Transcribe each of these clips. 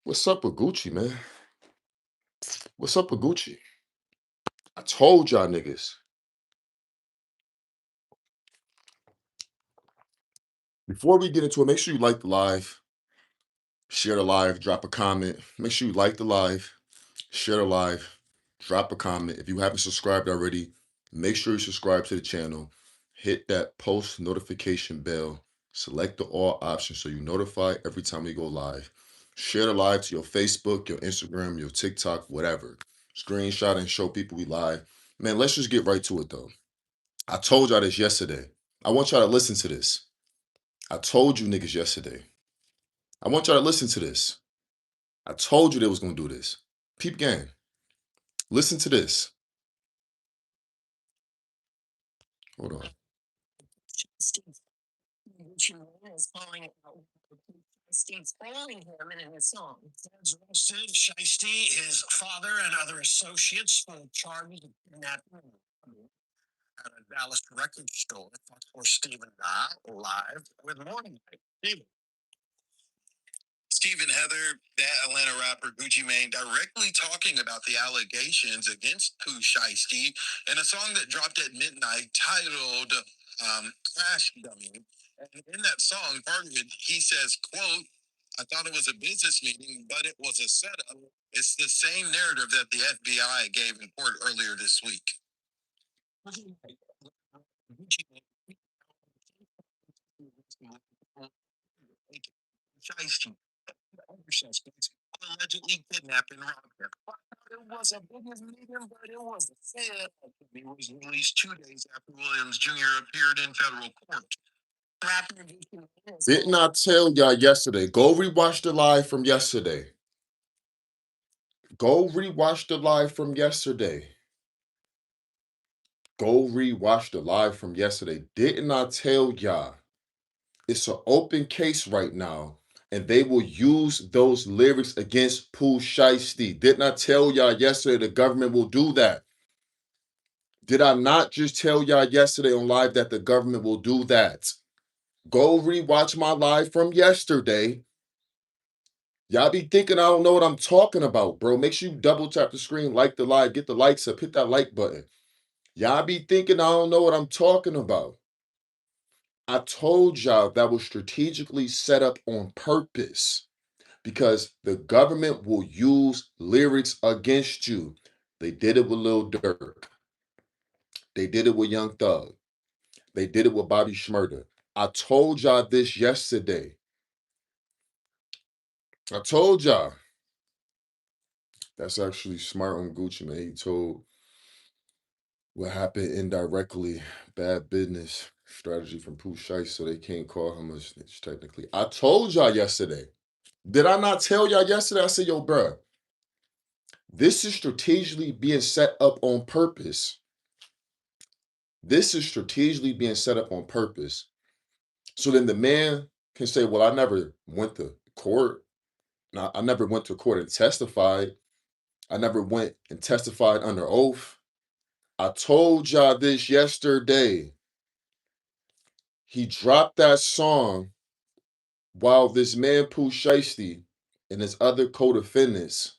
What's up with Gucci, man? What's up with Gucci? I told y'all niggas. Before we get into it, make sure you like the live, share the live, drop a comment. Make sure you like the live, share the live, drop a comment. If you haven't subscribed already, make sure you subscribe to the channel. Hit that post notification bell. Select the all option so you notify every time we go live. Share the live to your Facebook, your Instagram, your TikTok, whatever. Screenshot and show people we live. Man, let's just get right to it though. I told y'all this yesterday. I want y'all to listen to this. I told you niggas yesterday. I want y'all to listen to this. I told you they was gonna do this. Peep gang. Listen to this. Hold on. Steve's calling him in his song. Feds arrested Shiesty, his father, and other associates for charges of kidnapping at a Dallas record store. Fox 4 Stephen live with Morning Light. Stephen. Steve and Heather, that Atlanta rapper Gucci Mane, directly talking about the allegations against Pooh Shiesty in a song that dropped at midnight titled Crash Dummy. And in that song, part of it, he says, quote, I thought it was a business meeting, but it was a setup. It's the same narrative that the FBI gave in court earlier this week. Shiesty, other suspects allegedly kidnapped and robbed him. It was a business meeting, but it was a setup. He was released 2 days after Williams Jr. appeared in federal court. Didn't I tell y'all yesterday? Go rewatch the live from yesterday. Go rewatch the live from yesterday. Go rewatch the live from yesterday. Didn't I tell y'all? It's an open case right now, and they will use those lyrics against Pooh Shiesty. Didn't I tell y'all yesterday the government will do that? Did I not just tell y'all yesterday on live that the government will do that? Go rewatch my live from yesterday. Y'all be thinking I don't know what I'm talking about, bro. Make sure you double tap the screen, like the live, get the likes up, hit that like button. Y'all be thinking I don't know what I'm talking about. I told y'all that was strategically set up on purpose because the government will use lyrics against you. They did it with Lil Durk. They did it with Young Thug. They did it with Bobby Shmurda. I told y'all this yesterday. I told y'all. That's actually smart on Gucci, man. He told what happened indirectly. Bad business strategy from Pooh Shiesty, so they can't call him a snitch technically. I told y'all yesterday. Did I not tell y'all yesterday? I said, yo, bro, this is strategically being set up on purpose. This is strategically being set up on purpose. So then the man can say, well, I never went to court. I never went to court and testified. I never went and testified under oath. I told y'all this yesterday. He dropped that song while this man Pooh Shiesty and his other co-defendants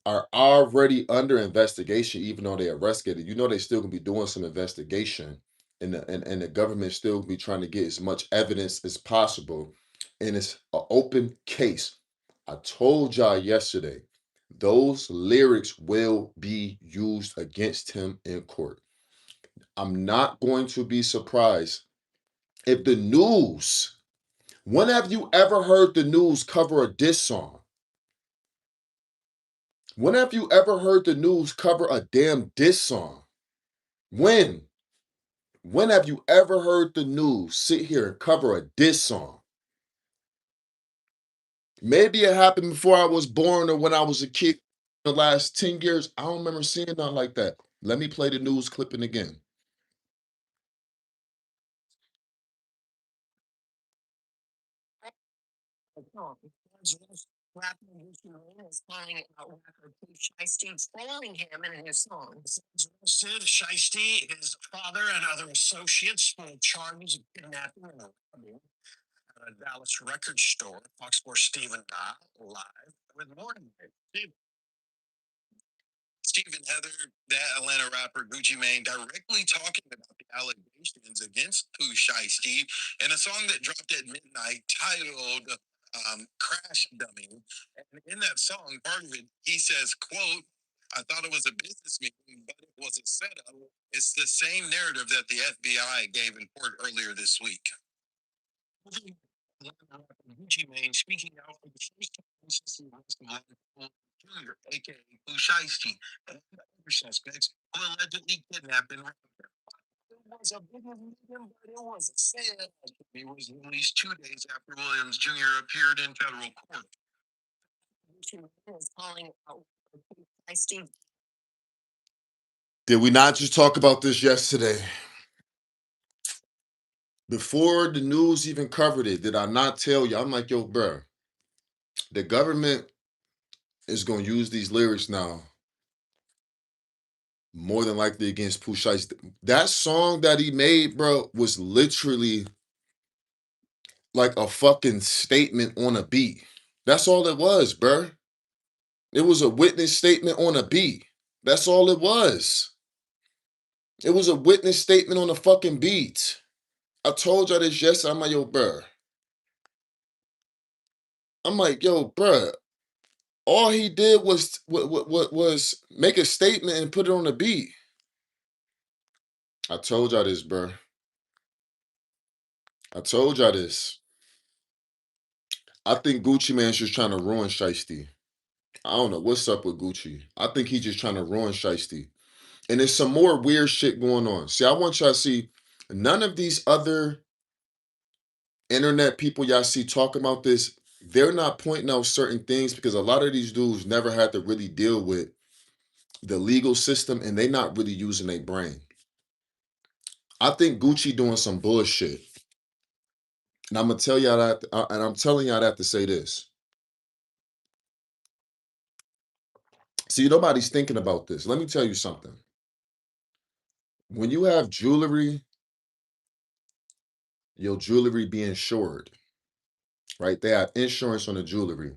are already under investigation, even though they arrested. You know they still gonna be doing some investigation, and the government still be trying to get as much evidence as possible. And it's an open case. I told y'all yesterday, those lyrics will be used against him in court. I'm not going to be surprised if the news, when have you ever heard the news cover a diss song? When have you ever heard the news cover a damn diss song? When? When have you ever heard the news sit here and cover a diss song? Maybe it happened before I was born or when I was a kid. The last 10 years, I don't remember seeing nothing like that. Let me play the news clipping again. Shiesty, his father, and other associates for charges of kidnapping and a Dallas record store. Fox Sports Stephen live with morning. Stephen Heather, that Atlanta rapper Gucci Mane, directly talking about the allegations against Pooh Shiesty in a song that dropped at midnight titled Crash Dummy. And in that song, part of it, he says, quote, I thought it was a business meeting, but it was a setup. It's the same narrative that the FBI gave in court earlier this week. Gucci Mane speaking out for the first time since the arrest of Michael Jr., aka Pooh Shiesty, and other suspects who allegedly kidnapped and robbed her. It was a big meeting, but it was a sad. It was released 2 days after Williams Jr. appeared in federal court. Gucci Mane is calling out Pooh Shiesty. Did we not just talk about this yesterday? Before the news even covered it, did I not tell you? I'm like, yo, bro, the government is going to use these lyrics now more than likely against Pooh Shiesty. That song that he made, bro, was literally like a fucking statement on a beat. That's all it was, bro. It was a witness statement on a beat. That's all it was. It was a witness statement on a fucking beat. I told y'all this yesterday. I'm like, yo, bro. I'm like, yo, bro. All he did was make a statement and put it on a beat. I told y'all this, bro. I told y'all this. I think Gucci Mane's just trying to ruin Shiesty. I don't know what's up with Gucci. I think he's just trying to ruin Shiesty. And there's some more weird shit going on. See, I want y'all to see none of these other internet people y'all see talking about this, they're not pointing out certain things because a lot of these dudes never had to really deal with the legal system and they not really using their brain. I think Gucci doing some bullshit. And I'm gonna tell y'all that, and I'm telling y'all that to say this. See, nobody's thinking about this. Let me tell you something. When you have jewelry, your jewelry be insured, right? They have insurance on the jewelry,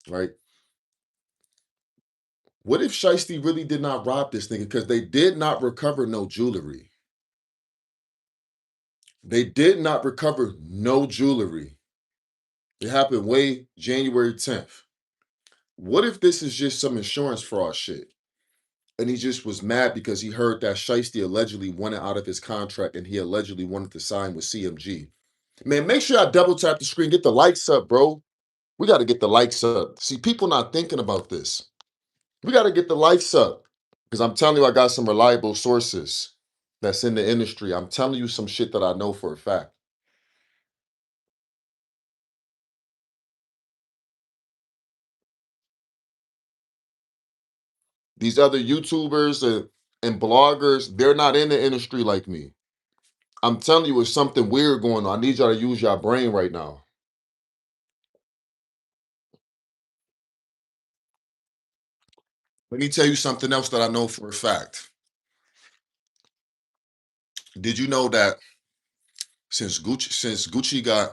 right? What if Shiesty really did not rob this nigga? Because they did not recover no jewelry. They did not recover no jewelry. It happened way January 10th. What if this is just some insurance fraud shit? And he just was mad because he heard that Shiesty allegedly wanted out of his contract and he allegedly wanted to sign with CMG. Man, make sure I double tap the screen. Get the likes up, bro. We got to get the likes up. See, people not thinking about this. We got to get the likes up. Because I'm telling you, I got some reliable sources that's in the industry. I'm telling you some shit that I know for a fact. These other YouTubers and bloggers, they're not in the industry like me. I'm telling you, it's something weird going on. I need y'all to use your brain right now. Let me tell you something else that I know for a fact. Did you know that since Gucci got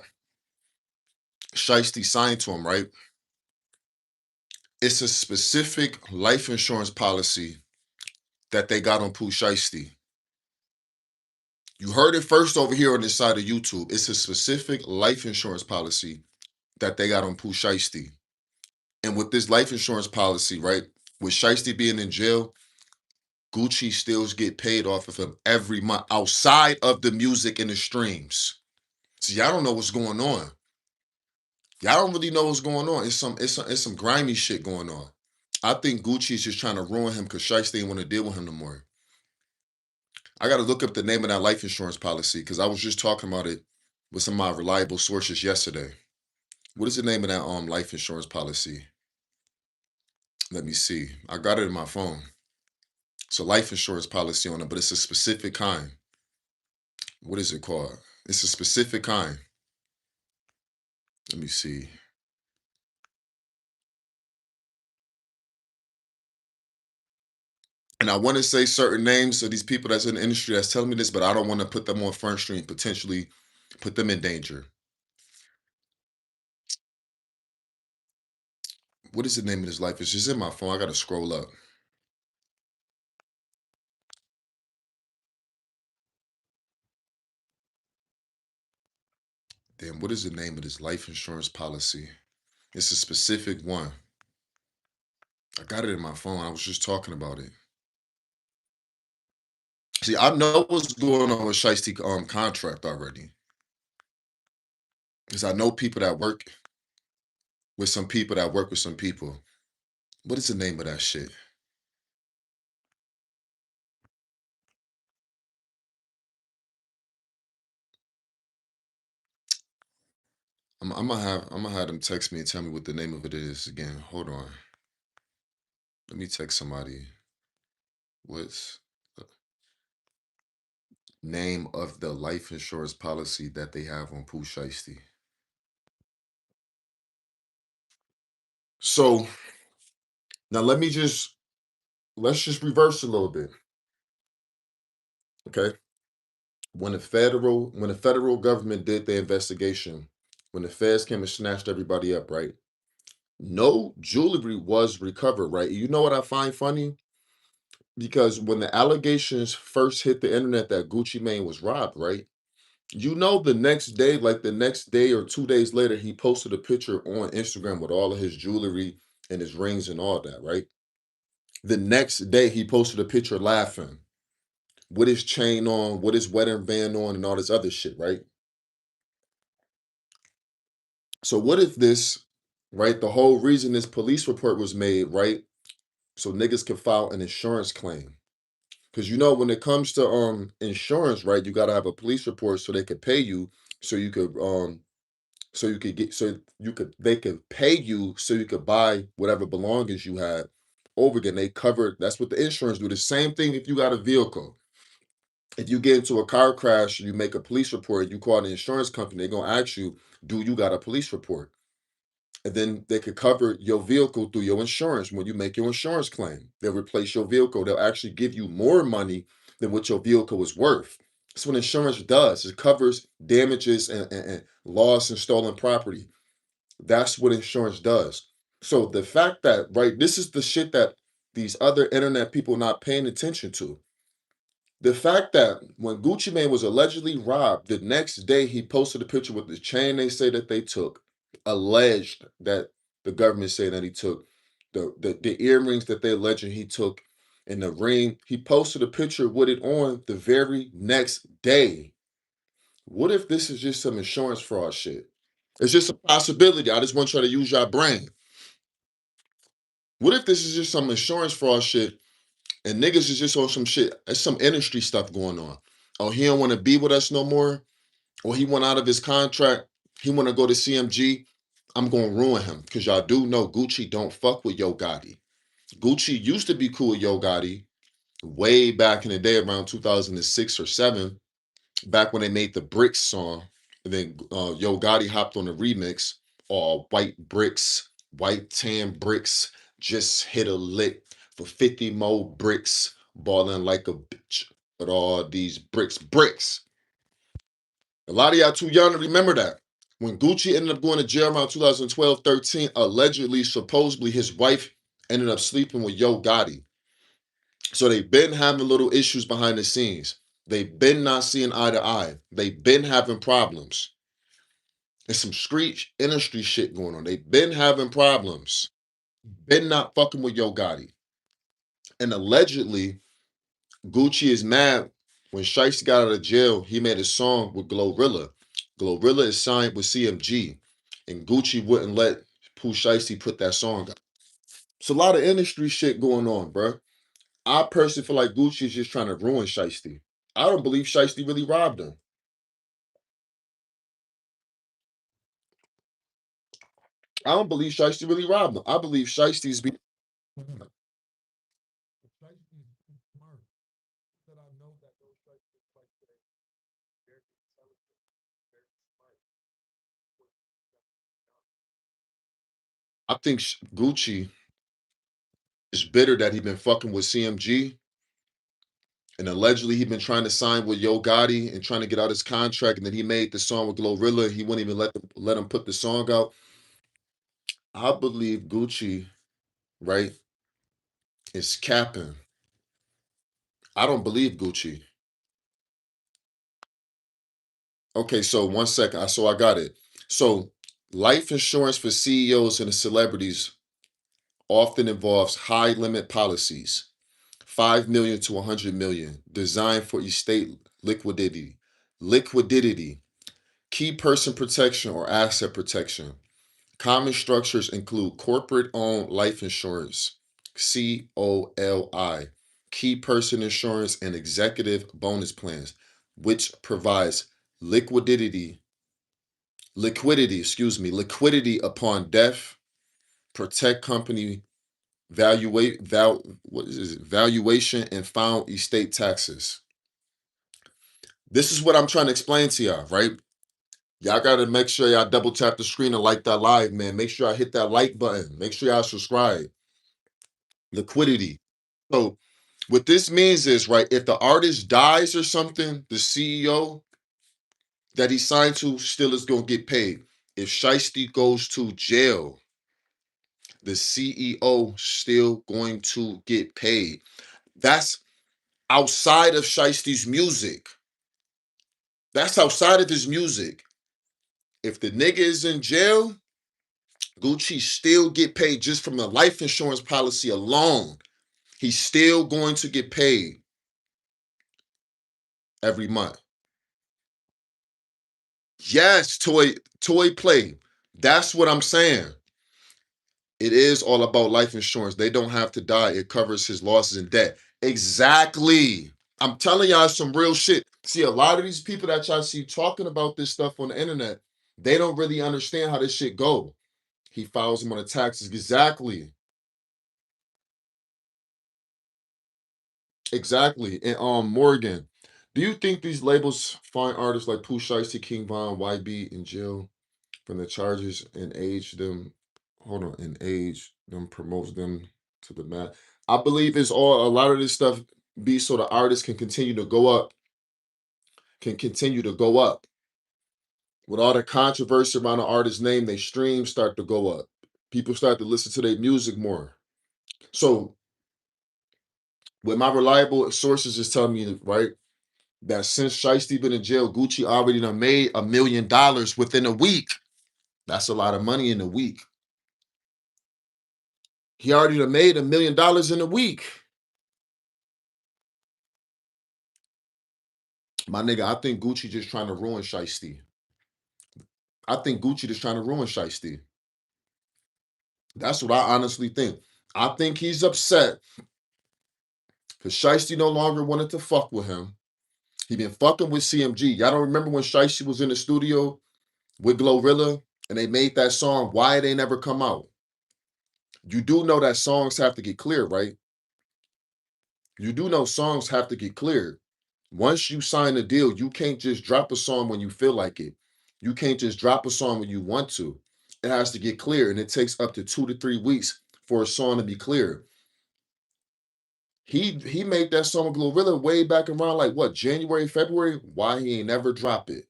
Shiesty signed to him, right? It's a specific life insurance policy that they got on Pooh Shiesty. You heard it first over here on this side of YouTube. It's a specific life insurance policy that they got on Pooh Shiesty. And with this life insurance policy, right, with Shiesty being in jail, Gucci stills get paid off of him every month outside of the music and the streams. So y'all don't know what's going on. Y'all don't really know what's going on. It's some grimy shit going on. I think Gucci's just trying to ruin him because Shiesty ain't want to deal with him no more. I got to look up the name of that life insurance policy because I was just talking about it with some of my reliable sources yesterday. What is the name of that life insurance policy? Let me see. I got it in my phone. It's a life insurance policy on it, but it's a specific kind. What is it called? It's a specific kind. Let me see. And I want to say certain names of these people that's in the industry that's telling me this, but I don't want to put them on Front Street and potentially Put them in danger. What is the name of his life? It's just in my phone. I gotta scroll up. Damn, what is the name of this life insurance policy? It's a specific one. I got it in my phone. I was just talking about it. See, I know what's going on with Shiesty contract already. Because I know people that work with some people that work with some people. What is the name of that shit? I'm gonna have them text me and tell me what the name of it is again. Hold on. Let me text somebody. What's the name of the life insurance policy that they have on Pooh Shiesty? So now let's just reverse a little bit. Okay. When the federal government did their investigation, when the feds came and snatched everybody up, right? No jewelry was recovered, right? You know what I find funny? Because when the allegations first hit the internet that Gucci Mane was robbed, right? You know, the next day, like the next day or 2 days later, he posted a picture on Instagram with all of his jewelry and his rings and all that, right? The next day, he posted a picture laughing with his chain on, with his wedding band on, and all this other shit, right? So, what if this, right? The whole reason this police report was made, right? So niggas can file an insurance claim. Because you know, when it comes to insurance, right, you gotta have a police report so they could pay you, so you could they could pay you so you could buy whatever belongings you had over again. They cover that's what the insurance do. The same thing if you got a vehicle. If you get into a car crash, you make a police report, you call the insurance company, they're gonna ask you, do you got a police report? And then they could cover your vehicle through your insurance when you make your insurance claim. They'll replace your vehicle. They'll actually give you more money than what your vehicle is worth. That's what insurance does. It covers damages and loss and stolen property. That's what insurance does. So the fact that, right, this is the shit that these other internet people not paying attention to. The fact that when Gucci Mane was allegedly robbed, the next day he posted a picture with the chain they say that they took, alleged that the government say that he took, the earrings that they alleged he took, and the ring. He posted a picture with it on the very next day. What if this is just some insurance fraud shit? It's just a possibility. I just want you to use your brain. What if this is just some insurance fraud shit and niggas is just on some shit? There's some industry stuff going on. Oh, he don't want to be with us no more. Or he went out of his contract. He want to go to CMG. I'm gonna ruin him because y'all do know Gucci don't fuck with Yo Gotti. Gucci used to be cool with Yo Gotti way back in the day, around 2006 or seven, back when they made the Bricks song. And then Yo Gotti hopped on the remix. All white bricks, white tan bricks, just hit a lick for 50 more bricks, balling like a bitch. But all these bricks. A lot of y'all too young to remember that. When Gucci ended up going to jail around 2012, 13, allegedly, supposedly, his wife ended up sleeping with Yo Gotti. So they've been having little issues behind the scenes. They've been not seeing eye to eye. They've been having problems. There's some street industry shit going on. They've been having problems. Been not fucking with Yo Gotti. And allegedly, Gucci is mad when Shiesty got out of jail. He made a song with GloRilla. GloRilla is signed with CMG, and Gucci wouldn't let Pooh Shiesty put that song out. It's a lot of industry shit going on, bro. I personally feel like Gucci is just trying to ruin Shiesty. I don't believe Shiesty really robbed him. I don't believe Shiesty really robbed him. I believe Shiesty's be. I think Gucci is bitter that he been fucking with CMG And allegedly, he been trying to sign with Yo Gotti and trying to get out his contract. And then he made the song with GloRilla. He wouldn't even let him put the song out. I believe Gucci, right, is capping. I don't believe Gucci. Okay, so 1 second. So I got it. So life insurance for CEOs and celebrities often involves high limit policies, 5 million to 100 million, designed for estate liquidity. Liquidity, key person protection or asset protection. Common structures include corporate owned life insurance, COLI, key person insurance, and executive bonus plans, which provides liquidity, liquidity upon death, protect company valuation, and found estate taxes. This is what I'm trying to explain to y'all, right? Y'all got to make sure y'all double tap the screen and like that live, man. Make sure I hit that like button. Make sure y'all subscribe. Liquidity. So, what this means is, right, if the artist dies or something, the CEO that he signed to still is going to get paid. If Shiesty goes to jail, the CEO still going to get paid. That's outside of Shiesty's music. That's outside of his music. If the nigga is in jail, Gucci still get paid just from the life insurance policy alone. He's still going to get paid every month. Yes, toy play. That's what I'm saying. It is all about life insurance. They don't have to die. It covers his losses and debt. Exactly. I'm telling y'all some real shit. See, a lot of these people that y'all see talking about this stuff on the internet, they don't really understand how this shit go. He files him on the taxes. Exactly. Exactly. And Morgan, do you think these labels find artists like Pooh Shiesty, King Von, YB in jail from the charges and age them? Hold on, and age them promotes them to the mat. I believe it's all a lot of this stuff be so the artist can continue to go up, can continue to go up. With all the controversy around the artist's name, their streams start to go up. People start to listen to their music more. So, what my reliable sources is telling me, right, that since Shiesty been in jail, Gucci already done made $1 million within a week. That's a lot of money in a week. He already done made $1 million in a week. My nigga, I think Gucci just trying to ruin Shiesty. I think Gucci just trying to ruin Shiesty. That's what I honestly think. I think he's upset because Shiesty no longer wanted to fuck with him. He been fucking with CMG. Y'all don't remember when Shiesty was in the studio with GloRilla and they made that song, Why They Never Come Out? You do know that songs have to get cleared, right? You do know songs have to get cleared. Once you sign a deal, you can't just drop a song when you feel like it. You can't just drop a song when you want to. It has to get clear, and it takes up to 2 to 3 weeks for a song to be cleared. He made that song with GloRilla way back around like what, January, February? Why he ain't never drop it?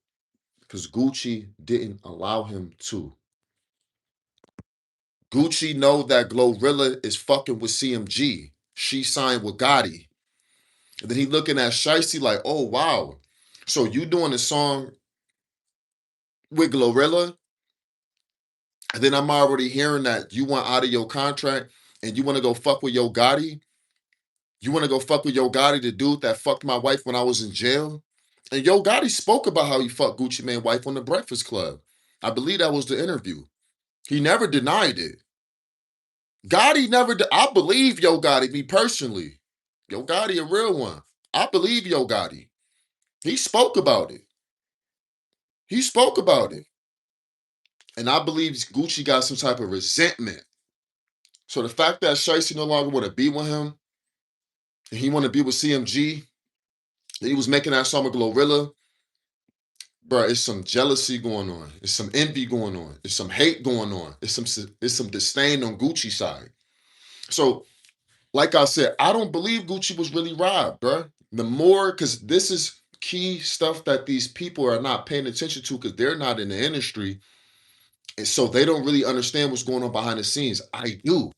Because Gucci didn't allow him to. Gucci know that GloRilla is fucking with CMG. She signed with Gotti. And then he looking at Shiesty like, oh wow. So you doing a song with GloRilla? And then I'm already hearing that you want out of your contract and you want to go fuck with Yo Gotti. You want to go fuck with Yo Gotti, the dude that fucked my wife when I was in jail. And Yo Gotti spoke about how he fucked Gucci Mane's wife on the Breakfast Club. I believe that was the interview. He never denied it. Gotti never. I believe Yo Gotti, me personally. Yo Gotti, a real one. I believe Yo Gotti. He spoke about it. He spoke about it. And I believe Gucci got some type of resentment. So the fact that Shiesty no longer want to be with him, and he want to be with CMG, and he was making that song with GloRilla, bro, it's some jealousy going on. It's some envy going on. It's some hate going on. It's some disdain on Gucci's side. So, like I said, I don't believe Gucci was really robbed, bro. The more, because this is key stuff that these people are not paying attention to because they're not in the industry. And so they don't really understand what's going on behind the scenes. I do.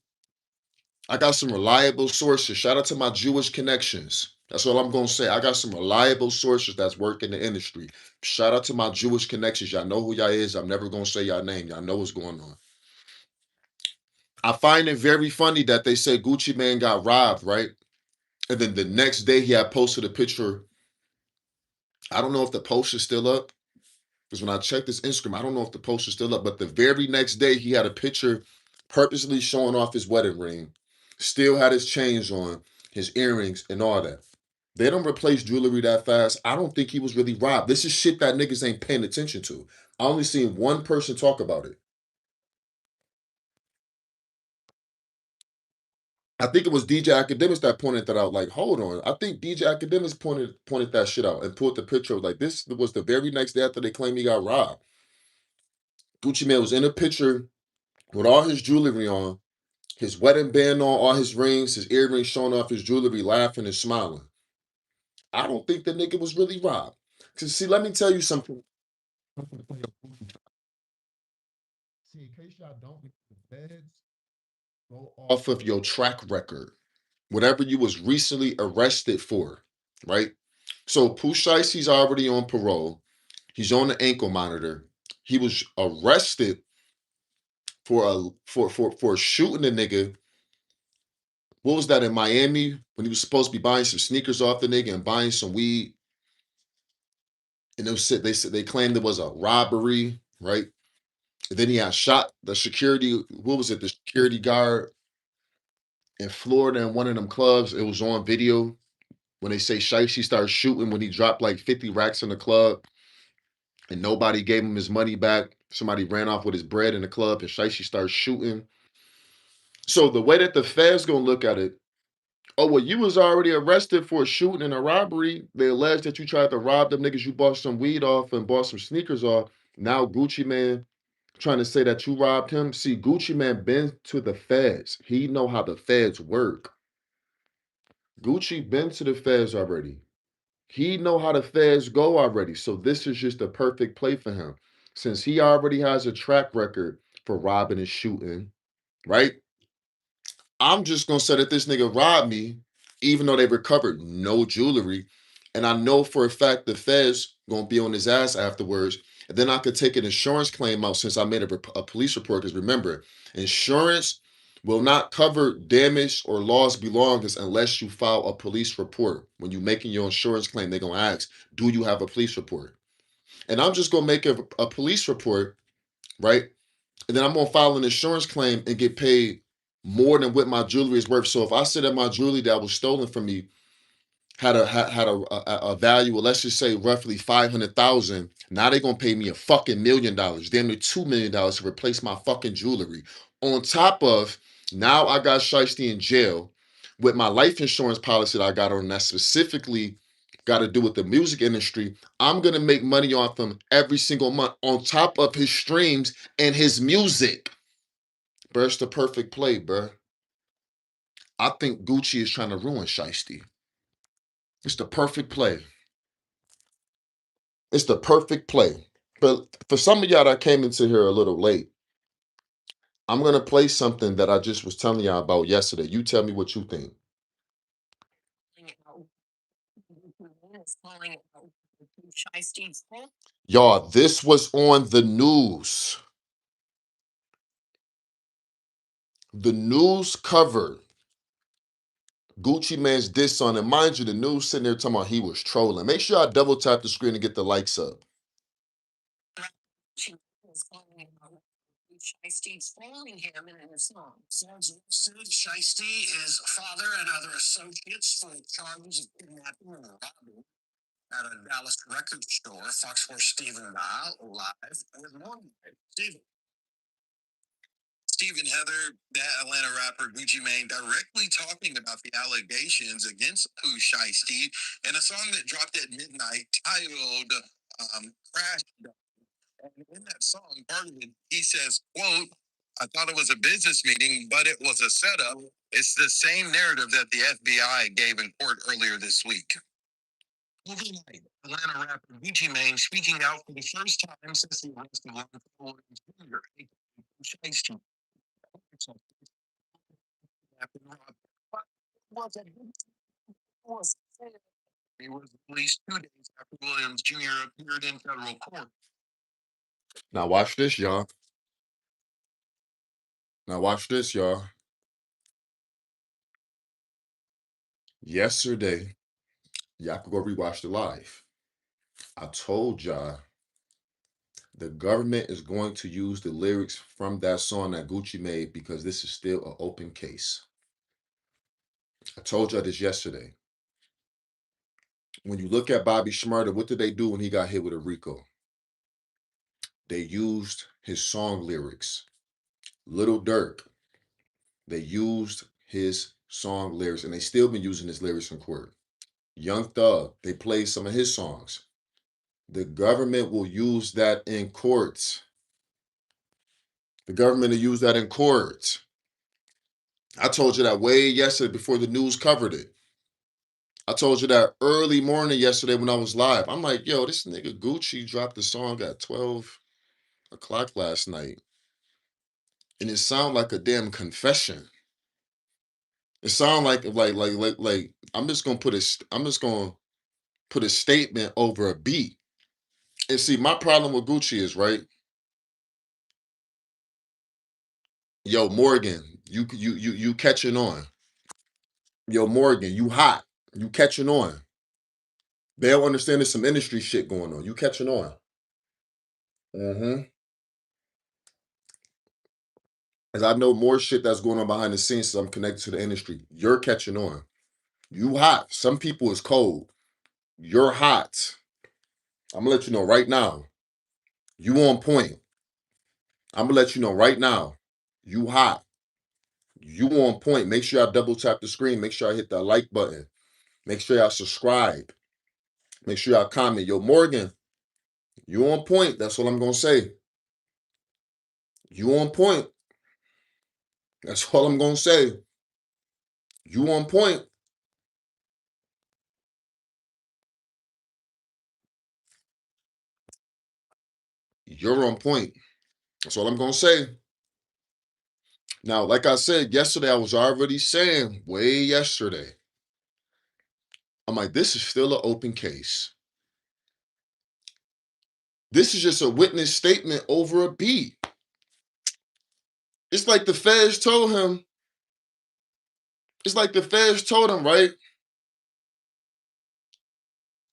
I got some reliable sources. Shout out to my Jewish connections. That's all I'm going to say. I got some reliable sources that's work in the industry. Shout out to my Jewish connections. Y'all know who y'all is. I'm never going to say y'all name. Y'all know what's going on. I find it very funny that they say Gucci Man got robbed, right? And then the next day he had posted a picture. I don't know if the post is still up. Because when I checked his Instagram, I don't know if the post is still up, but the very next day he had a picture purposely showing off his wedding ring. Still had his chains on, his earrings, and all that. They don't replace jewelry that fast. I don't think he was really robbed. This is shit that niggas ain't paying attention to. I only seen one person talk about it. I think it was DJ Academics that pointed that out. Like, hold on. I think DJ Academics pointed that shit out and pulled the picture of like this was the very next day after they claimed he got robbed. Gucci Man was in a picture with all his jewelry on, his wedding band on, all his rings, his earrings showing off his jewelry, laughing and smiling. I don't think the nigga was really robbed. Cause see, let me tell you something. See, in case y'all don't know, the feds go off of your track record, whatever you was recently arrested for, right? So Pooh Shiesty's already on parole. He's on the ankle monitor. He was arrested for shooting a nigga. What was that in Miami when he was supposed to be buying some sneakers off the nigga and buying some weed? And they claimed it was a robbery, right? And then he had shot the security. What was it? The security guard in Florida in one of them clubs. It was on video when they say Shiesty started shooting when he dropped like 50 racks in the club and nobody gave him his money back. Somebody ran off with his bread in the club and Shiesty started shooting. So the way that the feds gonna look at it, oh well, you was already arrested for a shooting and a robbery. They allege that you tried to rob them niggas you bought some weed off and bought some sneakers off. Now Gucci Man trying to say that you robbed him. See, Gucci Man been to the feds. He know how the feds work. Gucci been to the feds already. He know how the feds go already. So this is just a perfect play for him. Since he already has a track record for robbing and shooting, right? I'm just gonna say that this nigga robbed me, even though they recovered no jewelry. And I know for a fact the feds gonna be on his ass afterwards. And then I could take an insurance claim out since I made a police report. Because remember, insurance will not cover damage or lost belongings unless you file a police report. When you're making your insurance claim, they're gonna ask, do you have a police report? And I'm just gonna make a police report, right? And then I'm gonna file an insurance claim and get paid more than what my jewelry is worth. So if I said that my jewelry that was stolen from me had a value of, let's just say, roughly 500,000, now they're gonna pay me a fucking $1 million, damn near $2 million to replace my fucking jewelry. On top of, now I got Shiesty in jail with my life insurance policy that I got on that specifically got to do with the music industry. I'm gonna make money off him every single month on top of his streams and his music. Bro, it's the perfect play, bro. I think Gucci is trying to ruin Shiesty. It's the perfect play. It's the perfect play. But for some of y'all that came into here a little late, I'm gonna play something that I just was telling y'all about yesterday. You tell me what you think. Y'all, this was on the news. The news covered Gucci Man's diss on, and mind you, the news sitting there talking about he was trolling. Make sure I double tap the screen and get the likes up. Shiesty's following him in his song. Feds sued Shiesty, his father, and other associates for charges of kidnapping and robbery at a Dallas record store. Fox 4 Stephen Dial live with more. Stephen. Stephen Heather, that Atlanta rapper Gucci Mane, directly talking about the allegations against Pooh Shiesty in a song that dropped at midnight titled Crash. And in that song, part of it, he says, quote, I thought it was a business meeting, but it was a setup. It's the same narrative that the FBI gave in court earlier this week. Overnight, Atlanta rapper Gucci Mane speaking out for the first time since the arrest of Lonzo Williams Jr., aka Pooh Shiesty. He was released 2 days after Williams Jr. appeared in federal court. Now watch this, y'all. Now watch this, y'all. Yesterday, y'all could go rewatch the live. I told y'all the government is going to use the lyrics from that song that Gucci made because this is still an open case. I told y'all this yesterday. When you look at Bobby Shmurda, what did they do when he got hit with a RICO? They used his song lyrics. Little Dirk, they used his song lyrics, and they still been using his lyrics in court. Young Thug, they played some of his songs. The government will use that in courts. The government will use that in courts. I told you that way yesterday before the news covered it. I told you that early morning yesterday when I was live. I'm like, yo, this nigga Gucci dropped the song at 12 o'clock last night. And it sounded like a damn confession. It sounded like I'm just gonna put a statement over a beat. And see, my problem with Gucci is right. Yo, Morgan, you catching on. Yo, Morgan, you hot. You catching on. They don't understand there's some industry shit going on. You catching on. Mm-hmm. As I know more shit that's going on behind the scenes, so I'm connected to the industry. You're catching on. You hot. Some people is cold. You're hot. I'm gonna let you know right now. You on point. I'm gonna let you know right now. You hot. You on point. Make sure I double tap the screen. Make sure I hit that like button. Make sure y'all subscribe. Make sure y'all comment. Yo, Morgan, you on point. That's what I'm gonna say. You on point. That's all I'm gonna say. You on point. You're on point. That's all I'm gonna say. Now, like I said yesterday, I was already saying way yesterday. I'm like, this is still an open case. This is just a witness statement over a beat. It's like the feds told him. It's like the feds told him, right?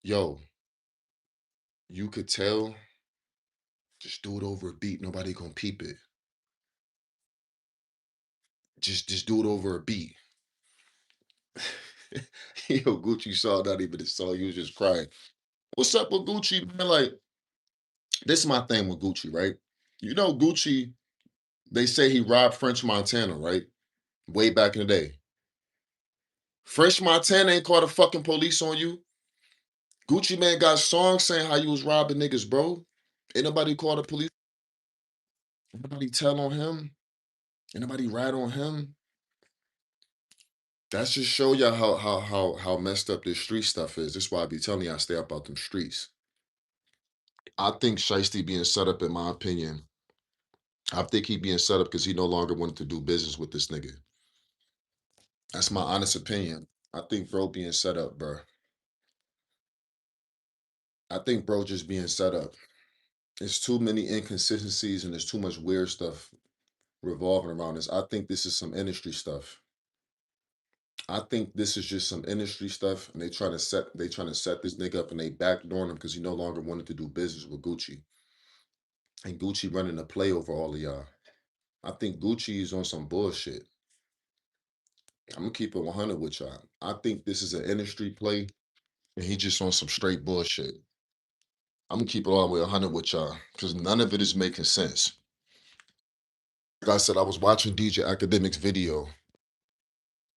Yo, you could tell. Just do it over a beat. Nobody gonna peep it. Just do it over a beat. Yo, Gucci saw not even the song. He was just crying. What's up with Gucci, man? Like, this is my thing with Gucci, right? You know, Gucci, they say he robbed French Montana, right? Way back in the day. French Montana ain't called the fucking police on you. Gucci man got songs saying how you was robbing niggas, bro. Ain't nobody call the police. Ain't nobody tell on him. Ain't nobody rat on him. That's just show y'all how messed up this street stuff is. That's why I be telling y'all stay up out them streets. I think Shiesty being set up, in my opinion. I think he being set up because he no longer wanted to do business with this nigga. That's my honest opinion. I think bro being set up, bro. I think bro just being set up. There's too many inconsistencies and there's too much weird stuff revolving around this. I think this is some industry stuff. I think this is just some industry stuff, and they trying to set this nigga up, and they backdooring him because he no longer wanted to do business with Gucci, and Gucci running a play over all of y'all. I think Gucci is on some bullshit. I'm gonna keep it 100 with y'all. I think this is an industry play, and he just on some straight bullshit. I'm gonna keep it all the way 100 with y'all because none of it is making sense. Like I said, I was watching DJ Academic's video,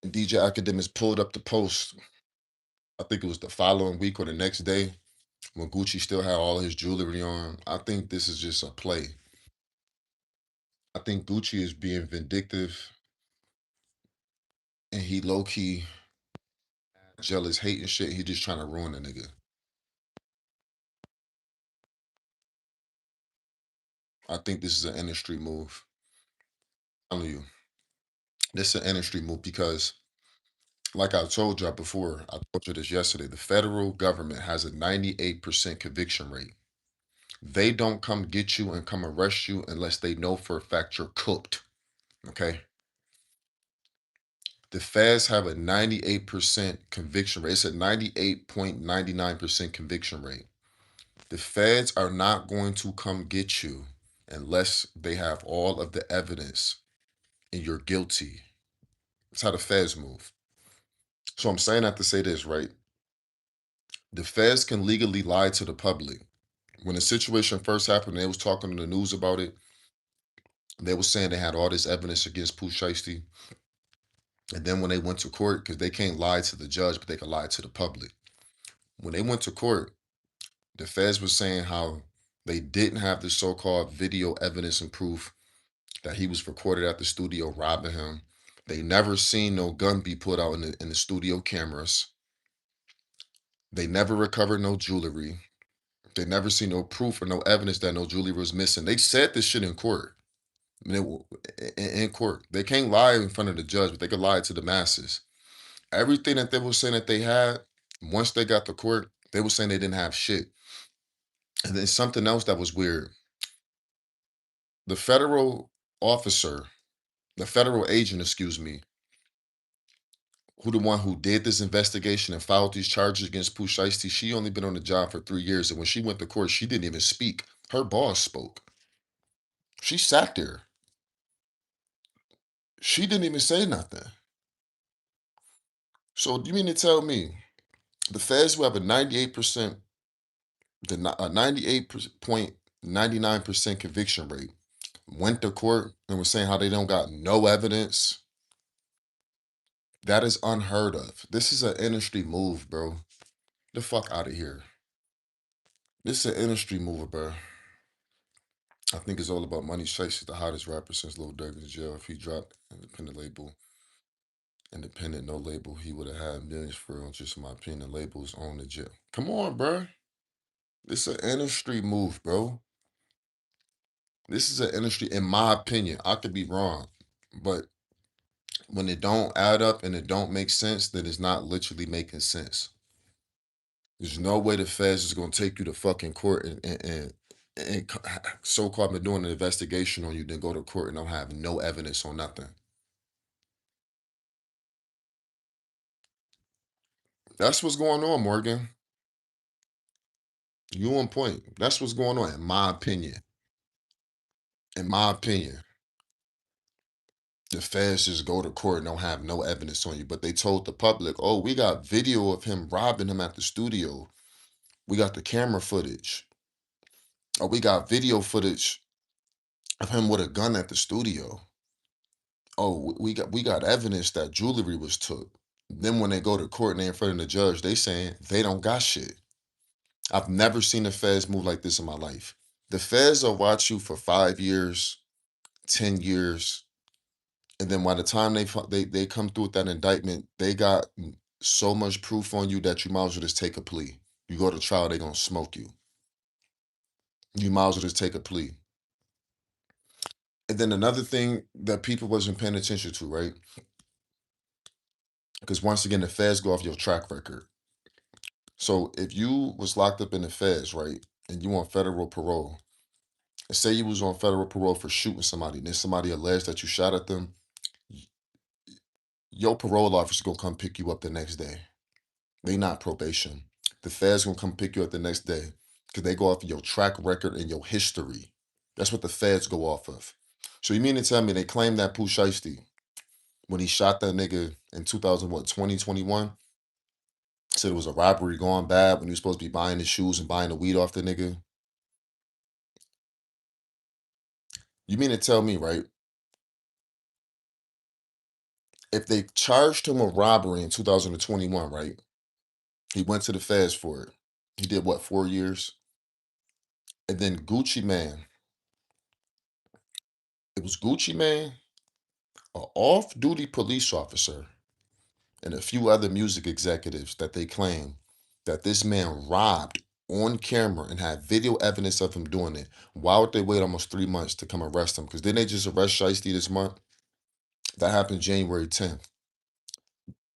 and DJ Academics pulled up the post. I think it was the following week or the next day when Gucci still had all his jewelry on. I think this is just a play. I think Gucci is being vindictive and he low key jealous, hating shit. He just trying to ruin a nigga. I think this is an industry move. I'm telling you, this is an industry move because, like I told y'all before, I told you this yesterday, the federal government has a 98% conviction rate. They don't come get you and come arrest you unless they know for a fact you're cooked. Okay. The feds have a 98% conviction rate. It's a 98.99% conviction rate. The feds are not going to come get you unless they have all of the evidence and you're guilty. That's how the feds move. So I'm saying that to say this, right? The feds can legally lie to the public. When the situation first happened, they was talking to the news about it. They were saying they had all this evidence against Pooh Shiesty. And then when they went to court, because they can't lie to the judge, but they can lie to the public. When they went to court, the feds were saying how they didn't have the so-called video evidence and proof that he was recorded at the studio robbing him. They never seen no gun be put out in the studio cameras. They never recovered no jewelry. They never seen no proof or no evidence that no jewelry was missing. They said this shit in court. In court. They can't lie in front of the judge, but they could lie to the masses. Everything that they were saying that they had, once they got to court, they were saying they didn't have shit. And then something else that was weird. The federal officer, the federal agent, excuse me, who the one who did this investigation and filed these charges against Pooh Shiesty, she only been on the job for 3 years. And when she went to court, she didn't even speak. Her boss spoke. She sat there. She didn't even say nothing. So you mean to tell me the feds who have a 98%, a 98.99% conviction rate went to court and was saying how they don't got no evidence? That is unheard of. This is an industry move, bro. The fuck out of here. This is an industry mover, bro. I think it's all about money. Shiesty is the hottest rapper since Lil Durk in jail. If he dropped independent, no label, he would have had millions for real. Just in my opinion, labels on the jail. Come on, bro. This is an industry move, bro. This is an industry, in my opinion. I could be wrong, but when it don't add up and it don't make sense, then it's not literally making sense. There's no way the feds is gonna take you to fucking court and so-called been doing an investigation on you, then go to court and don't have no evidence on nothing. That's what's going on, Morgan. You on point. That's what's going on, in my opinion. In my opinion, the feds just go to court and don't have no evidence on you, but they told the public, "Oh, we got video of him robbing him at the studio. We got the camera footage. Or we got video footage of him with a gun at the studio. Oh, we got evidence that jewelry was took." Then when they go to court and they in front of the judge, they saying they don't got shit. I've never seen the feds move like this in my life. The feds will watch you for 5 years, 10 years, and then by the time they come through with that indictment, they got so much proof on you that you might as well just take a plea. You go to trial, they're gonna smoke you. You might as well just take a plea. And then another thing that people wasn't paying attention to, right? Because once again, the feds go off your track record. So if you was locked up in the feds, right, and you on federal parole, and say you was on federal parole for shooting somebody, then somebody alleged that you shot at them, your parole officer gonna come pick you up the next day. They not probation. The feds gonna come pick you up the next day because they go off of your track record and your history. That's what the feds go off of. So you mean to tell me they claim that Pooh Shiesty, when he shot that nigga in 2000, what, 2021, said it was a robbery going bad when he was supposed to be buying the shoes and buying the weed off the nigga? You mean to tell me, right? If they charged him with robbery in 2021, right? He went to the feds for it. He did what, 4 years? And then Gucci Man, it was Gucci Man, an off-duty police officer, and a few other music executives that they claim that this man robbed on camera and had video evidence of him doing it, why would they wait almost 3 months to come arrest him? Because didn't they just arrest Shiesty this month? That happened January 10th.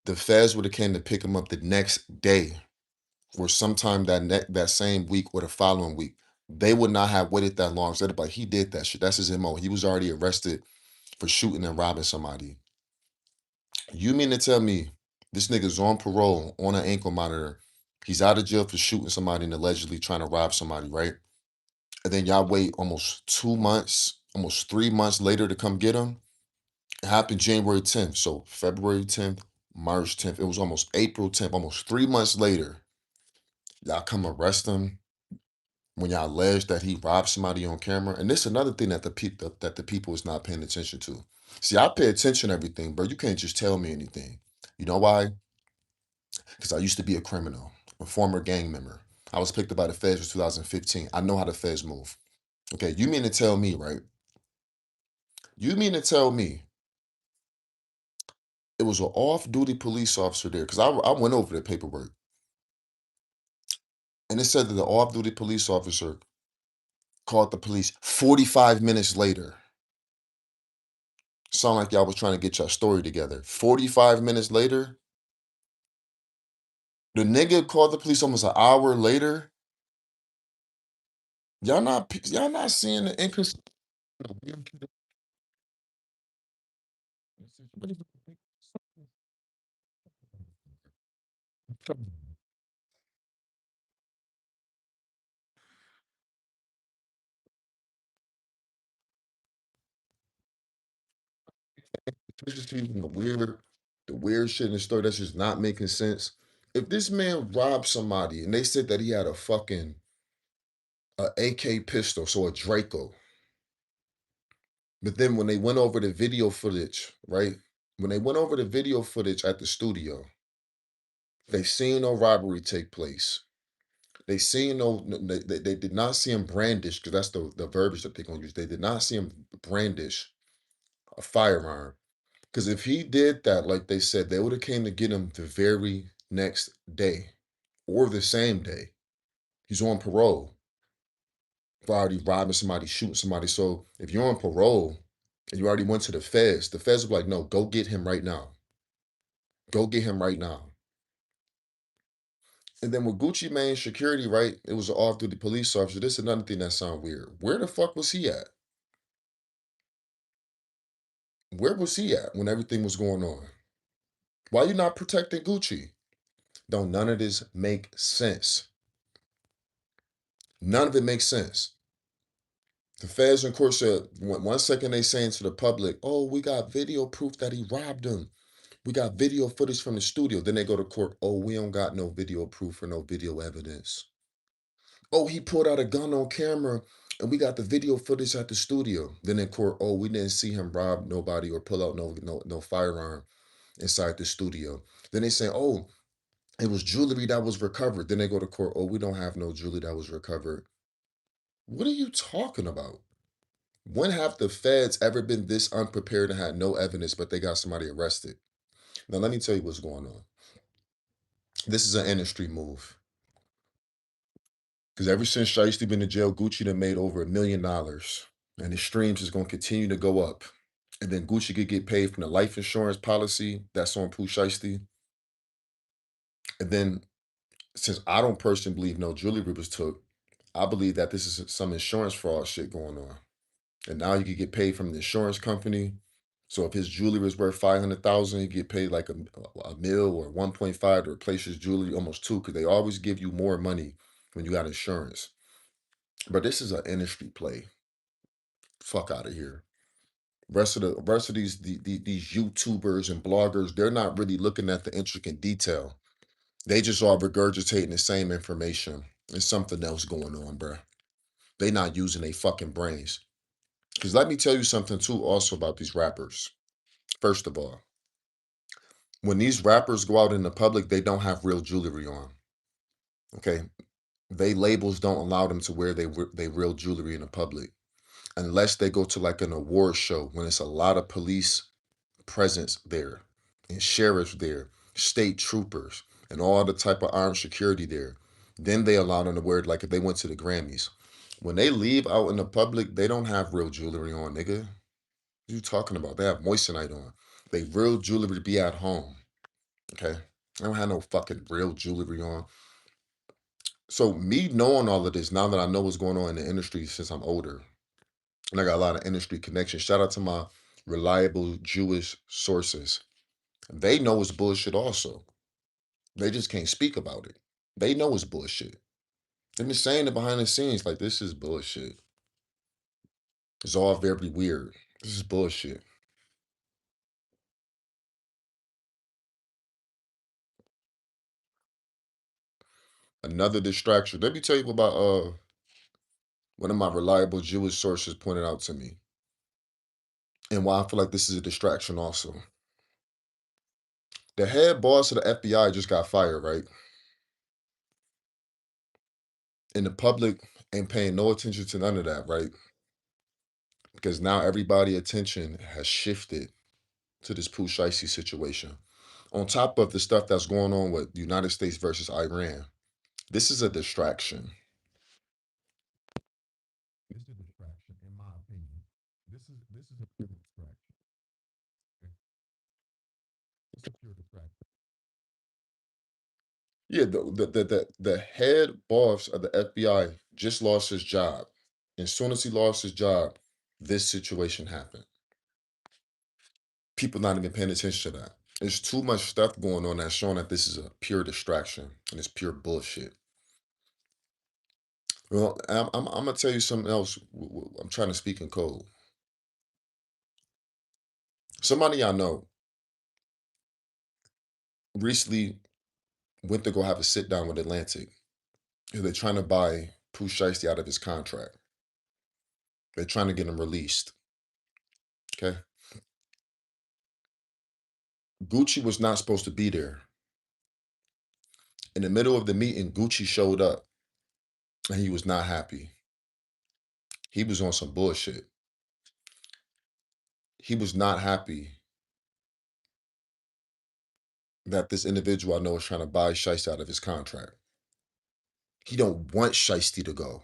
The feds would have came to pick him up the next day or sometime that same week or the following week. They would not have waited that long. Said, but he did that shit. That's his MO. He was already arrested for shooting and robbing somebody. You mean to tell me this nigga's on parole on an ankle monitor? He's out of jail for shooting somebody and allegedly trying to rob somebody, right? And then y'all wait almost 2 months, almost 3 months later to come get him. It happened January 10th. So February 10th, March 10th. It was almost April 10th, almost 3 months later. Y'all come arrest him when y'all allege that he robbed somebody on camera. And this is another thing that the people is not paying attention to. See, I pay attention to everything, bro. You can't just tell me anything. You know why? Because I used to be a criminal, a former gang member. I was picked up by the feds in 2015. I know how the feds move. Okay, you mean to tell me, right? You mean to tell me it was an off-duty police officer there? Because I went over the paperwork, and it said that the off-duty police officer called the police 45 minutes later. Sound like y'all was trying to get your story together. 45 minutes later, the nigga called the police almost an hour later. Y'all not seeing the incons. It's just even the weird shit in the story that's just not making sense. If this man robbed somebody and they said that he had a fucking AK pistol, so a Draco, but then when they went over the video footage, right? When they went over the video footage at the studio, they seen no robbery take place. They seen they did not see him brandish, because that's the verbiage that they're gonna use. They did not see him brandish a firearm. Because if he did that, like they said, they would have came to get him the very next day or the same day. He's on parole for already robbing somebody, shooting somebody. So if you're on parole and you already went to the feds will be like, no, go get him right now. Go get him right now. And then with Gucci Mane security, right? It was an off-duty police officer. This is another thing that sounds weird. Where the fuck was he at? Where was he at when everything was going on? Why you not protecting Gucci? Don't none of this make sense. None of it makes sense. The feds in court said, one second they saying to the public, oh, we got video proof that he robbed him. We got video footage from the studio. Then they go to court, oh, we don't got no video proof or no video evidence. Oh, he pulled out a gun on camera and we got the video footage at the studio. Then in court, oh, we didn't see him rob nobody or pull out no firearm inside the studio. Then they say, oh, it was jewelry that was recovered. Then they go to court, oh, we don't have no jewelry that was recovered. What are you talking about? When have the feds ever been this unprepared and had no evidence, but they got somebody arrested? Now, let me tell you what's going on. This is an industry move. Because ever since Shiesty been in jail, Gucci done made over $1 million. And his streams is going to continue to go up. And then Gucci could get paid from the life insurance policy that's on Pooh Shiesty. And then, since I don't personally believe no jewelry was took, I believe that this is some insurance fraud shit going on. And now he could get paid from the insurance company. So if his jewelry is worth 500,000, he get paid like a mil or 1.5 to replace his jewelry, almost two, because they always give you more money when you got insurance. But this is an industry play. Fuck out of here. Rest of these YouTubers and bloggers, they're not really looking at the intricate detail. They just are regurgitating the same information. There's something else going on, bruh. They not using their fucking brains. Because let me tell you something too also about these rappers. First of all, when these rappers go out in the public, they don't have real jewelry on. Okay, they labels don't allow them to wear they real jewelry in the public unless they go to like an award show when it's a lot of police presence there and sheriffs there, state troopers, and all the type of armed security there. Then they allow them to wear it like if they went to the Grammys. When they leave out in the public, they don't have real jewelry on, nigga. What you talking about? They have moissanite on. They real jewelry be at home. Okay. I don't have no fucking real jewelry on. So me knowing all of this, now that I know what's going on in the industry since I'm older, and I got a lot of industry connections. Shout out to my reliable Jewish sources. They know it's bullshit also. They just can't speak about it. They know it's bullshit. They've been saying it behind the scenes, like this is bullshit. It's all very weird. This is bullshit. Another distraction. Let me tell you about one of my reliable Jewish sources pointed out to me, and why I feel like this is a distraction also. The head boss of the FBI just got fired, right? And the public ain't paying no attention to none of that, right? Because now everybody' attention has shifted to this Pooh Shiesty situation. On top of the stuff that's going on with United States versus Iran, this is a distraction. This is a distraction, in my opinion. This is a pure distraction. It's a pure distraction. Yeah, the head boss of the FBI just lost his job. As soon as he lost his job, this situation happened. People not even paying attention to that. There's too much stuff going on that's showing that this is a pure distraction and it's pure bullshit. Well, I'm gonna tell you something else. I'm trying to speak in code. Somebody I know recently went to go have a sit down with Atlantic. They're trying to buy Pooh Shiesty out of his contract. They're trying to get him released. Okay. Gucci was not supposed to be there. In the middle of the meeting, Gucci showed up and he was not happy. He was on some bullshit. He was not happy that this individual I know is trying to buy Shiesty out of his contract. He don't want Shiesty to go.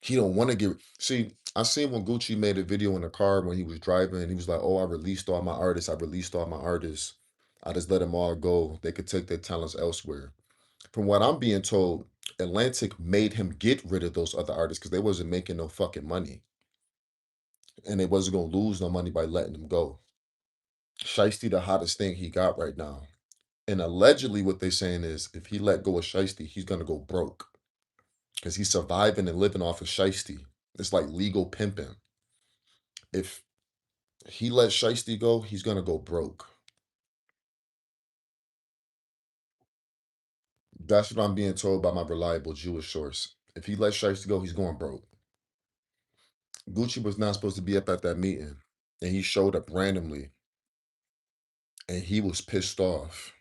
He don't want to get. See, I seen when Gucci made a video in the car when he was driving, and he was like, "Oh, I released all my artists. I released all my artists. I just let them all go. They could take their talents elsewhere." From what I'm being told, Atlantic made him get rid of those other artists because they wasn't making no fucking money, and they wasn't gonna lose no money by letting them go. Shiesty, the hottest thing he got right now, and allegedly, what they're saying is, if he let go of Shiesty, he's gonna go broke because he's surviving and living off of Shiesty. It's like legal pimping. If he lets Shiesty go, he's gonna go broke. That's what I'm being told by my reliable Jewish source. If he lets Shiesty go, he's going broke. Gucci was not supposed to be up at that meeting, and he showed up randomly, and he was pissed off,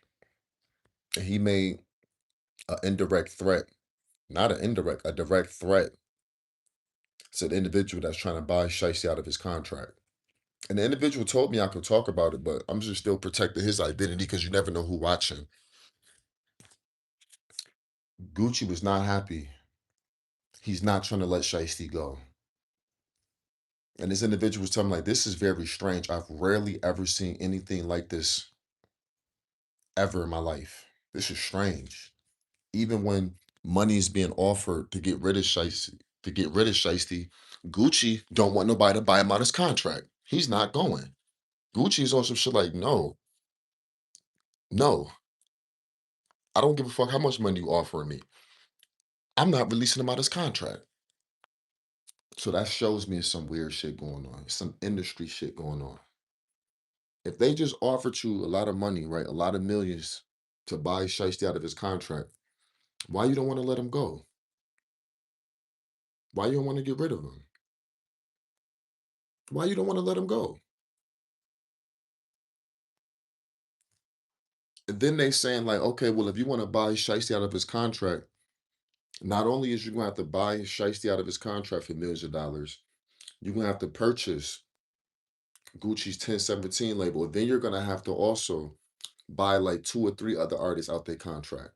and he made an indirect threat, not an indirect, a direct threat to the individual that's trying to buy Shiesty out of his contract. And the individual told me I could talk about it, but I'm just still protecting his identity because you never know who watching. Gucci was not happy. He's not trying to let Shiesty go. And this individual was telling me, like, this is very strange. I've rarely ever seen anything like this ever in my life. This is strange. Even when money is being offered to get rid of Shiesty, Gucci don't want nobody to buy him out his contract. He's not going. Gucci's on some shit like, no, no, I don't give a fuck how much money you offering me. I'm not releasing him out his contract. So that shows me some weird shit going on, some industry shit going on. If they just offered you a lot of money, right, a lot of millions to buy Shiesty out of his contract, why you don't want to let him go? Why you don't want to get rid of him? Why you don't want to let him go? And then they saying like, okay, well, if you want to buy Shiesty out of his contract, not only is you gonna have to buy Shiesty out of his contract for millions of dollars, you're gonna have to purchase Gucci's 1017 label. Then you're gonna have to also buy like 2 or 3 other artists out their contract.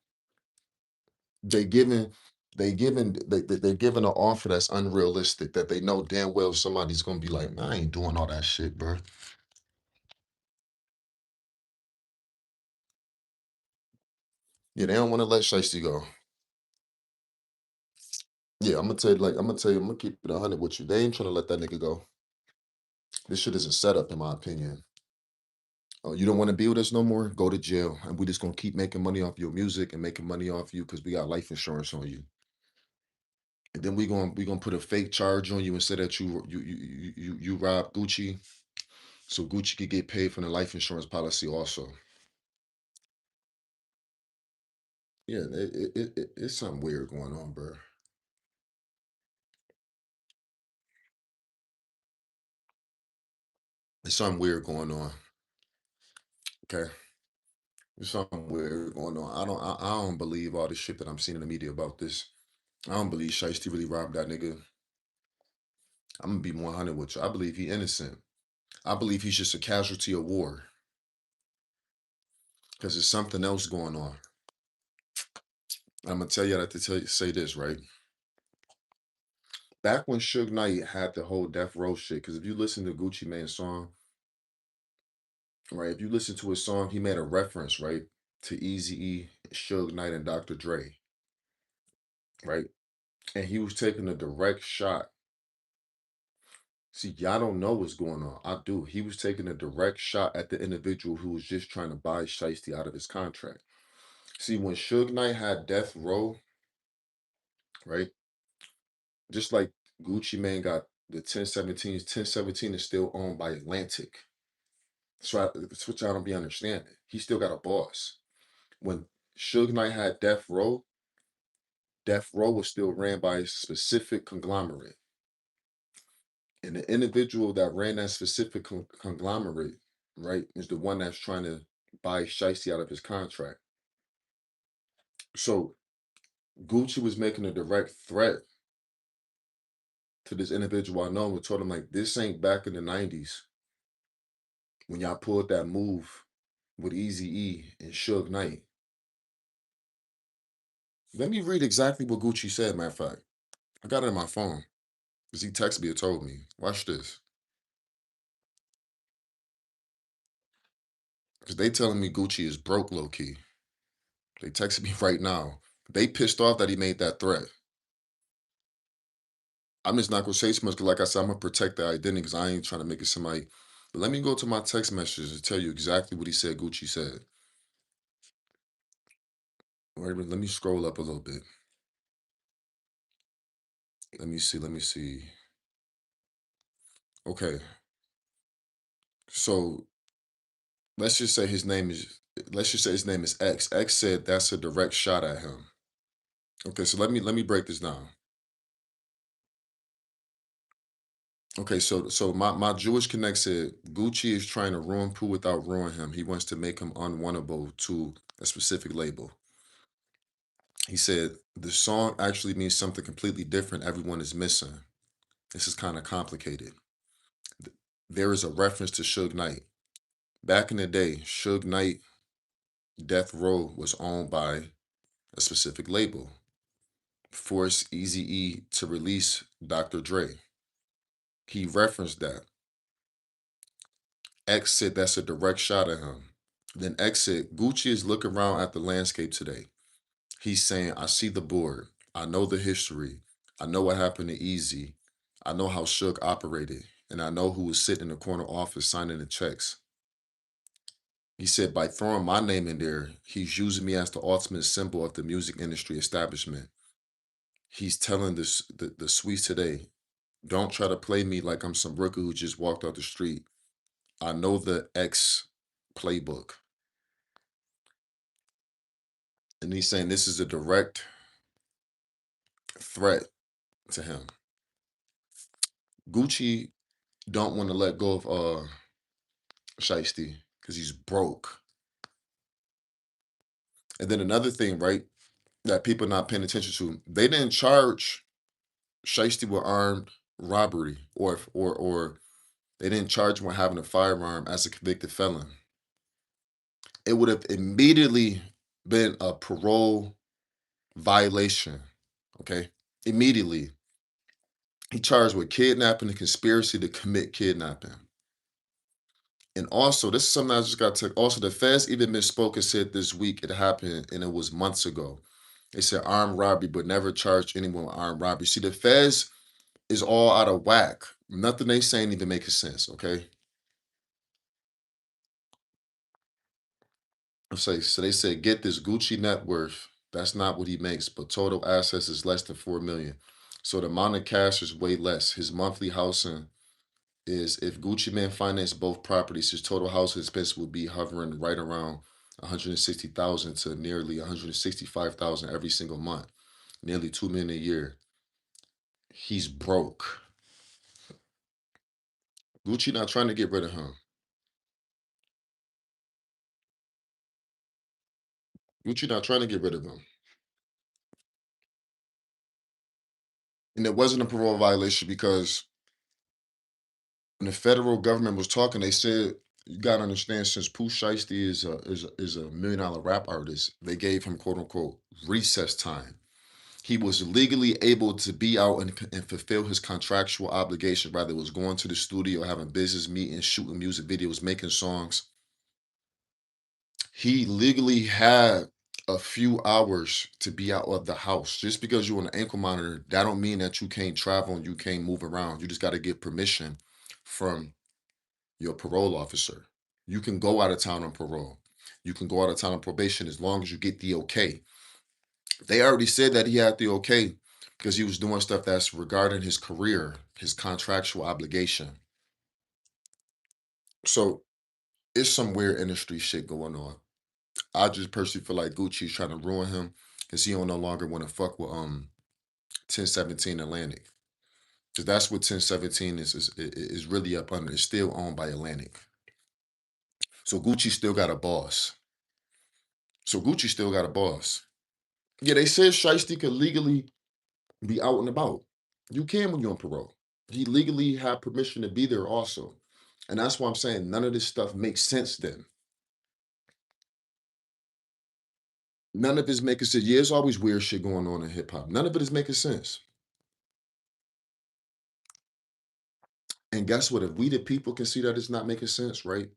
They giving they're giving an offer that's unrealistic that they know damn well somebody's gonna be like, "Man, I ain't doing all that shit, bro." Yeah, they don't want to let Shiesty go. Yeah, I'm gonna keep it 100 with you. They ain't trying to let that nigga go. This shit is a setup, in my opinion. Oh, you don't want to be with us no more? Go to jail, and we just gonna keep making money off your music and making money off you because we got life insurance on you. And then we gonna put a fake charge on you and say that you robbed Gucci, so Gucci could get paid from the life insurance policy also. Yeah, it's something weird going on, bro. It's something weird going on. Okay, there's something weird going on. I don't believe all this shit that I'm seeing in the media about this. I don't believe Shiesty really robbed that nigga. I'm gonna be 100 with you. I believe he innocent. I believe he's just a casualty of war because there's something else going on. I'm gonna tell you that to say this, right? Back when Suge Knight had the whole Death Row shit, because if you listen to Gucci Mane's song, right? If you listen to his song, he made a reference, right, to Eazy-E, Suge Knight, and Dr. Dre, right? And he was taking a direct shot. See, y'all don't know what's going on. I do. He was taking a direct shot at the individual who was just trying to buy Shiesty out of his contract. See, when Suge Knight had Death Row, right? Just like Gucci Mane got the 1017s, 1017 is still owned by Atlantic. That's what y'all don't be understanding. He still got a boss. When Suge Knight had Death Row was still ran by a specific conglomerate. And the individual that ran that specific conglomerate, right, is the one that's trying to buy Shiesty out of his contract. So Gucci was making a direct threat to this individual I know and told him, like, this ain't back in the 90s when y'all pulled that move with Eazy-E and Suge Knight. Let me read exactly what Gucci said, matter of fact. I got it in my phone because he texted me and told me. Watch this. Because they telling me Gucci is broke low key. They texted me right now. They pissed off that he made that threat. I'm just not gonna say too much because, like I said, I'm gonna protect the identity because I ain't trying to make it somebody. But let me go to my text messages and tell you exactly what he said. Gucci said. Wait a minute, let me scroll up a little bit. Let me see. Let me see. Okay, so let's just say his name is. Let's just say his name is X. X said that's a direct shot at him. Okay, so let me break this down. Okay, so my Jewish connect said Gucci is trying to ruin Pooh without ruining him. He wants to make him unwantable to a specific label. He said the song actually means something completely different. Everyone is missing. This is kind of complicated. There is a reference to Suge Knight. Back in the day, Suge Knight Death Row was owned by a specific label. Forced Eazy-E to release Dr. Dre. He referenced that. X said that's a direct shot at him. Then X said, Gucci is looking around at the landscape today. He's saying, I see the board. I know the history. I know what happened to Easy. I know how Shook operated. And I know who was sitting in the corner office signing the checks. He said, by throwing my name in there, he's using me as the ultimate symbol of the music industry establishment. He's telling the suites today, don't try to play me like I'm some rookie who just walked out the street. I know the X playbook. And he's saying this is a direct threat to him. Gucci don't want to let go of Shiesty because he's broke. And then another thing, right, that people not paying attention to, they didn't charge Shiesty with armed robbery or they didn't charge him with having a firearm as a convicted felon. it would have immediately been a parole violation. Okay, immediately. He charged with kidnapping and conspiracy to commit kidnapping. And also, this is something I just got to. Also, the feds even misspoke and said this week it happened, and it was months ago. They said armed robbery, but never charged anyone with armed robbery. See, the feds is all out of whack. Nothing they saying even making sense. Okay, so they said get this Gucci net worth. That's not what he makes, but total assets is less than 4 million. So the amount of cash is way less. His monthly housing is if Gucci Man financed both properties, his total house expense would be hovering right around 160,000 to nearly 165,000 every single month, nearly 2 million a year. He's broke. Gucci not trying to get rid of him. Gucci not trying to get rid of him. And it wasn't a parole violation because when the federal government was talking, they said you gotta understand since Pooh Shiesty is a $1 million rap artist, they gave him quote unquote recess time. He was legally able to be out and fulfill his contractual obligation, whether it was going to the studio, having business meetings, shooting music videos, making songs. He legally had a few hours to be out of the house. Just because you're on an ankle monitor, that don't mean that you can't travel and you can't move around. You just got to get permission from your parole officer. You can go out of town on parole. You can go out of town on probation as long as you get the okay. They already said that he had the okay because he was doing stuff that's regarding his career, his contractual obligation. So it's some weird industry shit going on. I just personally feel like Gucci's trying to ruin him because he don't no longer want to fuck with 1017 Atlantic. Because that's what 1017 is really up under. It's still owned by Atlantic. So Gucci still got a boss. So Gucci still got a boss. Yeah, they said Shiesty could legally be out and about. You can when you're on parole. He legally had permission to be there also. And that's why I'm saying none of this stuff makes sense then. None of it's making sense. Yeah, there's always weird shit going on in hip hop. None of it is making sense. And guess what? If we the people can see that it's not making sense, right?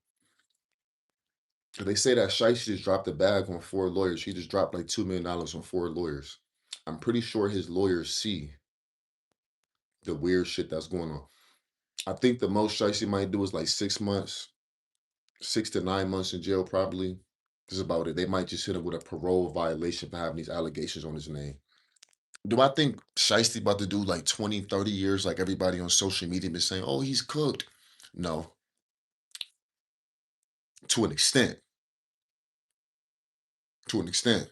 They say that Shiesty just dropped a bag on 4 lawyers. He just dropped like $2 million on 4 lawyers. I'm pretty sure his lawyers see the weird shit that's going on. I think the most Shiesty might do is like 6 months, 6 to 9 months in jail, probably. This is about it. They might just hit him with a parole violation for having these allegations on his name. Do I think Shiesty about to do like 20, 30 years like everybody on social media been saying, oh, he's cooked? No, to an extent. To an extent.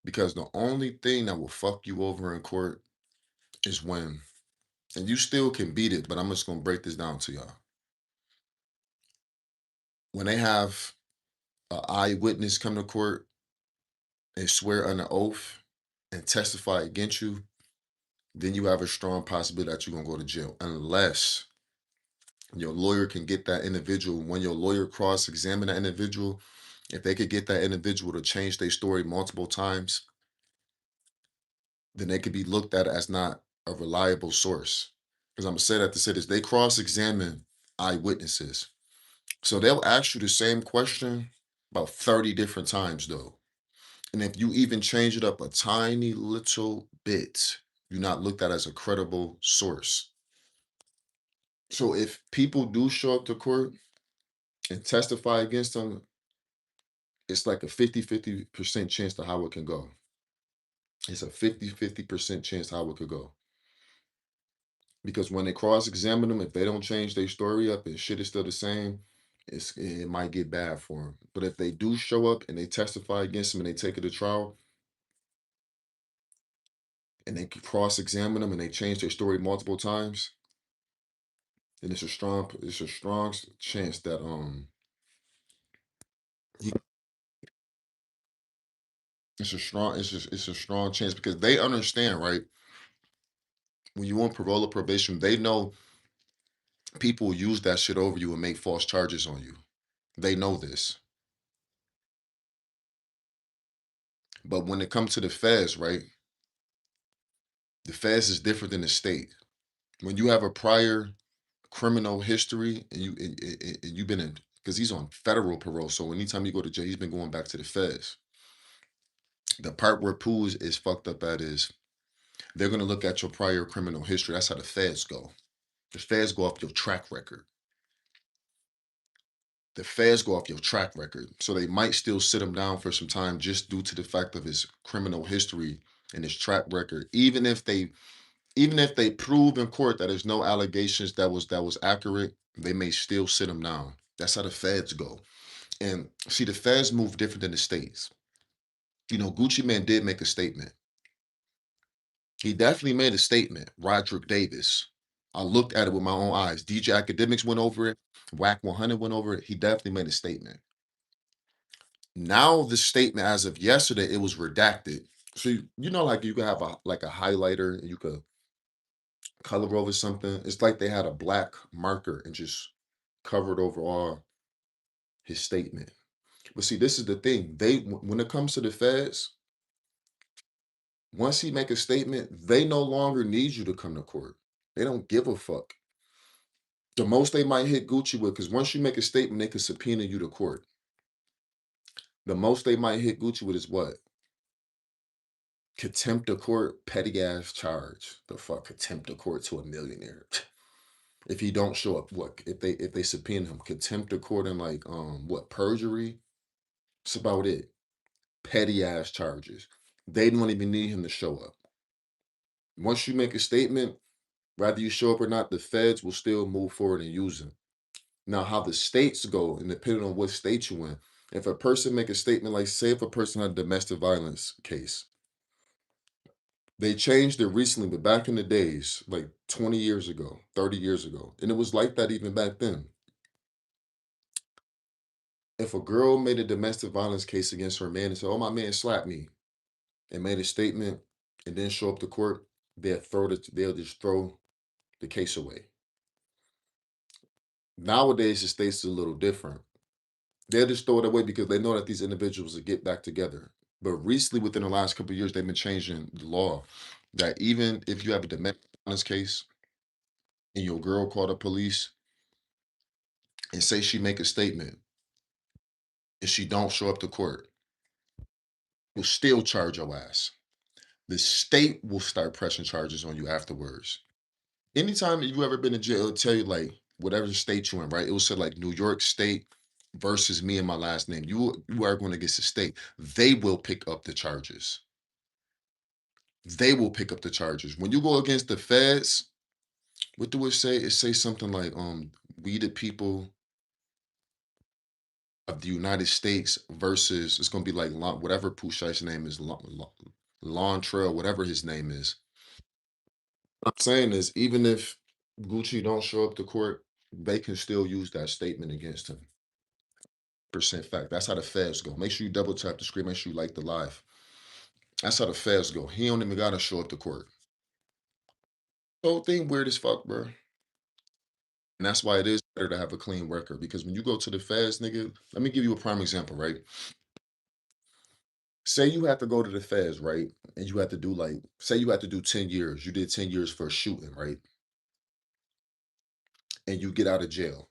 Because the only thing that will fuck you over in court is when, and you still can beat it, but I'm just gonna break this down to y'all. When they have an eyewitness come to court and swear under oath and testify against you, then you have a strong possibility that you're gonna go to jail unless your lawyer can get that individual. When your lawyer cross-examine that individual, if they could get that individual to change their story multiple times, then they could be looked at as not a reliable source. Because I'm gonna say that to say this, they cross-examine eyewitnesses. So they'll ask you the same question about 30 different times though. And if you even change it up a tiny little bit, you're not looked at as a credible source. So if people do show up to court and testify against them, it's like a 50-50% chance to how it can go. It's a 50-50% chance how it could go. Because when they cross-examine them, if they don't change their story up and shit is still the same, it might get bad for them. But if they do show up and they testify against them and they take it to trial and they cross-examine them and they change their story multiple times, then it's a strong chance that he, it's a strong chance because they understand, right? When you on parole or probation, they know people use that shit over you and make false charges on you. They know this. But when it comes to the feds, right? The feds is different than the state. When you have a prior criminal history and you've been in, because he's on federal parole, so anytime you go to jail, he's been going back to the feds. The part where Pooh is fucked up at is they're gonna look at your prior criminal history. That's how the feds go. The feds go off your track record. The feds go off your track record. So they might still sit him down for some time just due to the fact of his criminal history and his track record. Even if they prove in court that there's no allegations that was accurate, they may still sit him down. That's how the feds go. And see, the feds move different than the states. Gucci Man did make a statement. He definitely made a statement. Roderick Davis. I looked at it with my own eyes. DJ Academics went over it. Whack 100 went over it. He definitely made a statement. Now the statement as of yesterday, it was redacted. So like you could have a highlighter and you could color over something. It's like they had a black marker and just covered over all his statement. But see, this is the thing. When it comes to the feds, once he make a statement, they no longer need you to come to court. They don't give a fuck. The most they might hit Gucci with, because once you make a statement, they can subpoena you to court. The most they might hit Gucci with is what? Contempt of court, petty ass charge. The fuck, contempt of court to a millionaire. If he don't show up, what? If they subpoena him, contempt of court and like what, perjury? That's about it. Petty ass charges. They don't even need him to show up. Once you make a statement, whether you show up or not, the feds will still move forward and use him. Now, how the states go, and depending on what state you in, if a person make a statement like, say, if a person had a domestic violence case, they changed it recently, but back in the days, like 20 years ago, 30 years ago, and it was like that even back then. If a girl made a domestic violence case against her man and said, "Oh, my man slapped me," and made a statement, and then show up to court, they'll just throw the case away. Nowadays, the states are a little different. They'll just throw it away because they know that these individuals will get back together. But recently, within the last couple of years, they've been changing the law that even if you have a domestic violence case and your girl called the police and say she make a statement and she don't show up to court, will still charge your ass. The state will start pressing charges on you afterwards. Anytime you ever been in jail, it'll tell you like whatever state you're in, right? It will say like New York State versus me and my last name. You are going against the state. They will pick up the charges. They will pick up the charges. When you go against the feds, what do it say? It says something like, we the people of the United States versus it's gonna be like whatever Pooh Shiest's name is, Lon Trail, whatever his name is. What I'm saying is, even if Gucci don't show up to court, they can still use that statement against him. Percent fact. That's how the feds go. Make sure you double tap the screen. Make sure you like the live. That's how the feds go. He don't even gotta show up to court. The whole thing weird as fuck, bro. And that's why it is better to have a clean record. Because when you go to the feds, nigga, let me give you a prime example, right? Say you have to go to the feds, right? And you have to do like, say you have to do 10 years. You did 10 years for a shooting, right? And you get out of jail.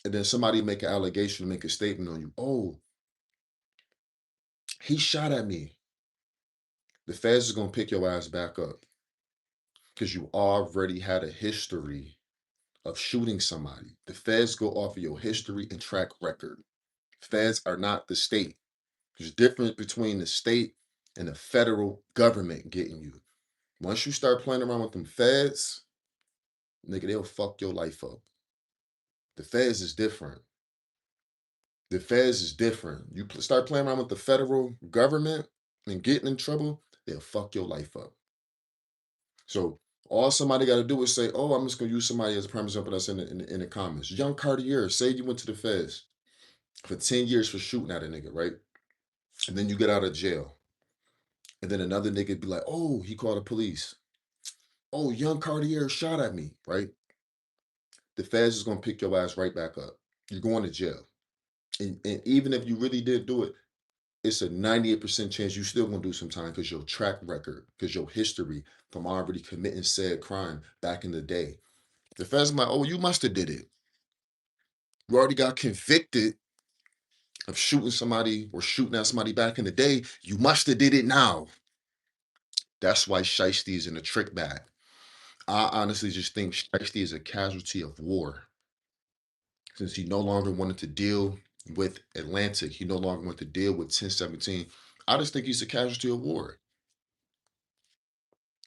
And then somebody make an allegation, make a statement on you. Oh, he shot at me. The feds is gonna pick your ass back up because you already had a history of shooting somebody. The feds go off of your history and track record. Feds are not the state. There's a difference between the state and the federal government getting you. Once you start playing around with them feds, nigga, they'll fuck your life up. The feds is different. The feds is different. You start playing around with the federal government and getting in trouble, they'll fuck your life up. So all somebody got to do is say, "Oh, I'm just gonna use somebody as a prime example that's in the comments." Young Cartier, say you went to the feds for 10 years for shooting at a nigga, right? And then you get out of jail. And then another nigga be like, "Oh, he called the police. Oh, young Cartier shot at me," right? The feds is gonna pick your ass right back up. you're going to jail. And even if you really did do it, it's a 98% chance you still gonna do some time because your track record, because your history from already committing said crime back in the day. The feds like, oh, you must have did it. You already got convicted of shooting somebody or shooting at somebody back in the day. You must have did it now. That's why Shiesty is in a trick bag. I honestly just think Shiesty is a casualty of war. Since he no longer wanted to deal with Atlantic, he no longer wanted to deal with 1017. I just think he's a casualty of war.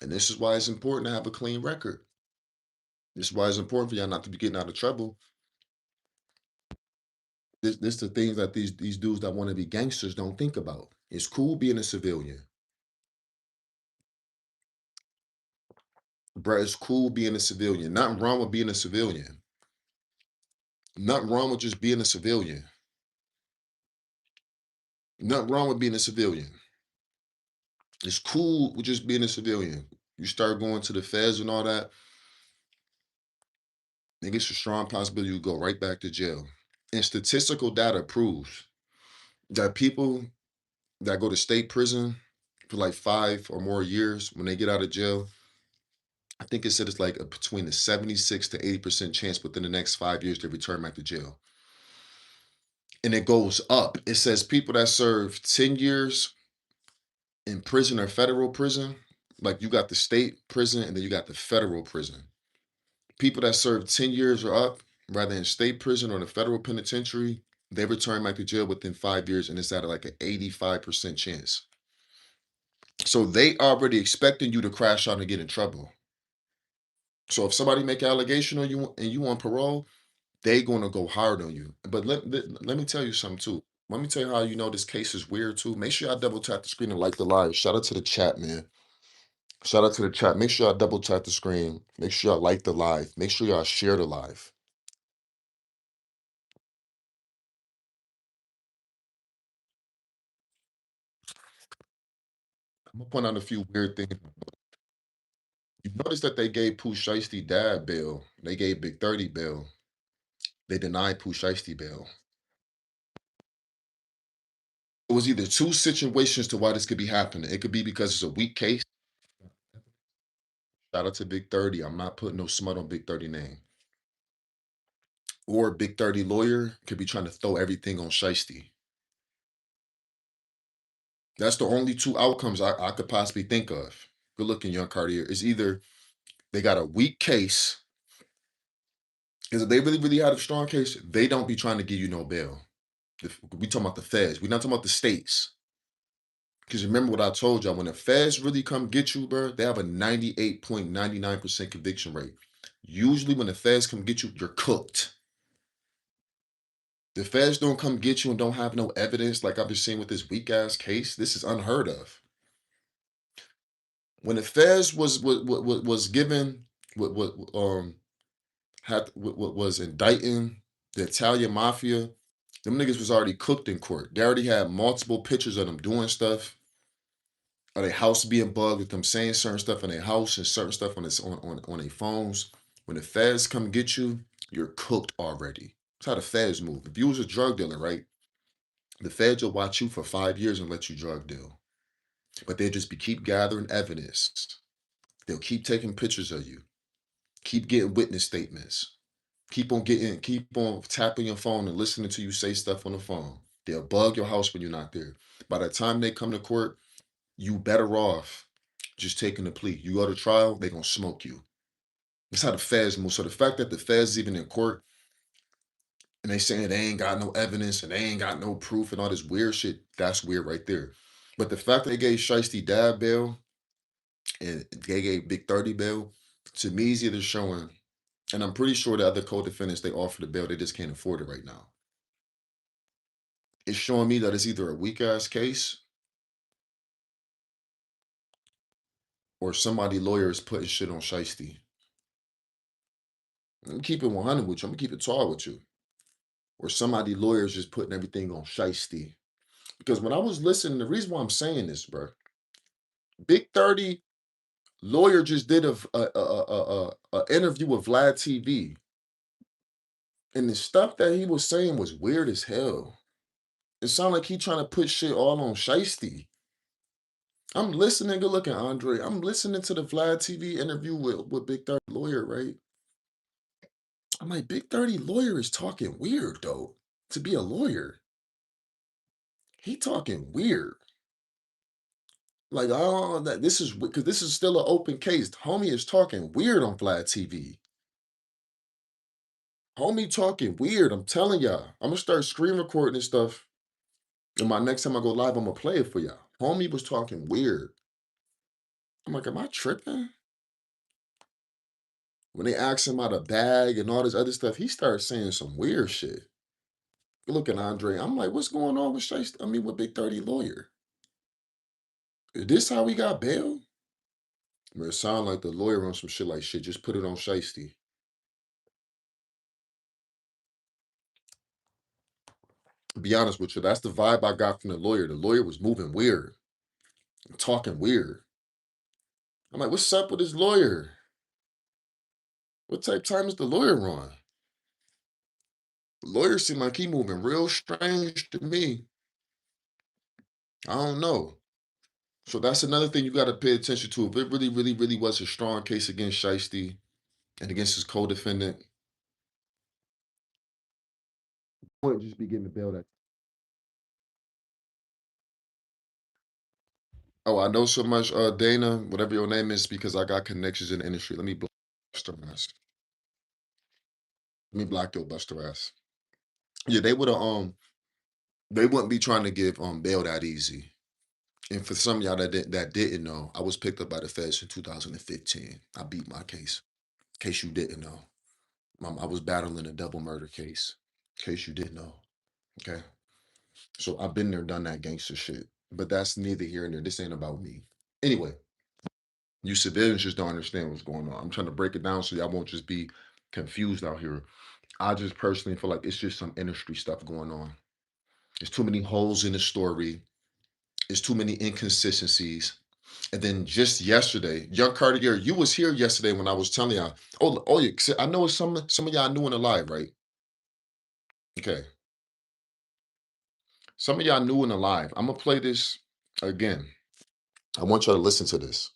And this is why it's important to have a clean record. This is why it's important for y'all not to be getting out of trouble. This the things that these dudes that want to be gangsters don't think about. It's cool being a civilian. Bruh, it's cool being a civilian. Nothing wrong with being a civilian. Nothing wrong with just being a civilian. Nothing wrong with being a civilian. It's cool with just being a civilian. You start going to the feds and all that, I think it's a strong possibility you go right back to jail. And statistical data proves that people that go to state prison for like 5 or more years, when they get out of jail, I think it said it's like between the 76 to 80% chance within the next 5 years to return back to jail. And it goes up. It says people that serve 10 years in prison or federal prison, like you got the state prison and then you got the federal prison. People that serve 10 years or up, rather in state prison or the federal penitentiary, they return back to jail within 5 years, and it's at like an 85% chance. So they already expecting you to crash out and get in trouble. So if somebody make an allegation on you and you on parole, they gonna go hard on you. But let me tell you something too. Let me tell you how you know this case is weird too. Make sure y'all double tap the screen and like the live. Shout out to the chat, man. Shout out to the chat. Make sure y'all double tap the screen. Make sure y'all like the live. Make sure y'all share the live. I'm gonna point out a few weird things. You notice that they gave Pooh Shiesty dad bail. They gave Big 30 bail. They denied Pooh Shiesty bail. It was either two situations to why this could be happening. It could be because it's a weak case. Shout out to Big 30. I'm not putting no smut on Big 30 name. Or Big 30 lawyer could be trying to throw everything on Shiesty. That's the only two outcomes I could possibly think of. Good looking, young Cartier. It's either they got a weak case, because if they really had a strong case, they don't be trying to give you no bail. We talking about the feds. We're not talking about the states. Because remember what I told y'all, when the feds really come get you, bro, they have a 98.99% conviction rate. Usually when the feds come get you, you're cooked. The feds don't come get you and don't have no evidence like I've been seeing with this weak ass case. This is unheard of. When the feds was given what had what was indicting the Italian mafia, them niggas was already cooked in court. They already had multiple pictures of them doing stuff, or their house being bugged with them saying certain stuff in their house and certain stuff on their phones. When the feds come get you, you're cooked already. That's how the feds move. If you was a drug dealer, right? The feds will watch you for 5 years and let you drug deal. But they'll just be keep gathering evidence. They'll keep taking pictures of you, keep getting witness statements, keep on tapping your phone and listening to you say stuff on the phone. They'll bug your house when you're not there. By the time they come to court, you better off just taking the plea. You go to trial, they're gonna smoke you. That's how the feds move. So the fact that the feds even in court and they saying they ain't got no evidence and they ain't got no proof and all this weird shit, that's weird right there. But the fact that they gave Shiesty dad bail and they gave Big 30 bail, to me is either showing, and I'm pretty sure the other co-defendants they offered the bail, they just can't afford it right now. It's showing me that it's either a weak ass case or somebody lawyer is putting shit on Shiesty. I'm gonna keep it 100 with you. I'm gonna keep it tall with you. Or somebody lawyer is just putting everything on Shiesty. Because when I was listening, the reason why I'm saying this, bro, Big 30 lawyer just did a interview with Vlad TV. And the stuff that he was saying was weird as hell. It sounded like he trying to put shit all on Shiesty. I'm listening, good looking, Andre. I'm listening to the Vlad TV interview with Big 30 lawyer, right? I'm like, Big 30 lawyer is talking weird, though, to be a lawyer. He talking weird. Like, oh, that this is because this is still an open case. Homie is talking weird on Vlad TV. Homie talking weird. I'm telling y'all. I'm gonna start screen recording this stuff. And my next time I go live, I'm gonna play it for y'all. Homie was talking weird. I'm like, am I tripping? When they asked him about a bag and all this other stuff, he started saying some weird shit. Look at Andre. I'm like, what's going on with Shiesty? I mean, with Big 30 lawyer? Is this how we got bail? Man, it sound like the lawyer on some shit like shit. Just put it on Shiesty. Be honest with you, that's the vibe I got from the lawyer. The lawyer was moving weird, talking weird. I'm like, what's up with this lawyer? What type of time is the lawyer on? The lawyer seemed like he moving real strange to me. I don't know. So that's another thing you got to pay attention to. If it really, really, really was a strong case against Shiesty and against his co-defendant, wouldn't just be getting the bail that. Oh, I know so much, Dana, whatever your name is, because I got connections in the industry. Let me block Buster ass. Let me block your Buster ass. Yeah, they would have they wouldn't be trying to give bail that easy. And for some of y'all that didn't know, I was picked up by the feds in 2015. I beat my case. In case you didn't know. I was battling a double murder case. In case you didn't know. Okay. So I've been there, done that gangster shit. But that's neither here nor there. This ain't about me. Anyway, you civilians just don't understand what's going on. I'm trying to break it down so y'all won't just be confused out here. I just personally feel like it's just some industry stuff going on. There's too many holes in the story. There's too many inconsistencies. And then just yesterday, Young Cartier, you was here yesterday when I was telling y'all. Oh, yeah. I know some of y'all new in the live, right? Okay. Some of y'all new in the live. I'm gonna play this again. I want y'all to listen to this.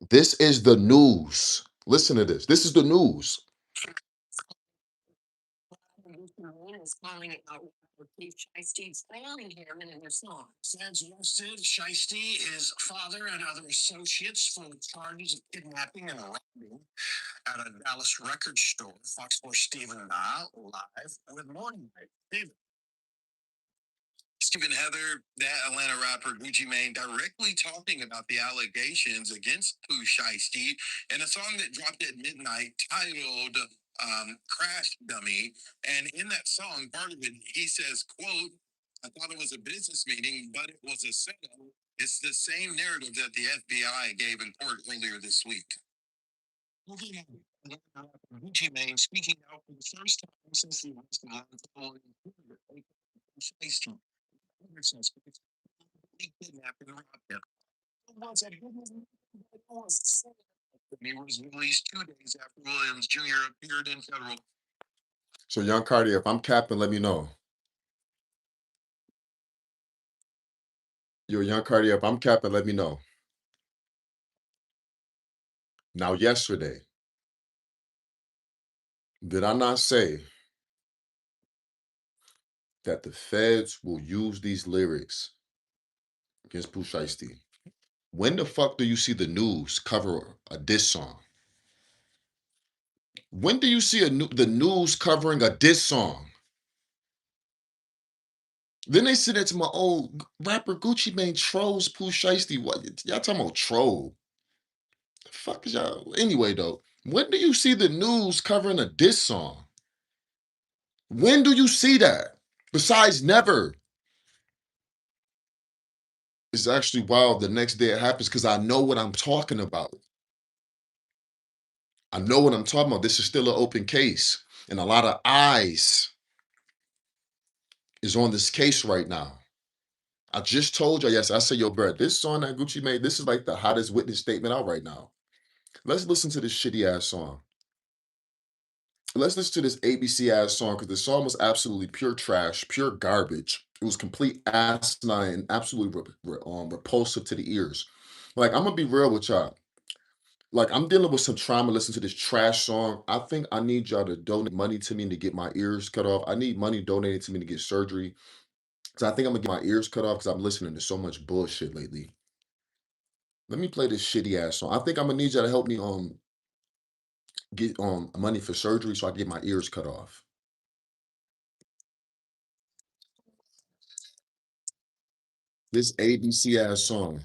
This is the news. Listen to this. This is the news. Is calling out Pooh Shiesty's family him in their song. Feds arrested Shiesty, his father, and other associates for charges of kidnapping and robbing at a Dallas record store. Fox 4 Stephen Na live with Morning Light. David. Stephen Heather, that Atlanta rapper Gucci Mane, directly talking about the allegations against Pooh Shiesty in a song that dropped at midnight titled Crash Dummy. And in that song, part of it, he says, quote, I thought it was a business meeting, but it was a setup. It's the same narrative that the FBI gave in court earlier this week. Gucci Mane speaking out for the first time since the arrest of Shiesty. He kidnapped and robbed him. He was released 2 days after Williams Jr. appeared in federal. So, Young Cardi, if I'm capping, let me know. Yo, Young Cardi, if I'm capping, let me know. Now, yesterday, did I not say that the feds will use these lyrics against Pooh Shiesty? When the fuck do you see the news cover a diss song? When do you see the news covering a diss song? Then they said it to my old rapper Gucci Mane trolls Pooh Shiesty. What y'all talking about troll? The fuck is y'all? Anyway, though, when do you see the news covering a diss song? When do you see that? Besides never. It's actually wild the next day it happens because I know what I'm talking about. I know what I'm talking about. This is still an open case. And a lot of eyes is on this case right now. I just told you, yes, I said, yo, bro, this song that Gucci made, this is like the hottest witness statement out right now. Let's listen to this shitty ass song. Let's listen to this ABC ass song because the song was absolutely pure trash, pure garbage. It was complete asinine and absolutely repulsive to the ears. Like, I'm gonna be real with y'all. Like, I'm dealing with some trauma listening to this trash song. I think I need y'all to donate money to me to get my ears cut off. I need money donated to me to get surgery. So I think I'm gonna get my ears cut off because I'm listening to so much bullshit lately. Let me play this shitty ass song. I think I'm gonna need y'all to help me get money for surgery so I can get my ears cut off. This ABC ass song.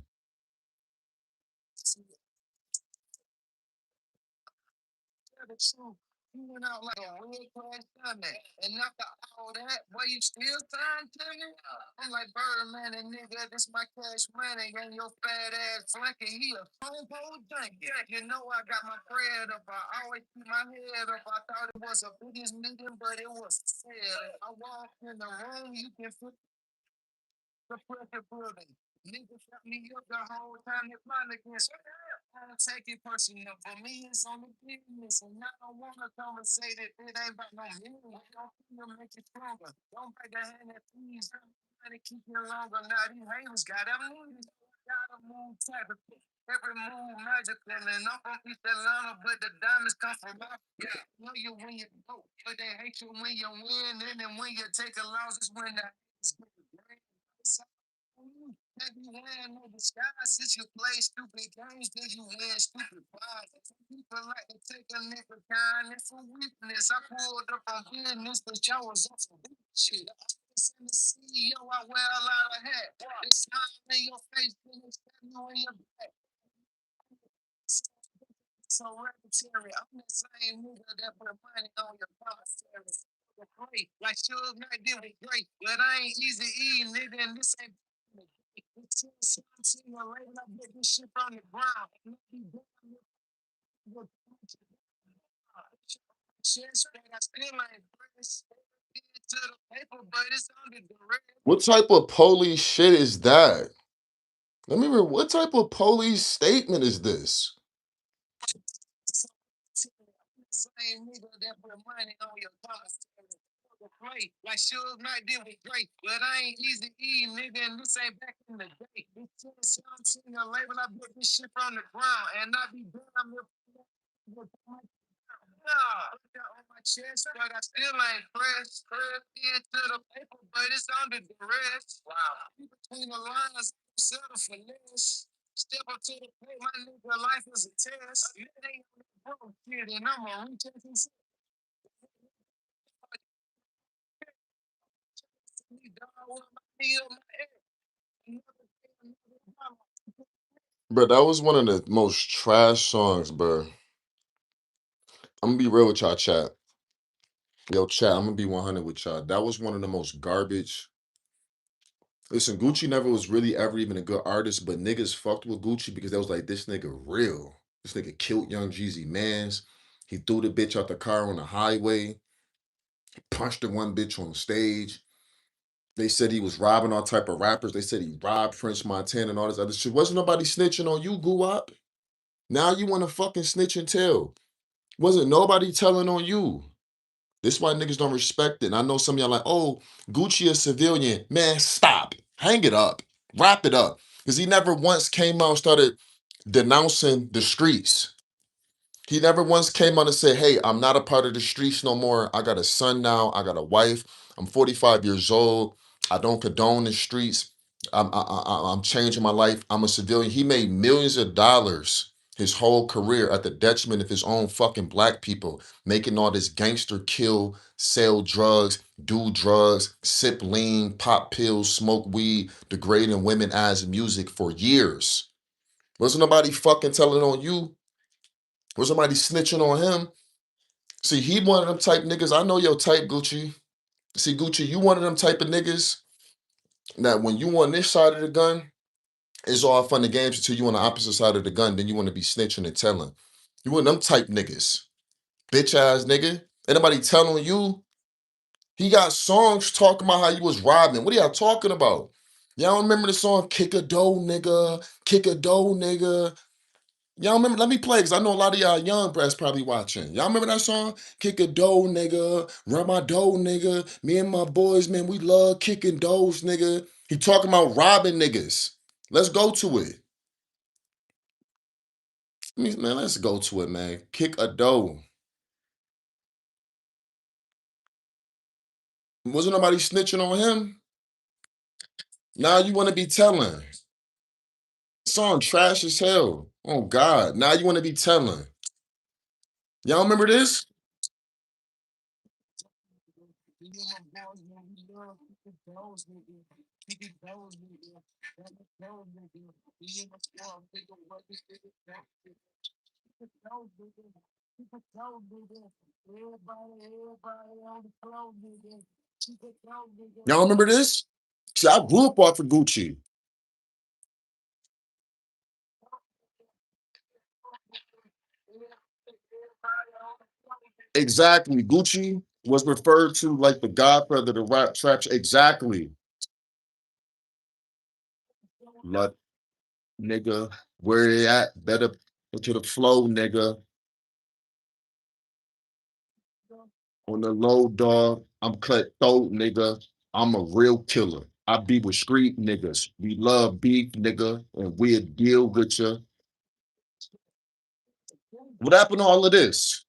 So you went out like a red class Sunday. And after all that, boy, you still signed to me? I'm like, Birdman, and nigga, this my cash money. And your fat ass flanky, he a phone pole drink. Yeah, you know I got my bread up. I always keep my head up. I thought it was a business meeting, but it was sad. I walked in the room, you can feel the pressure building. Niggas shut me up the whole time they plotting against me. I don't take it personal. For me, it's on the business. And I don't want to conversate it. It ain't about no meaning. Don't feel make it stronger. Don't break the hand that feeds. I'm trying to keep you longer. Now these haters got them moves. Gotta move type of thing. Every move magical. And I'm from East Atlanta, but the diamonds come from Africa. Know you when you go, but they hate you when you win. And then when you take a loss, it's when the haters get the green. Have you win no disguise since you play stupid games, then you win stupid prizes. People like to take a nigga kindness for weakness. I pulled up on business, but y'all was on some shit. In the CEO, I wear a lot of hat. They smile in your face, then they stab you in your back. So hereditary. I'm the same nigga that put money on your commissary. Great, like Suge Knight did with great, but I ain't easy E, nigga, and this ain't. It's a label, I get this shit from the ground. Shit, I still ain't fresh. To the paper, but it's under duress. What type of police shit is that? Let me read. What type of police statement is this? Same nigga that put money on your commissary. Great, like Suge Knight did with great, but I ain't easy E, nigga, and this ain't back in the day. This I'm seeing a label, I built this shit from the ground, and I be damn if on my chest, but I still ain't fresh. Into the paper, but it's under duress. Wow. Between the lines, settle for less. Step up to the plate, my nigga, life is a test. It ain't broke shit, and I'm a reach out and me, dog, what my head, my head. Another day, another drama. Bro, that was one of the most trash songs, bro. I'm gonna be real with y'all, chat. Yo, chat, I'm gonna be 100 with y'all. That was one of the most garbage. Listen, Gucci never was really ever even a good artist, but niggas fucked with Gucci because they was like, this nigga real. This nigga killed Young Jeezy Mans. He threw the bitch out the car on the highway, punched the one bitch on stage. They said he was robbing all type of rappers. They said he robbed French Montana and all this other shit. Wasn't nobody snitching on you, Guwap? Now you want to fucking snitch and tell. Wasn't nobody telling on you. This is why niggas don't respect it. And I know some of y'all like, oh, Gucci a civilian. Man, stop. Hang it up. Wrap it up. Because he never once came out and started denouncing the streets. He never once came on and said, hey, I'm not a part of the streets no more. I got a son now. I got a wife. I'm 45 years old. I don't condone the streets. I'm changing my life. I'm a civilian. He made millions of dollars his whole career at the detriment of his own fucking black people, making all this gangster kill, sell drugs, do drugs, sip lean, pop pills, smoke weed, degrading women as music for years. Wasn't nobody fucking telling on you. Was somebody snitching on him? See, he one of them type niggas. I know your type, Gucci. See, Gucci, you one of them type of niggas that when you on this side of the gun, it's all fun and games until you on the opposite side of the gun. Then you want to be snitching and telling. You one of them type niggas. Bitch ass nigga. Ain't nobody telling you. He got songs talking about how you was robbing. What are y'all talking about? Y'all remember the song Kick a Dough Nigga? Kick a Dough Nigga. Y'all remember? Let me play because I know a lot of y'all young brats probably watching. Y'all remember that song? Kick a dough, nigga. Run my dough, nigga. Me and my boys, man, we love kicking doughs, nigga. He talking about robbing niggas. Let's go to it. Man, let's go to it, man. Kick a dough. Wasn't nobody snitching on him? Now you want to be telling. Song trash as hell. Oh God. Now you want to be telling. Y'all remember this? Y'all remember this? See, I grew up off of Gucci. Exactly. Gucci was referred to like the godfather of the rap trap. Exactly. Lut nigga. Where they at? Better put to the flow, nigga. On the low dog. I'm cut throat, nigga. I'm a real killer. I be with street niggas. We love beef, nigga, and we'll deal with you. What happened to all of this?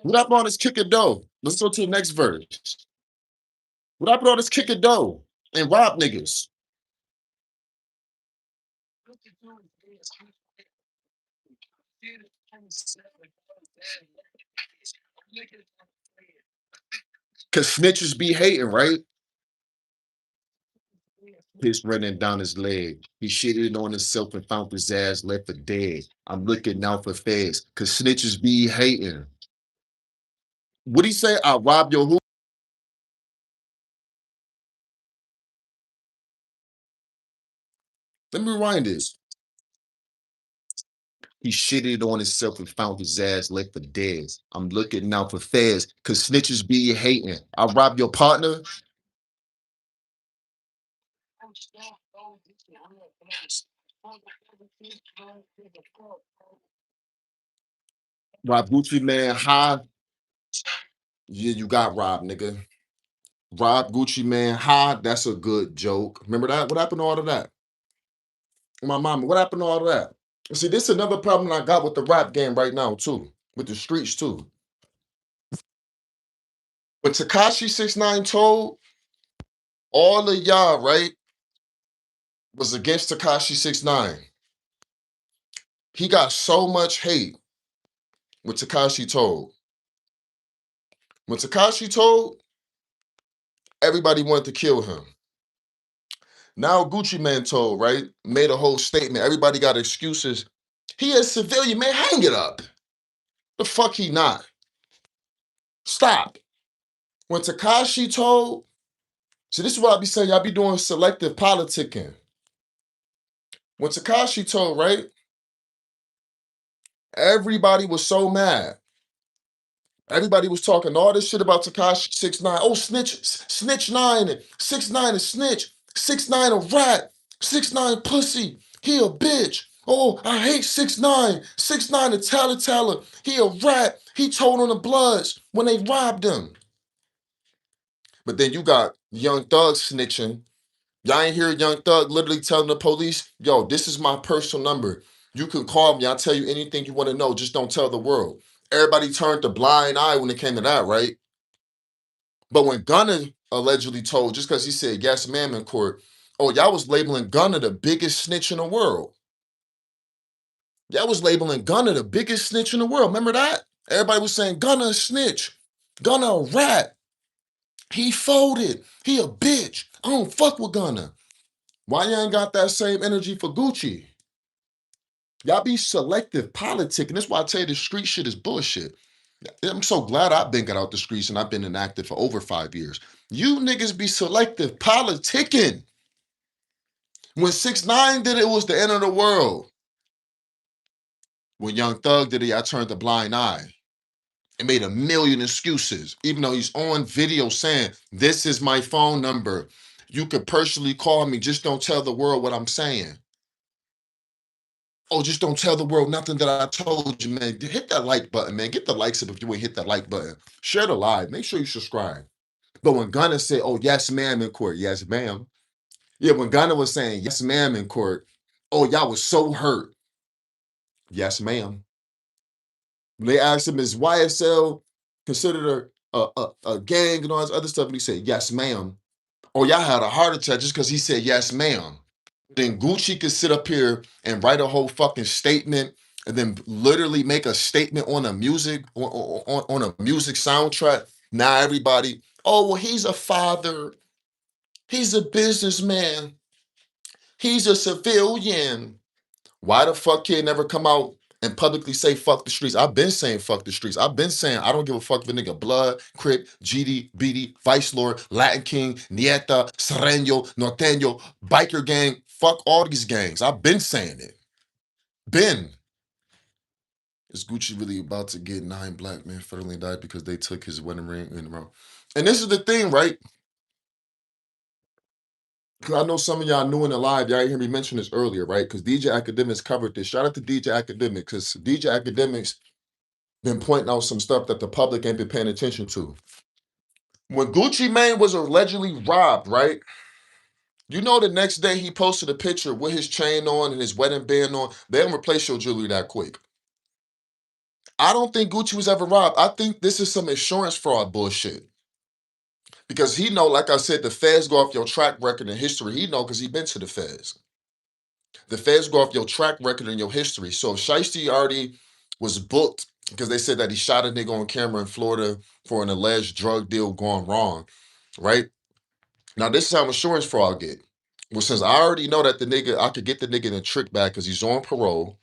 What happened to all this kick it dough? Let's go to the next verse. What happened to all this kick it dough and rob niggas? Cause snitches be hating, right? Piss running down his leg. He shitted on himself and found his ass left for dead. I'm looking out for feds. Cause snitches be hating. What he say? I rob your who? Let me rewind this. He shitted on himself and found his ass left for dead. I'm looking out for feds. Cause snitches be hating. I rob your partner. Rob Gucci man high. Yeah, you got robbed, nigga. Rob Gucci man high. That's a good joke. Remember that? What happened to all of that? My mama, what happened to all of that? See, this is another problem I got with the rap game right now, too. With the streets, too. But Takashi 69 told all of y'all, right, was against Takashi 69. He got so much hate with Takashi told. When Takashi told, everybody wanted to kill him. Now Gucci Man told, right, made a whole statement. Everybody got excuses. He a civilian, man, hang it up. The fuck he not? Stop. When Takashi told, see, this is what I be saying. Y'all be doing selective politicking. When Takashi told, right, everybody was so mad. Everybody was talking all this shit about Takashi 69. Oh, snitch 9, and 6ix9ine a snitch, 6ix9ine a rat, 6ix9ine pussy. He a bitch. Oh, I hate 6ix9ine. 6ix9ine a teller. He a rat. He told on the Bloods when they robbed him. But then you got Young Thug snitching. Y'all ain't hear Young Thug literally telling the police, yo, this is my personal number. You can call me. I'll tell you anything you want to know. Just don't tell the world. Everybody turned a blind eye when it came to that, right? But when Gunna allegedly told, just because he said yes, ma'am in court, oh, y'all was labeling Gunna the biggest snitch in the world. Y'all was labeling Gunna the biggest snitch in the world. Remember that? Everybody was saying Gunna a snitch. Gunna a rat. He folded. He a bitch. I don't fuck with Gunna. Why you ain't got that same energy for Gucci? Y'all be selective politicking. That's why I tell you the street shit is bullshit. I'm so glad I've been got out the streets and I've been inactive for over 5 years. You niggas be selective politicking. When 6ix9ine did it, it was the end of the world. When Young Thug did it, I turned a blind eye. and made a million excuses, even though he's on video saying, "This is my phone number. You could personally call me. Just don't tell the world what I'm saying. Oh, just don't tell the world nothing that I told you, man." Hit that like button, man. Get the likes up if you ain't hit that like button. Share the live. Make sure you subscribe. But when Gunna said, "Oh, yes, ma'am," in court, yes, ma'am. Yeah, when Gunna was saying, "Yes, ma'am," in court, oh, y'all was so hurt. Yes, ma'am. When they asked him, "Is YSL considered a gang and all this other stuff?" And he said, "Yes, ma'am." Oh, y'all had a heart attack just because he said, "Yes, ma'am." Then Gucci could sit up here and write a whole fucking statement and then literally make a statement on a music on a music soundtrack. Now everybody, oh well, he's a father, he's a businessman, he's a civilian. Why the fuck can't never come out and publicly say fuck the streets? I've been saying fuck the streets. I've been saying I don't give a fuck if a nigga Blood, Crip, GD, BD, Vice Lord, Latin King, Nieta, Sereno, Norteño, Biker Gang. Fuck all these gangs. I've been saying it. Been. Is Gucci really about to get 9 black men federally indicted because they took his wedding ring in the row? And this is the thing, right? Because I know some of y'all new in the live, y'all hear me mention this earlier, right? Because DJ Academics covered this. Shout out to DJ Academics, because DJ Academics been pointing out some stuff that the public ain't been paying attention to. When Gucci Mane was allegedly robbed, right? You know, the next day he posted a picture with his chain on and his wedding band on. They don't replace your jewelry that quick. I don't think Gucci was ever robbed. I think this is some insurance fraud bullshit. Because he know, like I said, the feds go off your track record and history. He know because he been to the feds. The feds go off your track record and your history. So if Shiesty already was booked because they said that he shot a nigga on camera in Florida for an alleged drug deal gone wrong, right? Now this is how insurance fraud get. Well, since I already know that the nigga, I could get the nigga in a trick back because he's on parole.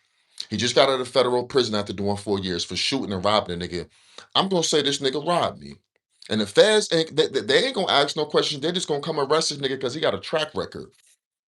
He just got out of federal prison after doing 4 years for shooting and robbing a nigga. I'm gonna say this nigga robbed me. And the feds ain't they ain't gonna ask no questions. They're just gonna come arrest this nigga because he got a track record.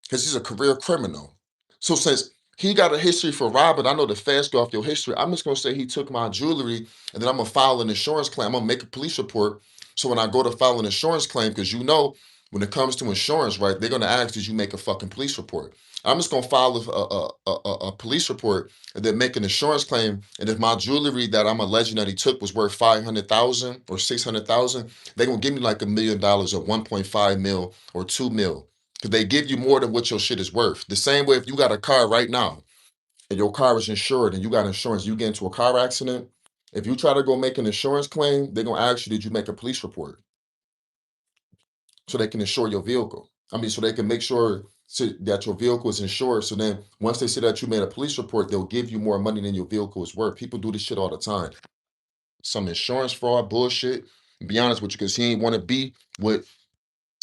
Because he's a career criminal. So since he got a history for robbing, I know the feds go off your history. I'm just gonna say he took my jewelry, and then I'm gonna file an insurance claim. I'm gonna make a police report. So when I go to file an insurance claim, because you know when it comes to insurance, right, they're gonna ask, did you make a fucking police report? I'm just gonna file a police report and then make an insurance claim. And if my jewelry that I'm alleging that he took was worth 500,000 or 600,000, they're gonna give me like $1 million or 1.5 mil or 2 mil. Because they give you more than what your shit is worth. The same way if you got a car right now and your car is insured and you got insurance, you get into a car accident, if you try to go make an insurance claim, they're gonna ask you, did you make a police report? So they can insure your vehicle. I mean, so they can make sure that your vehicle is insured. So then once they see that you made a police report, they'll give you more money than your vehicle is worth. People do this shit all the time. Some insurance fraud bullshit. Be honest with you, because he ain't want to be with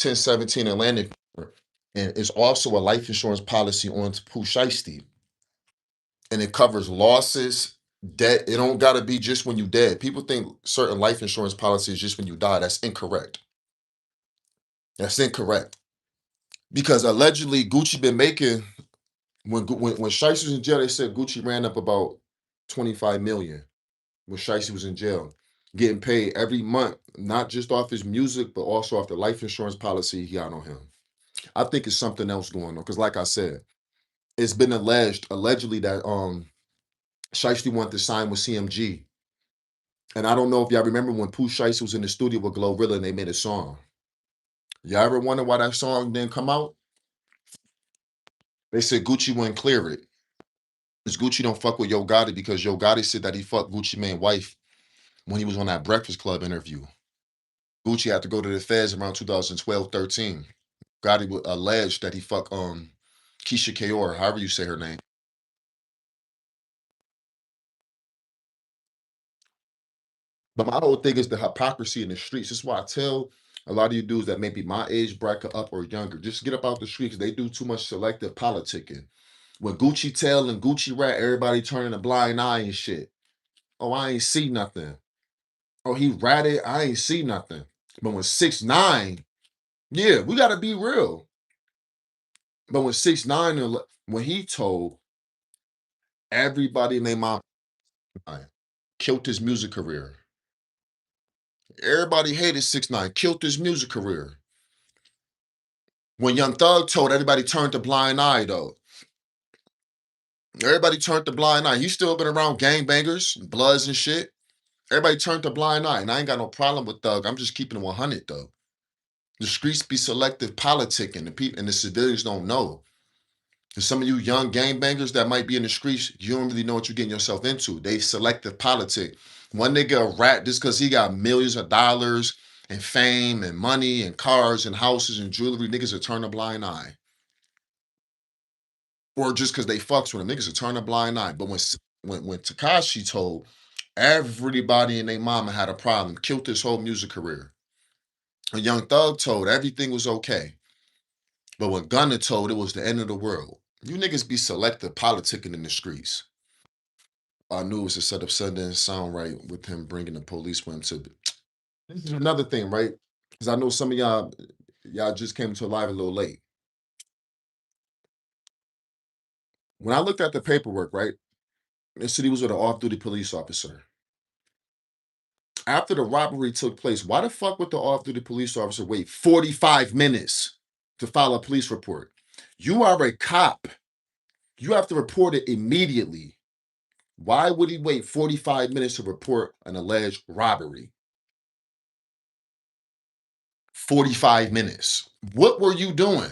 1017 Atlantic. And it's also a life insurance policy on Pooh Shiesty. And it covers losses, debt. It don't gotta be just when you dead. People think certain life insurance policies just when you die. That's incorrect. That's incorrect. Because allegedly Gucci been making when Shiesty was in jail, they said Gucci ran up about 25 million when Shiesty was in jail, getting paid every month, not just off his music, but also off the life insurance policy he got on him. I think it's something else going on. Because like I said, it's been allegedly that Shiesty wanted to sign with CMG. And I don't know if y'all remember when Pooh Shiesty was in the studio with GloRilla and they made a song. Y'all ever wonder why that song didn't come out? They said Gucci wouldn't clear it. Because Gucci don't fuck with Yo Gotti because Yo Gotti said that he fucked Gucci Mane's wife when he was on that Breakfast Club interview. Gucci had to go to the feds around 2012, 13. Gotti would allege that he fucked Keisha Kaur, however you say her name. But my whole thing is the hypocrisy in the streets. This is why I tell a lot of you dudes that may be my age bracket up or younger, just get up out the streets. They do too much selective politicking. When Gucci tell and Gucci rat, everybody turning a blind eye and shit. Oh, I ain't see nothing. Oh, he ratted, I ain't see nothing. But when 6ix9ine, yeah, we gotta be real. But when 6ix9ine, when he told everybody in their mom killed his music career. Everybody hated 6ix9ine, killed his music career. When Young Thug told, everybody turned a blind eye, though. Everybody turned a blind eye. He still been around gangbangers, bloods and shit. Everybody turned a blind eye, and I ain't got no problem with Thug. I'm just keeping it 100, though. The streets be selective politicking, and the civilians don't know. And some of you young gangbangers that might be in the streets, you don't really know what you're getting yourself into. They selective politic. One nigga a rat just because he got millions of dollars and fame and money and cars and houses and jewelry, niggas will turn a blind eye. Or just because they fucks with him, niggas will turn a blind eye. But when Tekashi told, everybody and their mama had a problem, killed his whole music career. A Young Thug told everything was okay. But when Gunna told it was the end of the world. You niggas be selective politicking in the streets. I knew it was a setup Sunday didn't sound right with him bringing the police with him to. This is another thing, right? Because I know some of y'all just came to live a little late. When I looked at the paperwork, right, it said he was with an off-duty police officer. After the robbery took place, why the fuck would the off-duty police officer wait 45 minutes to file a police report? You are a cop. You have to report it immediately. Why would he wait 45 minutes to report an alleged robbery? 45 minutes. What were you doing?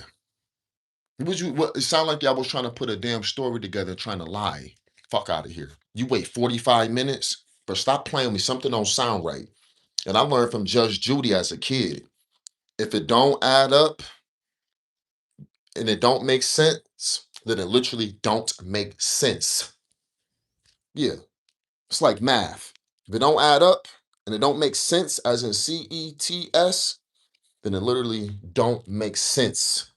It sounded like y'all was trying to put a damn story together trying to lie. Fuck out of here. You wait 45 minutes? But stop playing with me. Something don't sound right. And I learned from Judge Judy as a kid. If it don't add up and it don't make sense, then it literally don't make sense. Yeah. It's like math. If it don't add up and it don't make sense, as in CETS, then it literally don't make sense.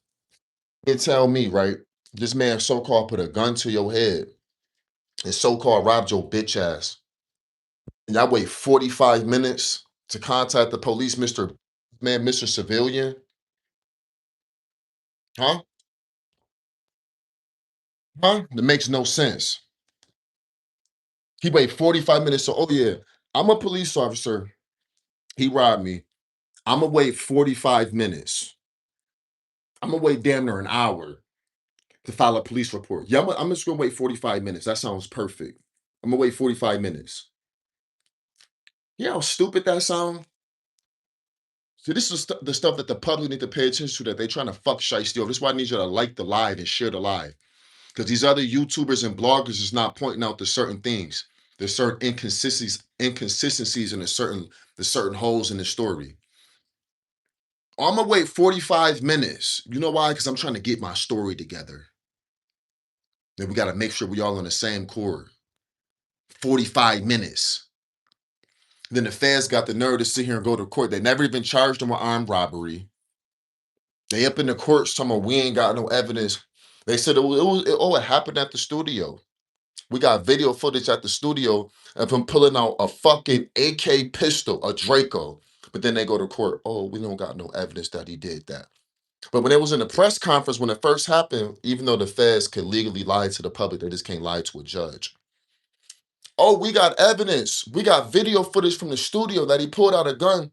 You tell me, right? This man so-called put a gun to your head and so-called robbed your bitch ass. And y'all wait 45 minutes to contact the police, Mr. Civilian? Huh? Huh? That makes no sense. He wait 45 minutes. So, oh yeah, I'm a police officer. He robbed me. I'm gonna wait 45 minutes. I'm gonna wait damn near an hour to file a police report. Yeah, I'm just gonna wait 45 minutes. That sounds perfect. I'm gonna wait 45 minutes. Yeah, how stupid that sound? See, this is the stuff that the public need to pay attention to that they trying to fuck shiesty over. This is why I need you to like the live and share the live. Because these other YouTubers and bloggers is not pointing out the certain things. There's certain inconsistencies in the certain holes in the story. I'm gonna wait 45 minutes. You know why? Because I'm trying to get my story together. Then we gotta make sure we all on the same chord. 45 minutes. Then the feds got the nerve to sit here and go to court. They never even charged them with armed robbery. They up in the courts talking about we ain't got no evidence. They said it happened at the studio. We got video footage at the studio of him pulling out a fucking AK pistol, a Draco. But then they go to court. Oh, we don't got no evidence that he did that. But when it was in the press conference, when it first happened, even though the feds can legally lie to the public, they just can't lie to a judge. Oh, we got evidence. We got video footage from the studio that he pulled out a gun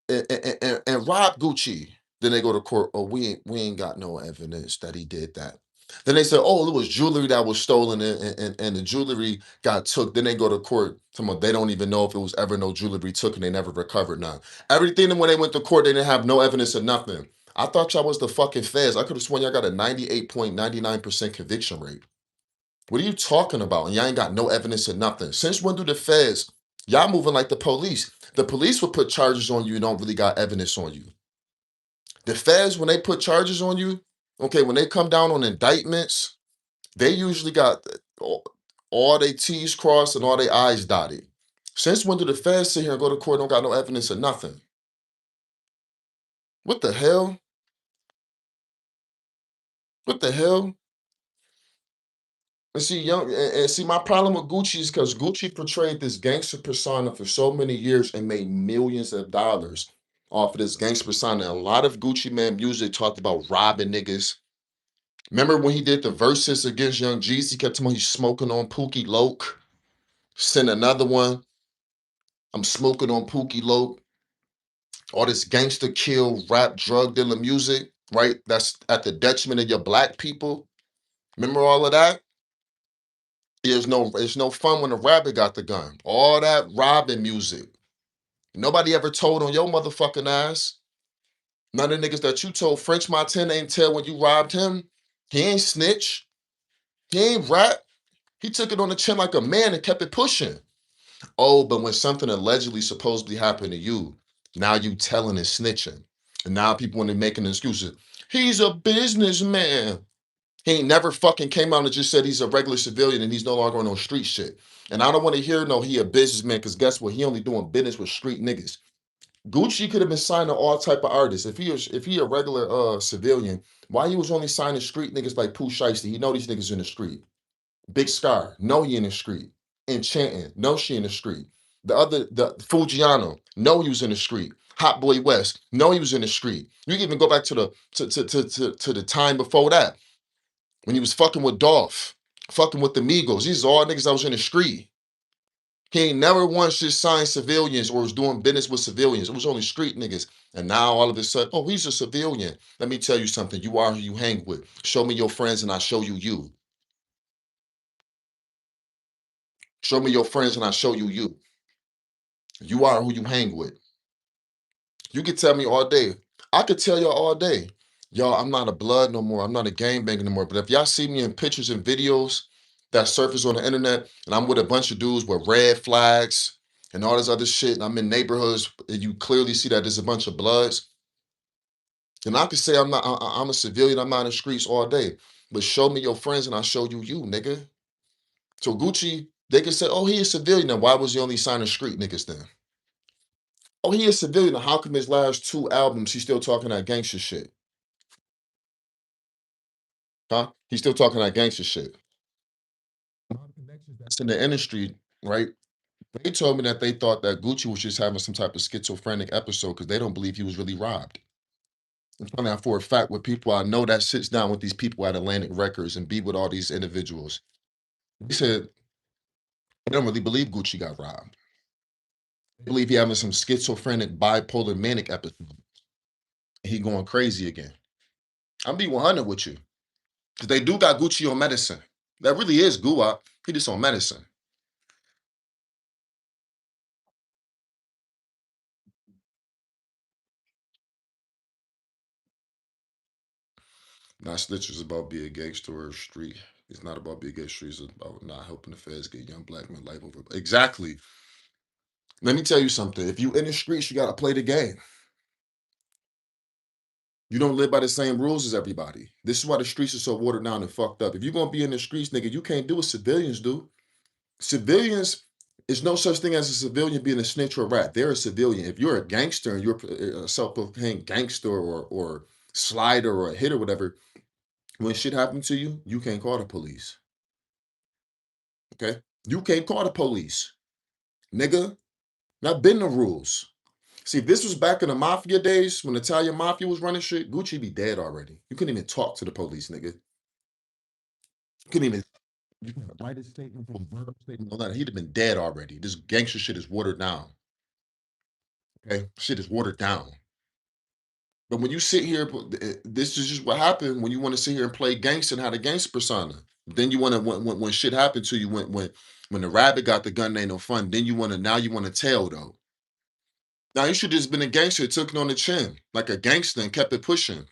and robbed Gucci. Then they go to court. Oh, we ain't got no evidence that he did that. Then they say, oh, it was jewelry that was stolen and the jewelry got took. Then they go to court. They don't even know if it was ever no jewelry took and they never recovered none. Everything when they went to court, they didn't have no evidence of nothing. I thought y'all was the fucking feds. I could have sworn y'all got a 98.99% conviction rate. What are you talking about? And y'all ain't got no evidence of nothing. Since when do the feds, y'all moving like the police? The police will put charges on you and don't really got evidence on you. The feds, when they put charges on you, okay, when they come down on indictments, they usually got all their T's crossed and all their I's dotted. Since when do the feds sit here and go to court and don't got no evidence of nothing? What the hell? What the hell? And see, and see, my problem with Gucci is because Gucci portrayed this gangster persona for so many years and made millions of dollars off of this gangster persona. A lot of Gucci Man music talked about robbing niggas. Remember when he did the verses against Young Jeezy? He kept telling me he's smoking on Pookie Loke. Sent another one. I'm smoking on Pookie Loc, all this gangster kill, rap, drug dealer music, right? That's at the detriment of your black people. Remember all of that? It's no fun when the rabbit got the gun. All that robbing music. Nobody ever told on your motherfucking ass. None of the niggas that you told French Montana ain't tell when you robbed him. He ain't snitch. He ain't rap. He took it on the chin like a man and kept it pushing. Oh, but when something allegedly supposedly happened to you, now you telling and snitching. And now people want to making excuses. He's a businessman. He ain't never fucking came out and just said he's a regular civilian and he's no longer on no street shit. And I don't want to hear no he a businessman, because guess what? He only doing business with street niggas. Gucci could have been signing all type of artists. If he a regular civilian, why he was only signing street niggas like Pooh Shiesty? He know these niggas in the street. Big Scar, know he in the street. Enchanting, know she in the street. The Fujiano, know he was in the street. Hot Boy West, know he was in the street. You can even go back to the time before that when he was fucking with Dolph, fucking with the Migos. These are all niggas that was in the street. He ain't never once just signed civilians or was doing business with civilians. It was only street niggas. And now all of a sudden, oh, he's a civilian. Let me tell you something. You are who you hang with. Show me your friends and I show you you. Show me your friends and I show you you. You are who you hang with. You could tell me all day. I could tell y'all all day. Y'all, I'm not a blood no more. I'm not a gangbanger no more. But if y'all see me in pictures and videos that surface on the internet, and I'm with a bunch of dudes with red flags and all this other shit, and I'm in neighborhoods, and you clearly see that there's a bunch of bloods, and I could say I'm not. I'm a civilian. I'm out in the streets all day. But show me your friends, and I'll show you you, nigga. So Gucci, they can say, "Oh, he a civilian." Then why was he only signing street niggas then? Oh, he a civilian. How come his last two albums he's still talking that gangster shit? Huh? He's still talking that gangster shit. That's in the industry, right? They told me that they thought that Gucci was just having some type of schizophrenic episode because they don't believe he was really robbed. I'm telling that for a fact with people I know that sits down with these people at Atlantic Records and be with all these individuals. They said they don't really believe Gucci got robbed. They believe he having some schizophrenic, bipolar, manic episode. He going crazy again. I'm be 100 with you. Because they do got Gucci on medicine. That really is Guap. He just on medicine. Not snitch is about being a gangster or a street. It's not about being a gangster. It's about not helping the feds get young black men life over. Exactly. Let me tell you something. If you in the streets, you gotta play the game. You don't live by the same rules as everybody. This is why the streets are so watered down and fucked up. If you're gonna be in the streets, nigga, you can't do what civilians do. Civilians, there's no such thing as a civilian being a snitch or a rat. They're a civilian. If you're a gangster and you're a self-proclaimed gangster or slider or a hitter, whatever, when shit happens to you, you can't call the police. Okay? You can't call the police. Nigga, not been the rules. See, if this was back in the mafia days when Italian mafia was running shit, Gucci be dead already. You couldn't even talk to the police, nigga. You couldn't even you couldn't write a statement for a verbal statement. All that. He'd have been dead already. This gangster shit is watered down. Okay? Shit is watered down. But when you sit here, this is just what happened when you want to sit here and play gangster and have a gangster persona. Then you want to when shit happened to you when the rabbit got the gun, ain't no fun. Then you want to now you want to tell though. Now you should just been a gangster, took it on the chin like a gangster and kept it pushing.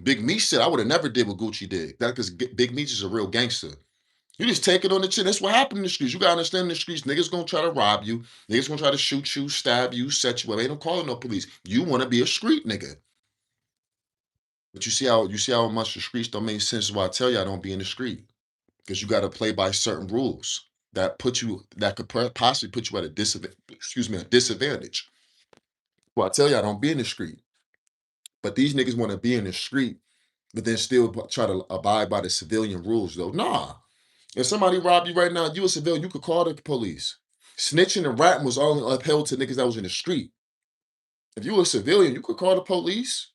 Big Meech said I would have never did what Gucci did. That because Big Meech is a real gangster. You just take it on the chin. That's what happened in the streets. You gotta understand in the streets, niggas gonna try to rob you. Niggas gonna try to shoot you, stab you, set you up. They don't call it no police. You want to be a street nigga. But you see how much the streets don't make sense. Is why I tell you I don't be in the street because you got to play by certain rules that could possibly put you at a disadvantage. Excuse me, a disadvantage. Well, I tell you I don't be in the street, but these niggas want to be in the street, but then still try to abide by the civilian rules. Though, nah. If somebody robbed you right now, you a civilian, you could call the police. Snitching and ratting was only upheld to niggas that was in the street. If you a civilian, you could call the police.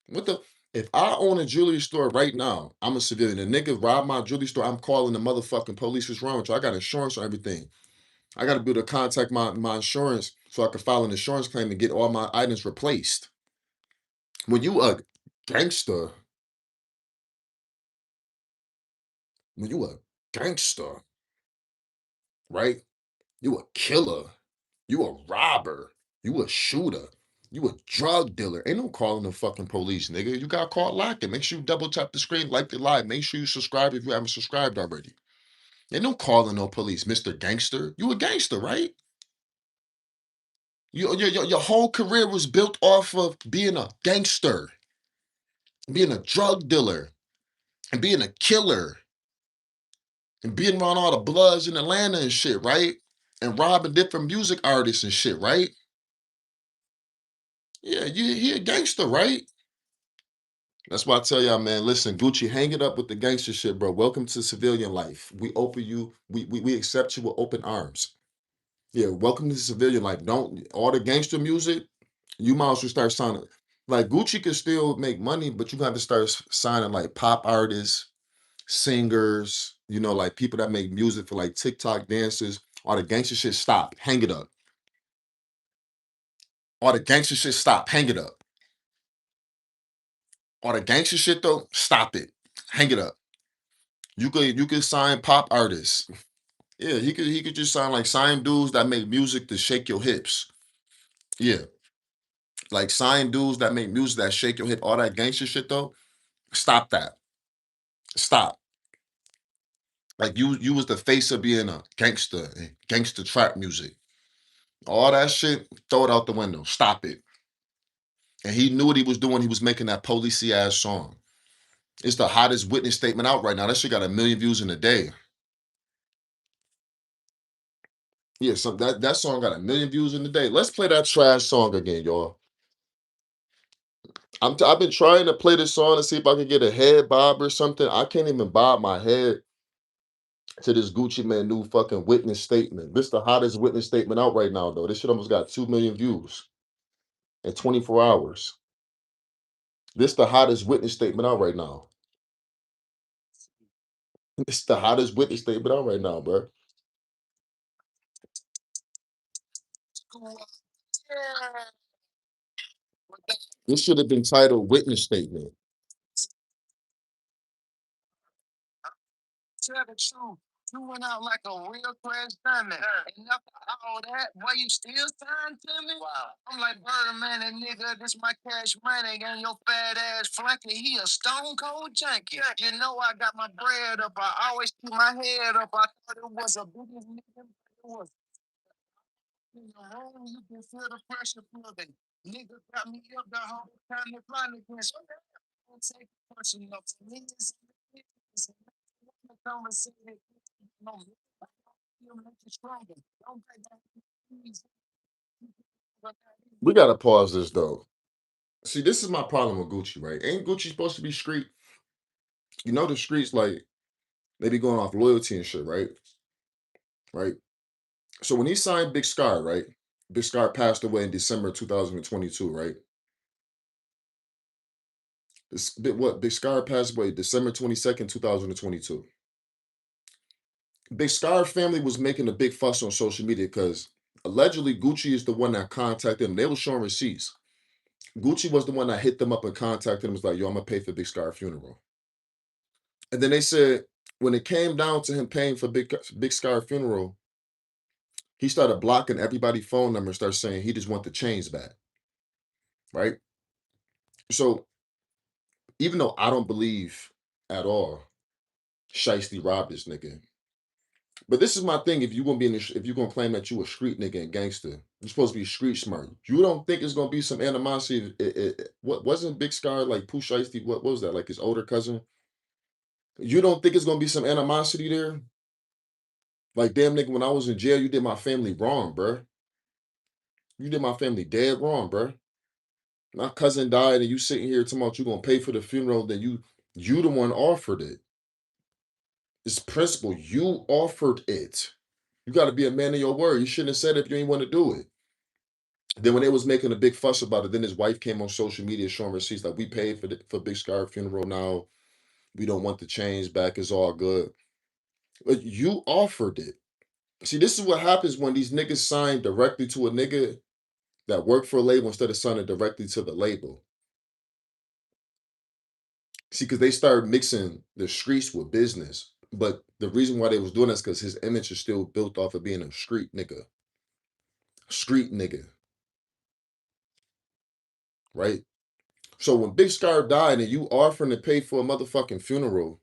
What the? If I own a jewelry store right now, I'm a civilian. A nigga robbed my jewelry store. I'm calling the motherfucking police. What's wrong with you? I got insurance or everything. I got to be able to contact my insurance so I can file an insurance claim and get all my items replaced. When you a gangster, when you a gangster, right? You a killer. You a robber. You a shooter. You a drug dealer. Ain't no calling the fucking police, nigga. You got caught lacking. Make sure you double tap the screen, like the live. Make sure you subscribe if you haven't subscribed already. Ain't no calling no police, Mr. Gangster. You a gangster, right? Your whole career was built off of being a gangster, being a drug dealer, and being a killer, and being around all the bloods in Atlanta and shit, right? And robbing different music artists and shit, right? Yeah, he a gangster, right? That's why I tell y'all, man, listen, Gucci, hang it up with the gangster shit, bro. Welcome to civilian life. We open you, we accept you with open arms. Yeah, welcome to civilian life. Don't all the gangster music, you might as well start signing. Like Gucci can still make money, but you got to start signing like pop artists, singers, like people that make music for like TikTok dancers. All the gangster shit, stop. Hang it up. All the gangster shit, stop. Hang it up. All the gangster shit though, stop it. Hang it up. You could sign pop artists. Yeah, he could just sign dudes that make music to shake your hips. Yeah, like sign dudes that make music that shake your hip. All that gangster shit though, stop that. Stop. Like you was the face of being a gangster, gangster trap music. All that shit, throw it out the window. Stop it. And he knew what he was doing. He was making that policy ass song. It's the hottest witness statement out right now. That shit got 1 million views in a day. Yeah, so that song got 1 million views in a day. Let's play that trash song again, y'all. I've been trying to play this song to see if I can get a head bob or something. I can't even bob my head to this Gucci Man new fucking witness statement. This the hottest witness statement out right now, though. This shit almost got 2 million views in 24 hours. This the hottest witness statement out right now. It's the hottest witness statement out right now, bro. This should have been titled witness statement. Tell the truth. You went out like a real crash diamond. And after all that, boy, you still signed to me? Wow. I'm like, Birdman, and nigga, this my cash money, and your fat ass flunky, he a stone cold junkie. You know I got my bread up. I always keep my head up. I thought it was a big nigga. It was in the room. You can feel the pressure building. Nigga got me up the whole time to find again. So don't take it personal. For me, it's a conversation. No, you make it stronger. Don't take that easy. We gotta pause this though. See, this is my problem with Gucci, right? Ain't Gucci supposed to be street? The streets like they be going off loyalty and shit, right? Right. So when he signed Big Scar, right? Big Scar passed away in December 2022, right? Big Scar passed away December 22nd, 2022. Big Scar family was making a big fuss on social media because allegedly Gucci is the one that contacted them. They were showing receipts. Gucci was the one that hit them up and contacted them. Was like, "Yo, I'm gonna pay for Big Scar funeral." And then they said when it came down to him paying for Big Scar funeral, he started blocking everybody's phone number and started saying he just want the chains back, right? So even though I don't believe at all Shiesty robbed this nigga, but this is my thing. If you gonna be if you gonna claim that you a street nigga and gangster, you're supposed to be street smart. You don't think it's gonna be some animosity? What wasn't Big Scar like Pooh Shiesty? What was that, like his older cousin? You don't think it's gonna be some animosity there? Like, damn nigga, when I was in jail, you did my family wrong, bruh. You did my family dead wrong, bruh. My cousin died, and you sitting here talking about you gonna pay for the funeral. Then you the one offered it. It's principle. You offered it. You got to be a man of your word. You shouldn't have said it if you ain't want to do it. Then when they was making a big fuss about it, then his wife came on social media showing receipts like we paid for Big Scar funeral now. We don't want the change back. It's all good. But you offered it. See, this is what happens when these niggas sign directly to a nigga that work for a label instead of signing directly to the label. See, because they started mixing the streets with business. But the reason why they was doing that is because his image is still built off of being a street nigga. Street nigga, right? So when Big Scar died and you offering to pay for a motherfucking funeral,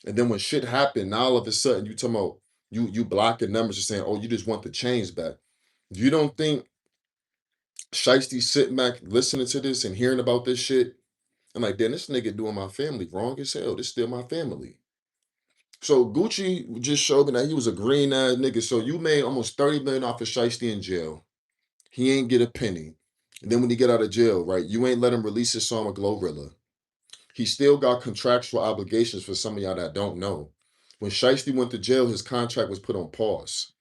and then when shit happened, now all of a sudden you talking about you blocking numbers and saying, oh, you just want the change back. You don't think Shiesty sitting back listening to this and hearing about this shit? I'm like, damn, this nigga doing my family wrong as hell. This still my family. So Gucci just showed me that he was a green ass nigga. So you made almost 30 million off of Shiesty in jail. He ain't get a penny. And then when he get out of jail, right, you ain't let him release his song with GloRilla. He still got contractual obligations for some of y'all that don't know. When Shiesty went to jail, his contract was put on pause.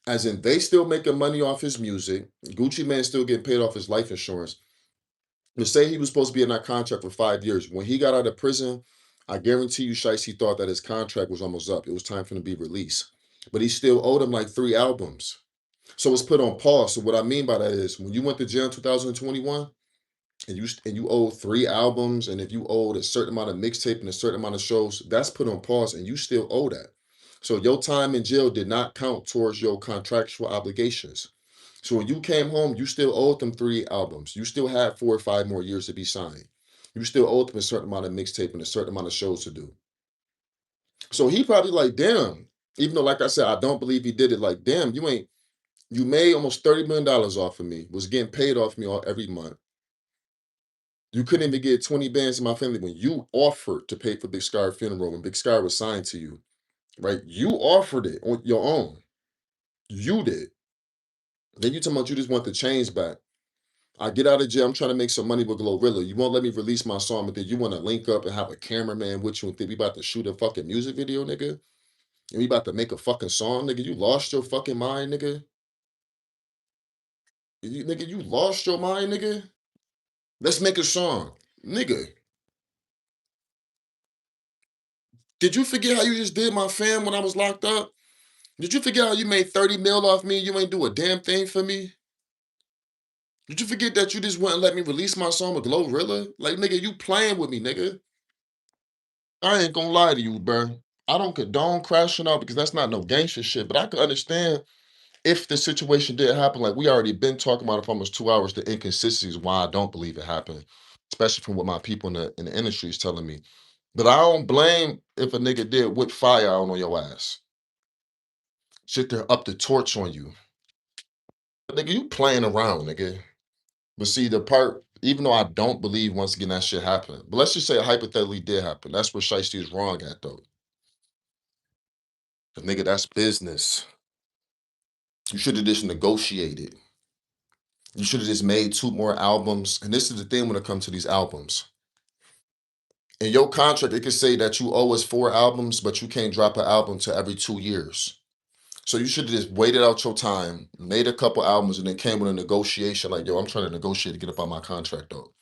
As in, they still making money off his music. Gucci Man still getting paid off his life insurance. To say he was supposed to be in that contract for 5 years. When he got out of prison, I guarantee you, Shiesty thought that his contract was almost up. It was time for him to be released. But he still owed him like 3 albums. So it's put on pause. So what I mean by that is when you went to jail in 2021, and you owe 3 albums, and if you owed a certain amount of mixtape and a certain amount of shows, that's put on pause, and you still owe that. So your time in jail did not count towards your contractual obligations. So when you came home, you still owed them 3 albums. You still had 4 or 5 more years to be signed. You still owed them a certain amount of mixtape and a certain amount of shows to do. So he probably like, damn. Even though, like I said, I don't believe he did it. Like, damn, you made almost $30 million off of me. Was getting paid off me all every month. You couldn't even get 20 bands in my family when you offered to pay for Big Scar's funeral when Big Scar was signed to you, right? You offered it on your own. You did. Then you talking about you just want the change back. I get out of jail. I'm trying to make some money with GloRilla. You won't let me release my song, but then you want to link up and have a cameraman with you and think we about to shoot a fucking music video, nigga? And we about to make a fucking song, nigga? You lost your fucking mind, nigga? Nigga, you lost your mind, nigga? Let's make a song. Nigga, did you forget how you just did my fam when I was locked up? Did you forget how you made 30 mil off me? You ain't do a damn thing for me? Did you forget that you just wouldn't let me release my song with GloRilla? Like, nigga, you playing with me, nigga. I ain't gonna lie to you, bro. I don't condone crashing out because that's not no gangster shit, but I can understand if the situation did happen. Like, we already been talking about it for almost 2 hours, the inconsistencies why I don't believe it happened, especially from what my people in the industry is telling me. But I don't blame if a nigga did whip fire out on your ass. Sit there up the torch on you. Nigga, you playing around, nigga. But see, the part, even though I don't believe once again that shit happened, but let's just say it hypothetically did happen. That's where Shiesty is wrong at, though. 'Cause, nigga, that's business. You should have just negotiated. You should have just made 2 more albums. And this is the thing when it comes to these albums. In your contract, it could say that you owe us 4 albums, but you can't drop an album to every 2 years. So you should have just waited out your time, made a couple albums, and then came with a negotiation like, yo, I'm trying to negotiate to get up on my contract, though.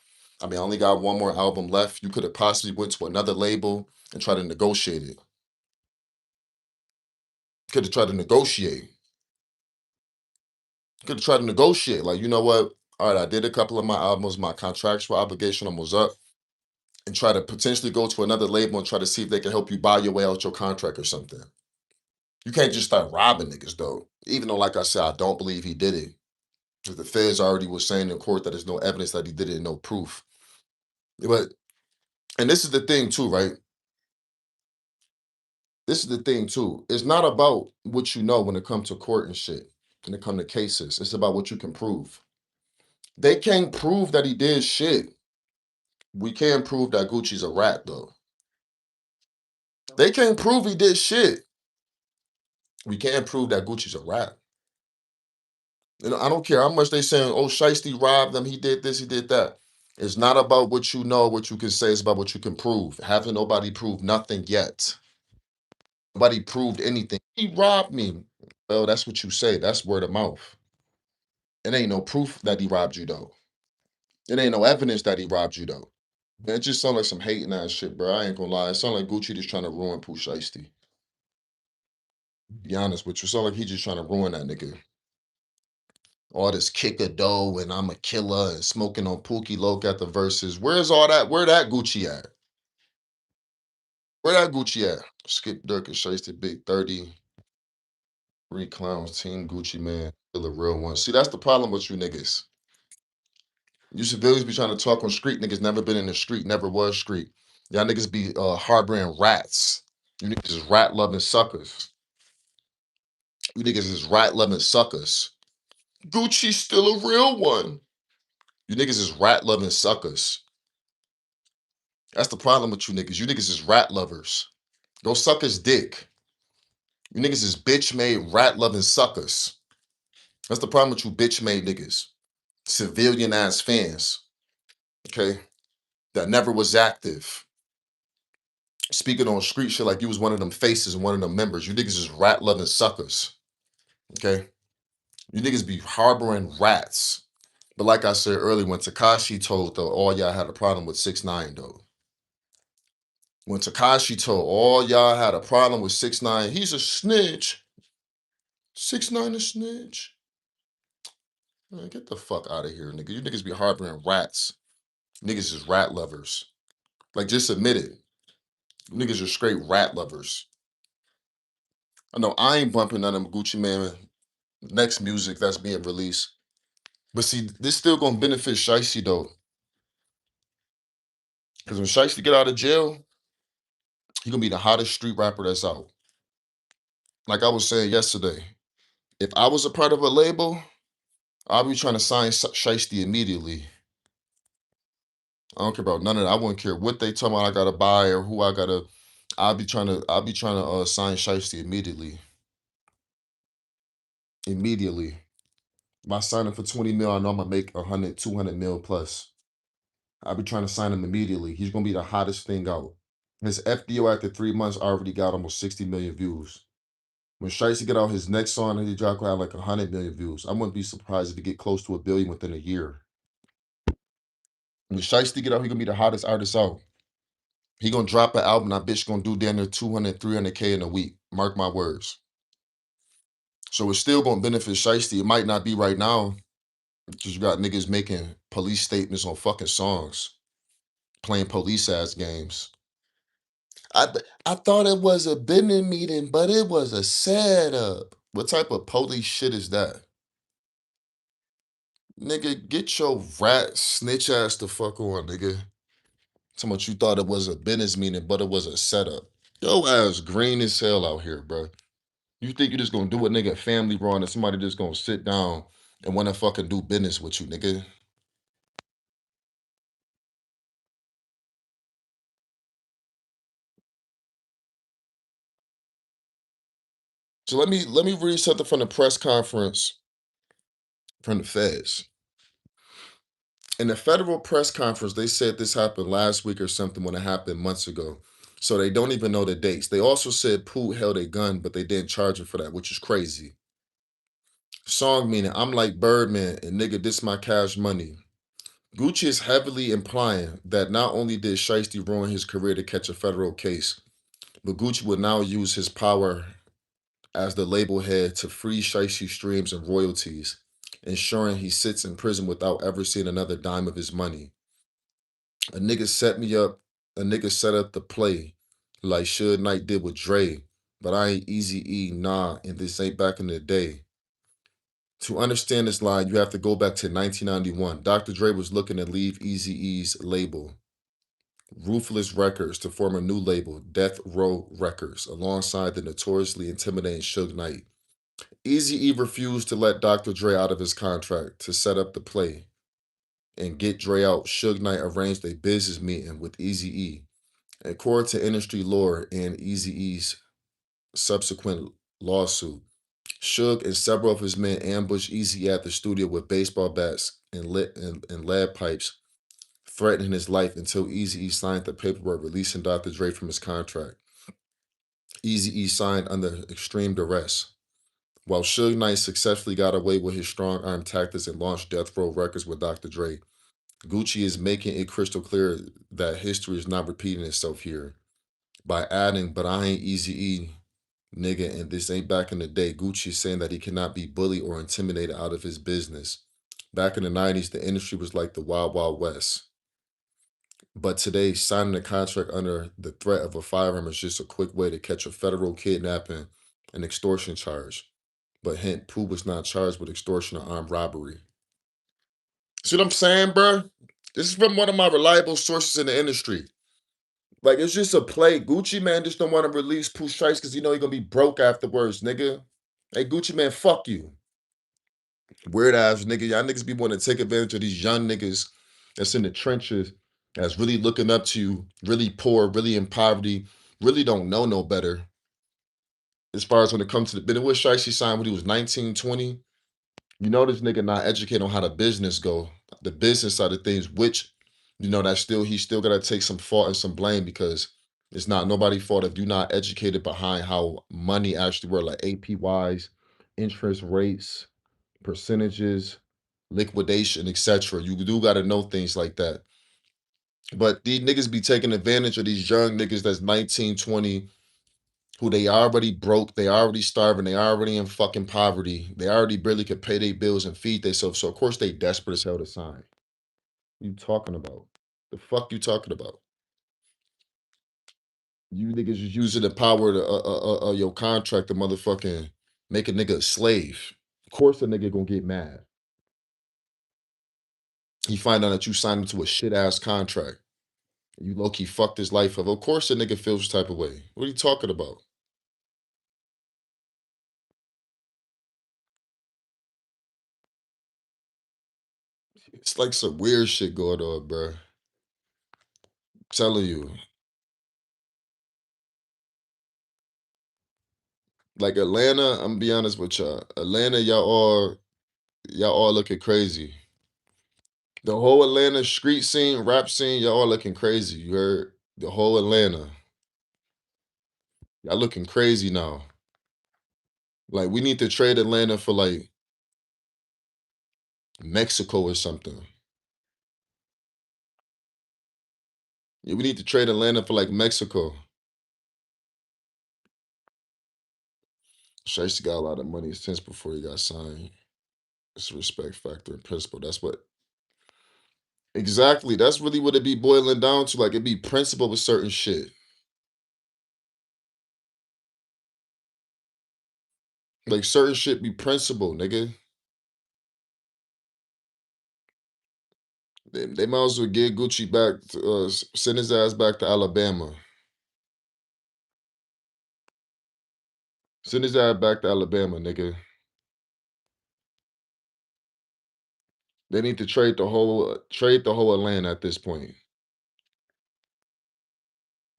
I mean, I only got 1 more album left. You could have possibly went to another label and tried to negotiate it. Could have tried to negotiate. Could have tried to negotiate. Like, you know what? All right, I did a couple of my albums. My contractual obligation almost up. And try to potentially go to another label and try to see if they can help you buy your way out your contract or something. You can't just start robbing niggas, though. Even though, like I said, I don't believe he did it. Because the feds already was saying in court that there's no evidence that he did it and no proof. But, and this is the thing, too, right? This is the thing too. It's not about what you know when it comes to court and shit. When it comes to cases, it's about what you can prove. They can't prove that he did shit. We can prove that Gucci's a rat though. They can't prove he did shit. We can't prove that Gucci's a rat. You know, I don't care how much they saying, oh, Shiesty robbed them, he did this, he did that. It's not about what you know, what you can say, it's about what you can prove. Haven't nobody proved nothing yet. Nobody proved anything. He robbed me. Well, that's what you say. That's word of mouth. It ain't no proof that he robbed you though. It ain't no evidence that he robbed you though. Man, it just sound like some hating ass shit, bro. I ain't gonna lie. It sound like Gucci just trying to ruin Pooh Shiesty. Be honest with you. It's all like he just trying to ruin that nigga. All this kick a dough and I'm a killer and smoking on Pookie Loke at the verses. Where's all that? Where that Gucci at? Where that Gucci at? Skip Dirk and Shiesty Big30. Three clowns, team Gucci man. Still a real one. See, that's the problem with you niggas. You civilians be trying to talk on street. Niggas never been in the street, never was street. Y'all niggas be harboring rats. You niggas is rat loving suckers. You niggas is rat loving suckers. Gucci's still a real one. You niggas is rat loving suckers. That's the problem with you niggas. You niggas is rat lovers. Go suck his dick. You niggas is bitch made rat loving suckers. That's the problem with you bitch made niggas. Civilian ass fans. Okay? That never was active. Speaking on street shit like you was one of them faces and one of them members. You niggas is rat loving suckers. Okay? You niggas be harboring rats. But like I said earlier, when Takashi told though, all y'all had a problem with 6ix9ine though. When Takashi told all y'all had a problem with 6ix9ine, he's a snitch. 6ix9ine a snitch. Man, get the fuck out of here, nigga. You niggas be harboring rats. Niggas is rat lovers. Like, just admit it. You niggas are straight rat lovers. I know I ain't bumping none of them Gucci Man next music that's being released. But see, this still gonna benefit Shiesty though. Because when Shiesty get out of jail, he gonna be the hottest street rapper that's out. Like I was saying yesterday, if I was a part of a label, I'll be trying to sign Shiesty immediately. I don't care about none of that. I wouldn't care what they tell me I gotta buy or who I gotta. I'll be trying to sign Shiesty immediately. Immediately. By signing for 20 mil, I know I'm gonna make 100, 200 mil plus. I'll be trying to sign him immediately. He's gonna be the hottest thing out. His FDO after 3 months already got almost 60 million views. When Shiesty get out his next song that he dropped, will have like 100 million views. I wouldn't be surprised if he get close to 1 billion within a year. When Shiesty get out, he gonna be the hottest artist out. He gonna drop an album, that bitch gonna do down there 200, 300K in a week. Mark my words. So it's still gonna benefit Shiesty. It might not be right now, because you got niggas making police statements on fucking songs, playing police ass games. I thought it was a business meeting, but it was a setup. What type of police shit is that? Nigga, get your rat snitch ass the fuck on, nigga. So much you thought it was a business meeting, but it was a setup. Yo ass green as hell out here, bro. You think you just gonna do a nigga family wrong and somebody just gonna sit down and wanna fucking do business with you, nigga? So let me read something from the press conference from the feds. In the federal press conference, they said this happened last week or something when it happened months ago. So they don't even know the dates. They also said Pooh held a gun, but they didn't charge him for that, which is crazy. Song meaning, I'm like Birdman and nigga, this my cash money. Gucci is heavily implying that not only did Shiesty ruin his career to catch a federal case, but Gucci would now use his power as the label head to free Shiesty streams and royalties, ensuring he sits in prison without ever seeing another dime of his money. A nigga set me up, a nigga set up the play like Suge Knight did with Dre, but I ain't Easy E, nah, and this ain't back in the day. To understand this line, you have to go back to 1991. Dr. Dre was looking to leave Easy E's label, Ruthless Records, to form a new label, Death Row Records, alongside the notoriously intimidating Suge Knight. Easy E refused to let Dr. Dre out of his contract to set up the play and get Dre out. Suge Knight arranged a business meeting with Easy E. According to industry lore and Easy E's subsequent lawsuit, Suge and several of his men ambushed Easy at the studio with baseball bats and lead pipes, threatening his life until Easy E signed the paperwork releasing Dr. Dre from his contract. Easy E signed under extreme duress. While Suge Knight successfully got away with his strong arm tactics and launched Death Row Records with Dr. Dre, Gucci is making it crystal clear that history is not repeating itself here by adding, but I ain't Easy E, Nigga, and this ain't back in the day. Gucci is saying that he cannot be bullied or intimidated out of his business. Back in the 90s, the industry was like the Wild Wild West. But today, signing a contract under the threat of a firearm is just a quick way to catch a federal kidnapping and extortion charge. But hint, Pooh was not charged with extortion or armed robbery. See what I'm saying, bro? This is from one of my reliable sources in the industry. Like, it's just a play. Gucci man just don't want to release Pooh Shiesty because you know he's gonna be broke afterwards, nigga. Hey, Gucci man, fuck you. Weird ass nigga. Y'all niggas be wanting to take advantage of these young niggas that's in the trenches, that's really looking up to you, really poor, really in poverty, really don't know no better. As far as when it comes to the business, what Shiesty signed when he was 19, 20. You know this nigga not educated on how the business go, the business side of things, which you know that still he still gotta take some fault and some blame because it's not nobody's fault if you're not educated behind how money actually work, like APYs, interest rates, percentages, liquidation, etc. You do gotta know things like that. But these niggas be taking advantage of these young niggas that's 19, 20, who they already broke, they already starving, they already in fucking poverty, they already barely could pay their bills and feed themselves. So of course they desperate as hell to sign. You talking about? The fuck you talking about? You niggas just using the power of your contract to motherfucking make a nigga a slave. Of course a nigga gonna get mad. He find out that you signed him to a shit ass contract. You low key fucked his life up. Of course a nigga feels type of way. What are you talking about? It's like some weird shit going on, bro. Telling you. Like Atlanta, I'm gonna be honest with y'all. Atlanta, y'all all looking crazy. The whole Atlanta street scene, rap scene, y'all all looking crazy. You heard? The whole Atlanta. Y'all looking crazy now. Like we need to trade Atlanta for like Mexico or something. Yeah, we need to trade Atlanta for like Mexico. Shiesty got a lot of money since before he got signed. It's a respect factor and principle. That's what exactly. That's really what it be boiling down to. Like it be principle with certain shit. Like certain shit be principle, nigga. They might as well get Gucci back, send his ass back to Alabama. Send his ass back to Alabama, nigga. They need to trade the whole Atlanta at this point.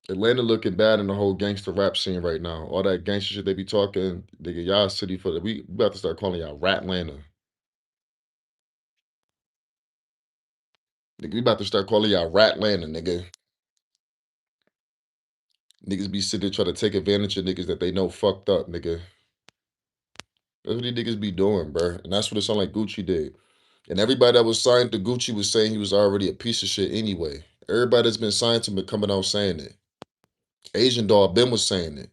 Atlanta looking bad in the whole gangster rap scene right now. All that gangster shit they be talking, nigga, y'all city for the we about to start calling y'all Rat Atlanta. Nigga, we about to start calling y'all Rat Atlanta, nigga. Niggas be sitting there trying to take advantage of niggas that they know fucked up, nigga. That's what these niggas be doing, bro. And that's what it sound like Gucci did. And everybody that was signed to Gucci was saying he was already a piece of shit anyway. Everybody that's been signed to him been coming out saying it. Asian Dog Ben was saying it.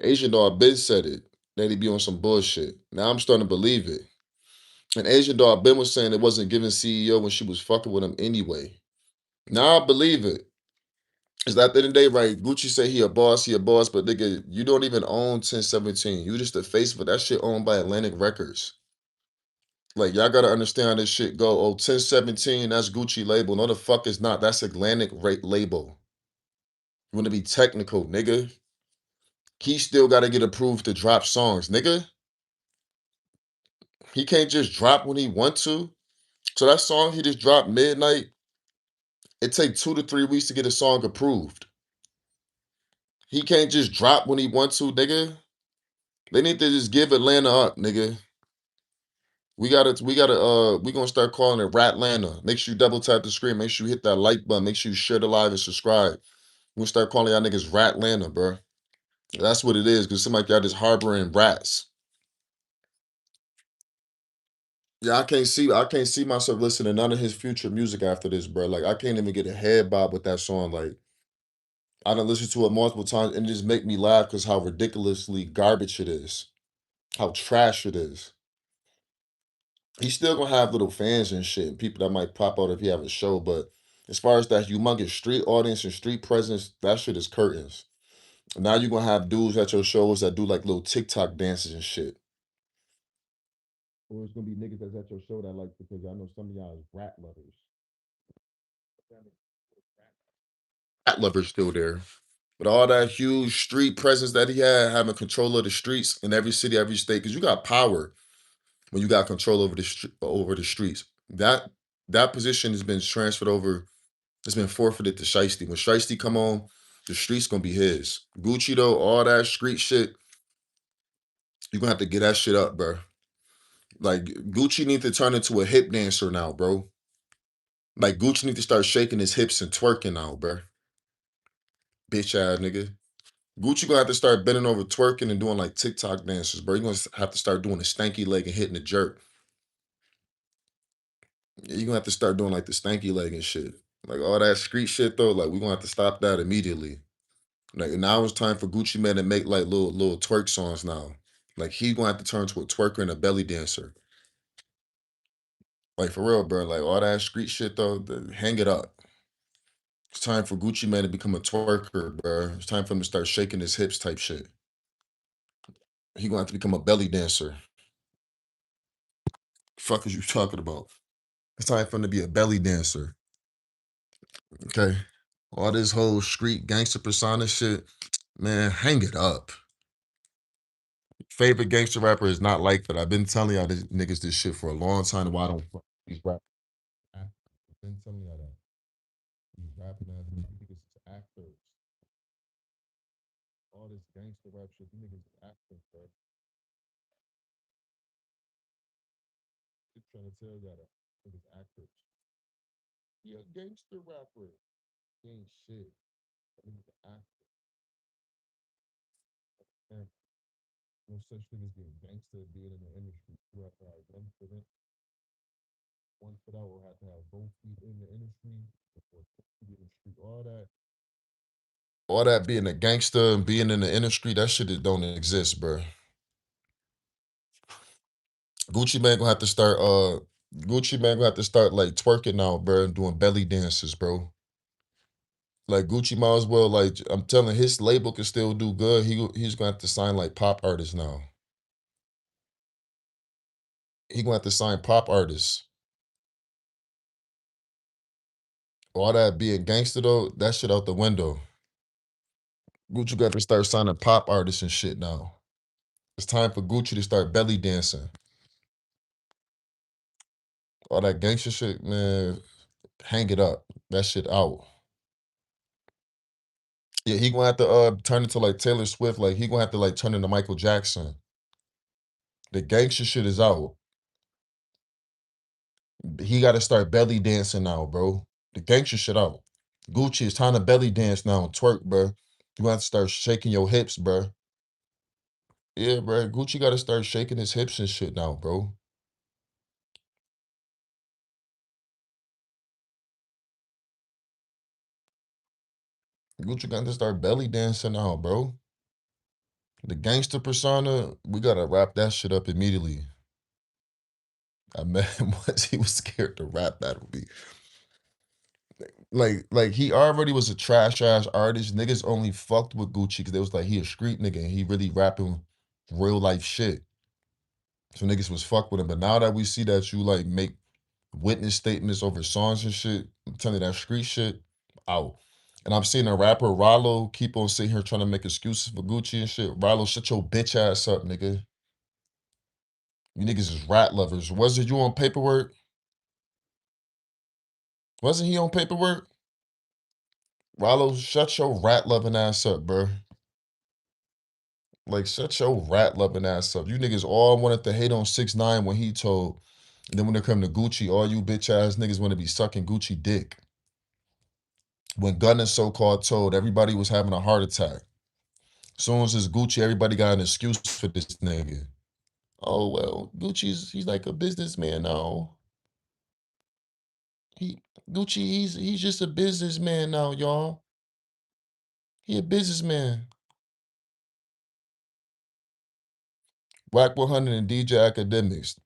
Asian Dog Ben said it. That he be on some bullshit. Now I'm starting to believe it. And Asian Dog Ben was saying it wasn't giving CEO when she was fucking with him anyway. Now I believe it. Cause at the end of the day, right? Gucci say he a boss, but nigga, you don't even own 1017. You just the face of it. That shit owned by Atlantic Records. Like y'all gotta understand how this shit go. Oh, 1017, that's Gucci label. No, the fuck is not. That's Atlantic rate label. You wanna be technical, nigga? He still gotta get approved to drop songs, nigga. He can't just drop when he want to. So that song he just dropped midnight, it take 2 to 3 weeks to get a song approved. He can't just drop when he want to, nigga. They need to just give Atlanta up, nigga. We gonna start calling it Rat Atlanta. Make sure you double tap the screen. Make sure you hit that like button. Make sure you share the live and subscribe. We gonna start calling y'all niggas Rat Atlanta, bro. That's what it is, because seem like y'all just harboring rats. Yeah, I can't see myself listening to none of his future music after this, bro. Like I can't even get a head bob with that song. Like I done listened to it multiple times and it just make me laugh because how ridiculously garbage it is, how trash it is. He's still gonna have little fans and shit, and people that might pop out if he have a show. But as far as that humongous street audience and street presence, that shit is curtains. Now you're gonna have dudes at your shows that do like little TikTok dances and shit. Or it's gonna be niggas that's at your show that like because I know some of y'all is rap lovers. Rap lovers still there. But all that huge street presence that he had, having control of the streets in every city, every state, because you got power when you got control over over the streets. That position has been transferred over. It's been forfeited to Shiesty. When Shiesty come on, the streets gonna be his. Gucci though, all that street shit, you gonna have to get that shit up, bro. Like Gucci need to turn into a hip dancer now, bro. Like Gucci need to start shaking his hips and twerking now, bro. Bitch ass nigga. Gucci gonna have to start bending over, twerking, and doing like TikTok dances, bro. You gonna have to start doing the stanky leg and hitting the jerk. You gonna have to start doing like the stanky leg and shit. Like all that street shit though, like we gonna have to stop that immediately. Like now it's time for Gucci Man to make like little twerk songs now. Like he gonna have to turn to a twerker and a belly dancer. Like for real, bro. Like all that street shit though, hang it up. It's time for Gucci Man to become a twerker, bro. It's time for him to start shaking his hips type shit. He gonna have to become a belly dancer. Fuck is you talking about? It's time for him to be a belly dancer. Okay. All this whole street gangster persona shit, man, hang it up. Favorite gangster rapper is not like that. I've been telling y'all this niggas this shit for a long time. Why I don't fuck these rappers? I've been telling y'all that. These rapping ass niggas is actors. All this gangster rap shit, these niggas is actors, bro. Keep trying to tell y'all that. Niggas actors. He a gangster rapper. He ain't shit. That nigga's an actor. Man, no such thing as being gangster, being in the industry. You have to have one foot in, one foot out, or have to have both feet in the industry before feet in the street. All that being a gangster and being in the industry, that shit it don't exist, bro. Gucci Man gonna have to start Gucci Man gonna have to start like twerking now, bro, and doing belly dances, bro. Like Gucci might as well, like I'm telling his label can still do good. He's gonna have to sign like pop artists now. He gonna have to sign pop artists. All that being gangster though, that shit out the window. Gucci got to start signing pop artists and shit now. It's time for Gucci to start belly dancing. All that gangster shit, man, hang it up. That shit out. Yeah, he gonna have to turn into like Taylor Swift. Like he gonna have to like turn into Michael Jackson. The gangster shit is out. He got to start belly dancing now, bro. The gangster shit out. Gucci, it's time to belly dance now and twerk, bro. You gonna have to start shaking your hips, bro. Yeah, bro. Gucci got to start shaking his hips and shit now, bro. Gucci got to start belly dancing now, bro. The gangster persona, we gotta wrap that shit up immediately. I met him once. He was scared to rap battle me. Like he already was a trash ass artist. Niggas only fucked with Gucci because they was like he a street nigga and he really rapping real life shit. So niggas was fuck with him. But now that we see that you like make witness statements over songs and shit, I'm telling you that street shit out. And I'm seeing a rapper Rollo keep on sitting here trying to make excuses for Gucci and shit. Rollo, shut your bitch ass up, nigga. You niggas is rat lovers. Wasn't you on paperwork? Wasn't he on paperwork? Rollo, shut your rat loving ass up, bro. Like, shut your rat loving ass up. You niggas all wanted to hate on 6ix9ine when he told. And then when it come to Gucci, all you bitch ass niggas want to be sucking Gucci dick. When Gunna so-called told everybody was having a heart attack. Soon as it's Gucci, everybody got an excuse for this nigga. Oh well, he's like a businessman now. He Gucci, he's just a businessman now, y'all. He a businessman. Whack 100 and DJ Academics.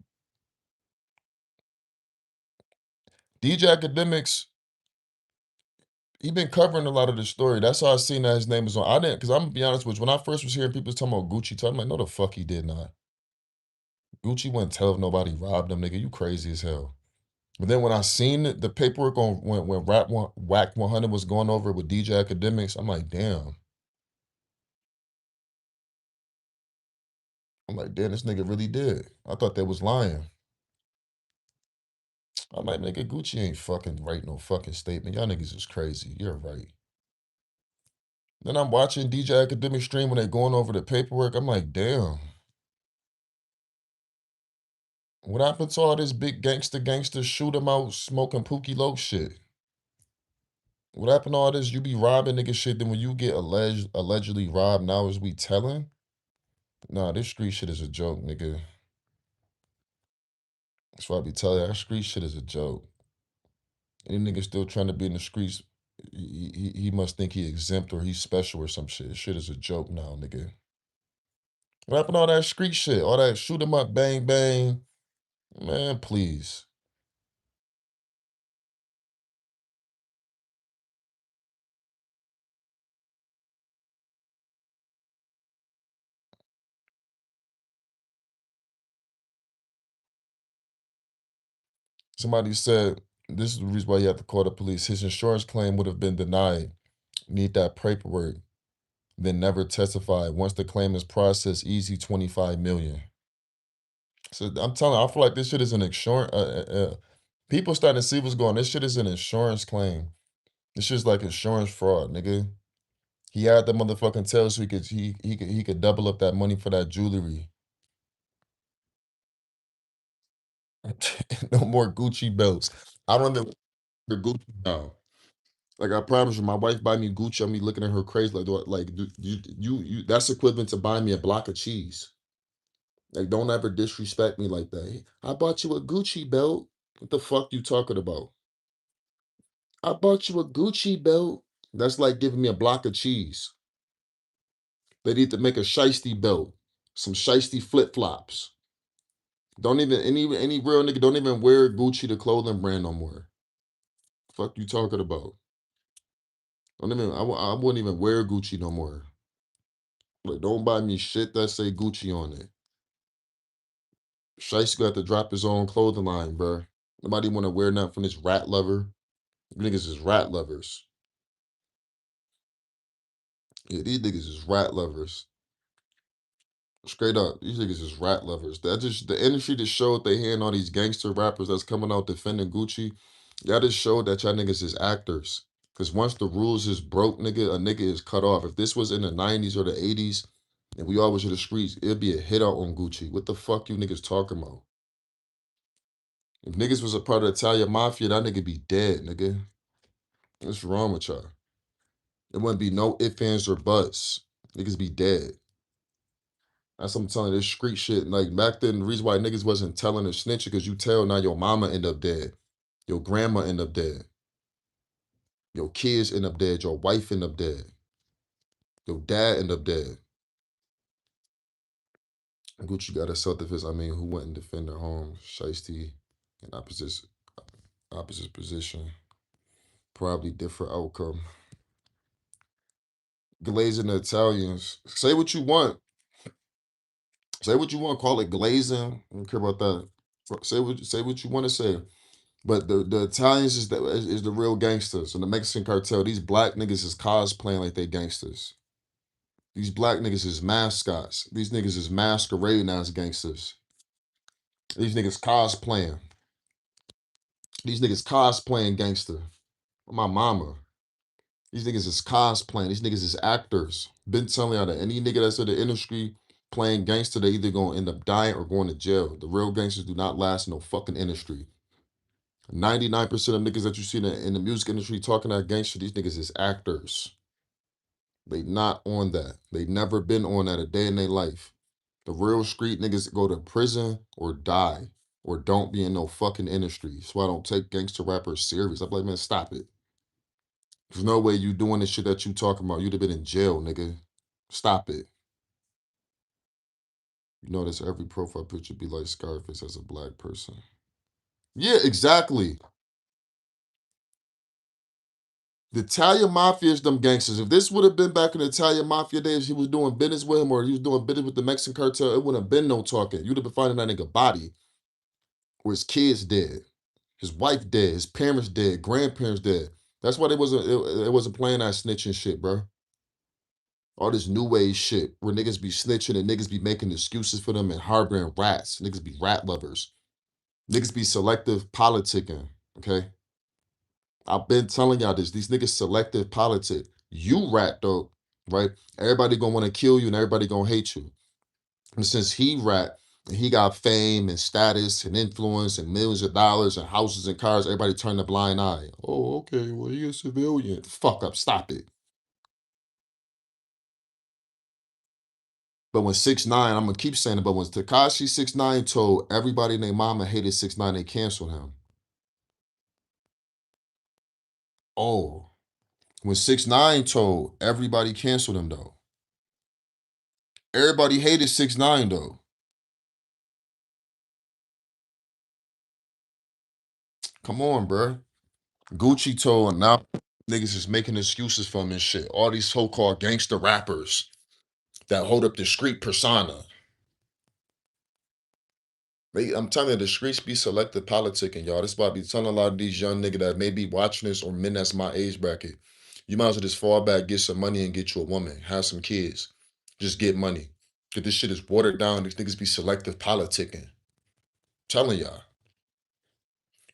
DJ Academics, he been covering a lot of the story. That's how I seen that his name was on. I didn't, because I'm gonna be honest with you, when I first was hearing people talking about Gucci, I'm like, no, the fuck he did not. Gucci wouldn't tell if nobody robbed him, nigga. You crazy as hell. But then when I seen the paperwork on when Whack 100 was going over it with DJ Academics, I'm like, damn. I'm like, damn, this nigga really did. I thought they was lying. I'm like, nigga, Gucci ain't fucking write no fucking statement. Y'all niggas is crazy. You're right. Then I'm watching DJ Academic stream when they going over the paperwork. I'm like, damn. What happened to all this big gangster shoot 'em out smoking Pookie Low shit? What happened to all this you be robbing nigga shit, then when you get allegedly robbed, now is we telling? Nah, this street shit is a joke, nigga. That's why I be telling you, that street shit is a joke. Any nigga still trying to be in the streets, he must think he exempt or he's special or some shit. Shit is a joke now, nigga. What happened to all that street shit? All that shoot 'em up, bang, bang. Man, please. Somebody said, this is the reason why you have to call the police. His insurance claim would have been denied. Need that paperwork. Then never testify. Once the claim is processed, easy 25 million. So I'm telling you, I feel like this shit is an insurance. People starting to see what's going on. This shit is an insurance claim. This shit's like insurance fraud, nigga. He had the motherfucking tail so he could double up that money for that jewelry. No more Gucci belts. I don't know the Gucci now. Like I promise you, my wife buy me Gucci. I'm be looking at her crazy like you that's equivalent to buying me a block of cheese. Like don't ever disrespect me like that. "Hey, I bought you a Gucci belt. What the fuck you talking about? I bought you a Gucci belt. That's like giving me a block of cheese. They need to make a shiesty belt, some shiesty flip flops. Don't even any real nigga don't even wear Gucci the clothing brand no more. Fuck you talking about? Don't even I wouldn't even wear Gucci no more. Like don't buy me shit that say Gucci on it. Shiesty got to drop his own clothing line, bro. Nobody want to wear nothing from this rat lover. You niggas is rat lovers. Yeah, these niggas is rat lovers. Straight up, these niggas is rat lovers. That just the industry that showed they hand all these gangster rappers that's coming out defending Gucci. Y'all just showed that y'all niggas is actors. Cause once the rules is broke, nigga, a nigga is cut off. If this was in the 90s or the 80s and we all was in the streets, it'd be a hit out on Gucci. What the fuck you niggas talking about? If niggas was a part of the Italian mafia, that nigga be dead, nigga. What's wrong with y'all? There wouldn't be no ifs, ands, or buts. Niggas be dead. That's what I'm telling you, this street shit. Like back then, the reason why niggas wasn't telling and snitching, because you tell now your mama end up dead. Your grandma end up dead. Your kids end up dead. Your wife end up dead. Your dad end up dead. Gucci got a self-defense. I mean, who wouldn't defend their home? Shiesty in opposite position. Probably different outcome. Glazing the Italians. Say what you want. Say what you want. Call it glazing. I don't care about that. Say what you want to say. But the Italians is the real gangsters. And the Mexican cartel, these black niggas is cosplaying like they gangsters. These black niggas is mascots. These niggas is masquerading as gangsters. These niggas cosplaying. These niggas cosplaying gangster. My mama. These niggas is cosplaying. These niggas is actors. Been telling y'all that any nigga that's in the industry playing gangster, they either gonna end up dying or going to jail. The real gangsters do not last in no fucking industry. 99% of niggas that you see in the music industry talking that gangster, these niggas is actors. They not on that. They never been on that a day in their life. The real street niggas go to prison or die or don't be in no fucking industry. That's why I don't take gangster rappers serious. I'm like, man, stop it. There's no way you doing the shit that you talking about. You'd have been in jail, nigga. Stop it. You notice every profile picture be like Scarface as a black person. Yeah, exactly. The Italian Mafia is them gangsters. If this would have been back in the Italian Mafia days, he was doing business with him or he was doing business with the Mexican cartel, it wouldn't have been no talking. You'd have been finding that nigga body or his kids dead, his wife dead, his parents dead, grandparents dead. That's why it wasn't playing that snitching shit, bro. All this new age shit where niggas be snitching and niggas be making excuses for them and harboring rats. Niggas be rat lovers. Niggas be selective politicking. Okay. I've been telling y'all this. These niggas selective politic. You rat though, right? Everybody gonna want to kill you and everybody gonna hate you. And since he rat and he got fame and status and influence and millions of dollars and houses and cars, everybody turn a blind eye. Oh, okay. Well, he a civilian. Fuck up. Stop it. But when 6ix9ine, I'm gonna keep saying it, but when Tekashi 6ix9ine told everybody and their mama hated 6ix9ine, they canceled him. Oh, when 6ix9ine told everybody canceled him though. Everybody hated 6ix9ine though. Come on, bruh. Gucci told now niggas is making excuses for him and shit. All these so-called gangster rappers that hold up the street persona. I'm telling you, the streets be selective politicking, y'all. This why I be telling a lot of these young niggas that may be watching this or men that's my age bracket. You might as well just fall back, get some money, and get you a woman. Have some kids. Just get money. Cause this shit is watered down. These niggas be selective politicking. Telling y'all.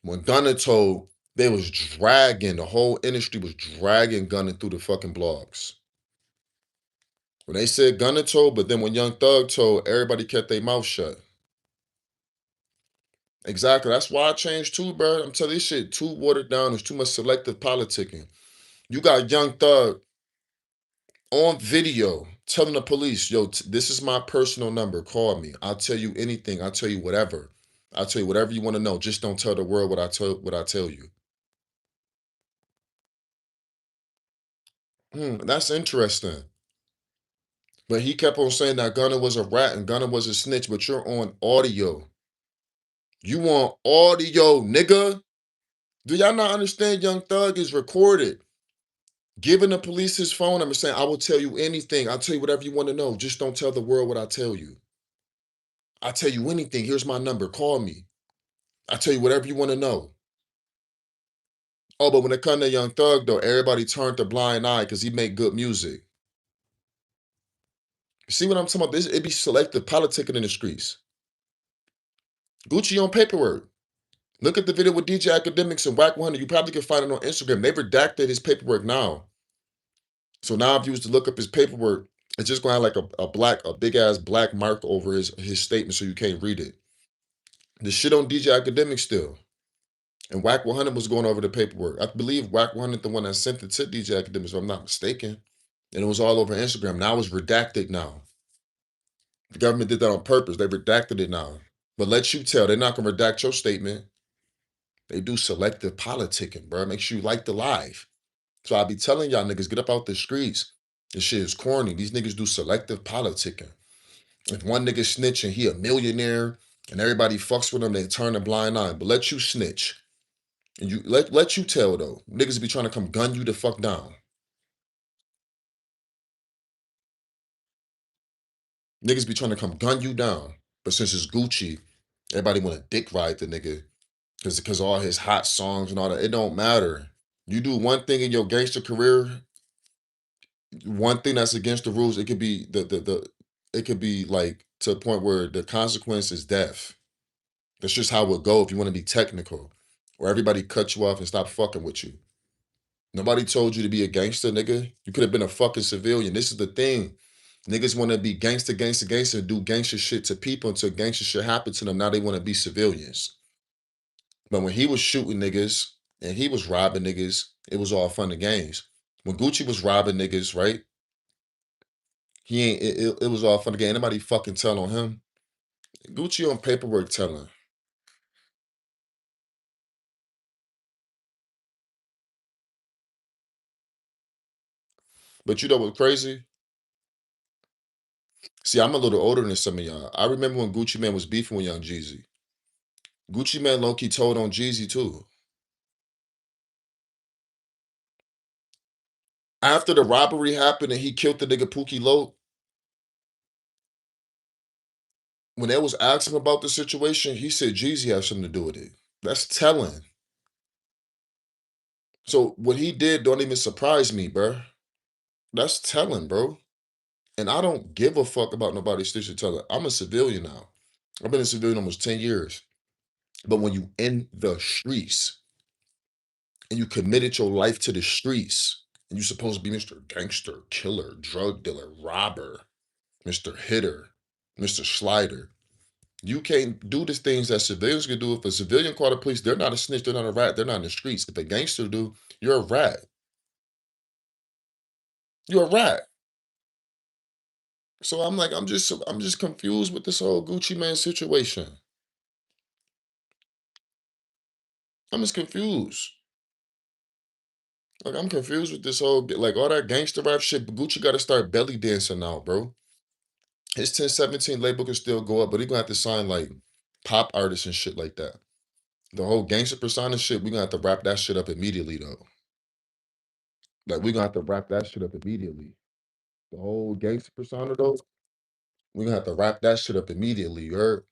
When Gunna told, they was dragging, the whole industry was dragging Gunna through the fucking blogs. When they said Gunna told, but then when Young Thug told, everybody kept their mouth shut. Exactly. That's why I changed too, bro. I'm telling you, this shit too watered down. There's too much selective politicking. You got Young Thug on video telling the police, yo, this is my personal number. Call me. I'll tell you anything. I'll tell you whatever. I'll tell you whatever you want to know. Just don't tell the world what I tell you. That's interesting. But he kept on saying that Gunna was a rat and Gunna was a snitch, but you're on audio. You want audio, nigga? Do y'all not understand Young Thug is recorded? Giving the police his phone number saying, I will tell you anything. I'll tell you whatever you want to know. Just don't tell the world what I tell you. I'll tell you anything. Here's my number. Call me. I'll tell you whatever you want to know. Oh, but when it comes to Young Thug, though, everybody turned a blind eye because he make good music. See what I'm talking about? This it be selective politicking in the streets. Gucci on paperwork. Look at the video with DJ Academics and Whack 100. You probably can find it on Instagram. They redacted his paperwork now. So now if you was to look up his paperwork, it's just gonna have like a big ass black mark over his statement so you can't read it. The shit on DJ Academic still. And Whack 100 was going over the paperwork. I believe Whack 100 the one that sent it to DJ Academic, if I'm not mistaken. And it was all over Instagram. Now it's redacted now. The government did that on purpose. They redacted it now. But let you tell, they're not gonna redact your statement. They do selective politicking, bro. Make sure you like the live. So I be telling y'all niggas, get up out the streets. This shit is corny. These niggas do selective politicking. If one nigga snitching, he a millionaire, and everybody fucks with him, they turn a blind eye. But let you snitch. And you let you tell though. Niggas be trying to come gun you the fuck down. Niggas be trying to come gun you down. But since it's Gucci, everybody wanna dick ride the nigga. Cause all his hot songs and all that. It don't matter. You do one thing in your gangster career, one thing that's against the rules, it could be the it could be like to a point where the consequence is death. That's just how it go if you want to be technical. Or everybody cut you off and stop fucking with you. Nobody told you to be a gangster, nigga. You could have been a fucking civilian. This is the thing. Niggas want to be gangster, gangster, gangster, and do gangster shit to people until gangster shit happen to them. Now they want to be civilians. But when he was shooting niggas and he was robbing niggas, it was all fun and games. When Gucci was robbing niggas, right? He ain't. It was all fun again. Anybody fucking tell on him? Gucci on paperwork telling. But you know what's crazy? See, I'm a little older than some of y'all. I remember when Gucci Man was beefing with Young Jeezy. Gucci Man low-key told on Jeezy too. After the robbery happened and he killed the nigga Pookie Loc, when they was asking him about the situation, he said Jeezy had something to do with it. That's telling. So what he did don't even surprise me, bro. That's telling, bro. And I don't give a fuck about nobody's stitching telling. I'm a civilian now. I've been a civilian almost 10 years. But when you in the streets and you committed your life to the streets, and you supposed to be Mr. Gangster, killer, drug dealer, robber, Mr. Hitter, Mr. Slider. You can't do the things that civilians can do. If a civilian call the police, they're not a snitch, they're not a rat, they're not in the streets. If a gangster do, you're a rat. You're a rat. So I'm just confused with this whole Gucci Man situation. I'm just confused. Like I'm confused with this whole like all that gangster rap shit. But Gucci got to start belly dancing now, bro. His 1017 label can still go up, but he gonna have to sign like pop artists and shit like that. The whole gangster persona shit, we gonna have to wrap that shit up immediately though. Like we gonna have to wrap that shit up immediately. The whole gangster persona though, we gonna have to wrap that shit up immediately. You heard?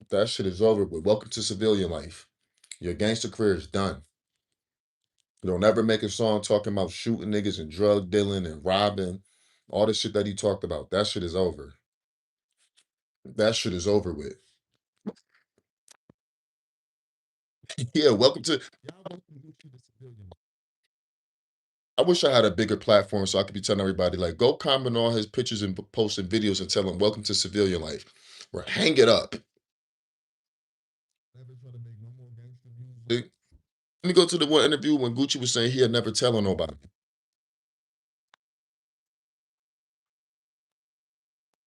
That shit is over with. Welcome to civilian life. Your gangster career is done. You don't ever make a song talking about shooting niggas and drug dealing and robbing. All the shit that he talked about. That shit is over. That shit is over with. Yeah, welcome to. I wish I had a bigger platform so I could be telling everybody, like, go comment on his pictures and posting videos and tell him, welcome to civilian life. Or hang it up. Never try to make no more gangster music. Let me go to the one interview when Gucci was saying he had never tell on nobody.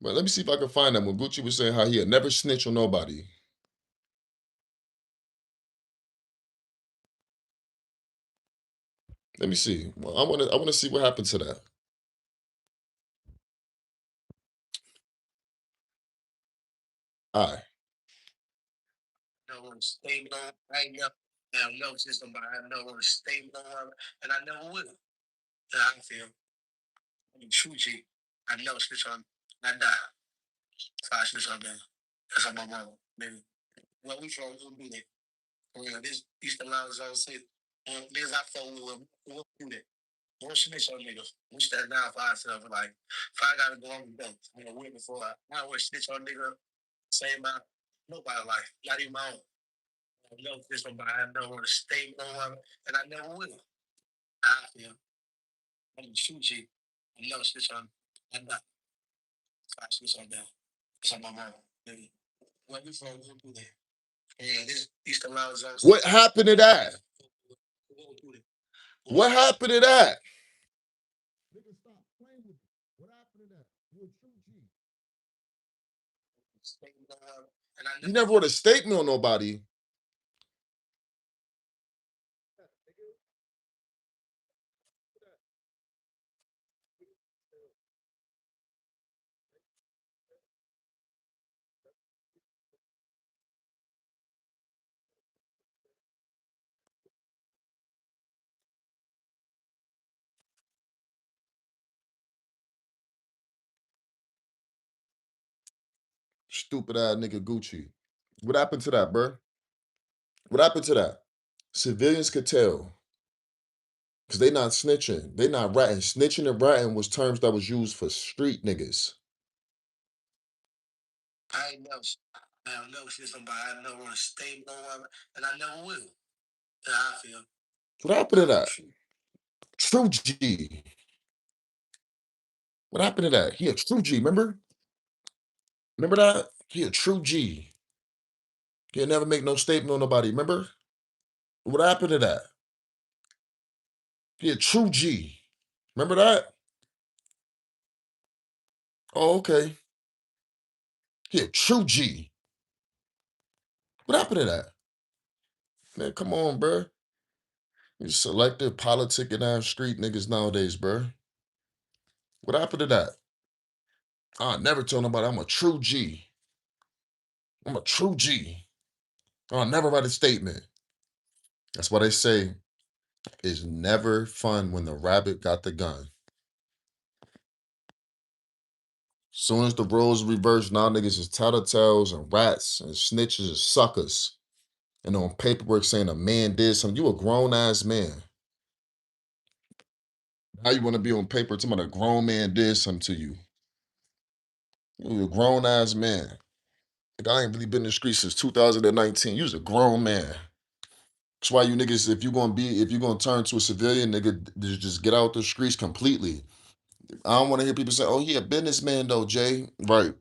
But let me see if I can find that when Gucci was saying how he had never snitch on nobody. Let me see. Well, I wanna see what happened to that. All right. No one stayed on right now. Now no system, but I know one stayed on, and I never will. How I feel. I mean, true G. I know snitch on. I die. So I snitch on them. That's on my mama. Maybe. Well, we from who do that. For real, this East Carolina zone six. Niggas I fuck with, we'll do that. Don't snitch on niggas. We stand down for ourselves. Like, if I gotta go on the bench, I'm gonna win before I don't want to snitch on nigga. Same my nobody life, not even my own. I know this one, but I don't want to stay on, and I never will. I feel I'm a shoot G. I know snitch on. I'm not. I snitch on them. It's on my mom. Maybe. What we from? We'll do that. Yeah, this East Carolina zone. What happened to that? What happened to that? Nigga, stop playing with me. What happened to that? You a true G. You never wrote a statement on nobody. Stupid ass nigga Gucci. What happened to that, bruh? What happened to that? Civilians could tell because they not snitching. They not ratting. Snitching and ratting was terms that was used for street niggas. I ain't know. I don't know shit somebody. I never want to stay on, and I never will. How I feel. What happened to that? True G. What happened to that? He a true G, remember? Remember that? He a true G. He'll never make no statement on nobody, remember? What happened to that? He a true G. Remember that? Oh, okay. He a true G. What happened to that? Man, come on, bruh. You selective politicking ass street niggas nowadays, bruh. What happened to that? I never tell nobody I'm a true G. I'm a true G. I'll never write a statement. That's why they say it's never fun when the rabbit got the gun. Soon as the roles reverse, now niggas is tattletales and rats and snitches and suckers. And on paperwork saying a man did something. You a grown ass man. How you want to be on paper talking about a grown man did something to you? You a grown ass man. Like, I ain't really been in the streets since 2019. You was a grown man. That's why you niggas, if you gonna turn to a civilian nigga, just get out the streets completely. I don't want to hear people say, "Oh, he a businessman though, Jay." Right?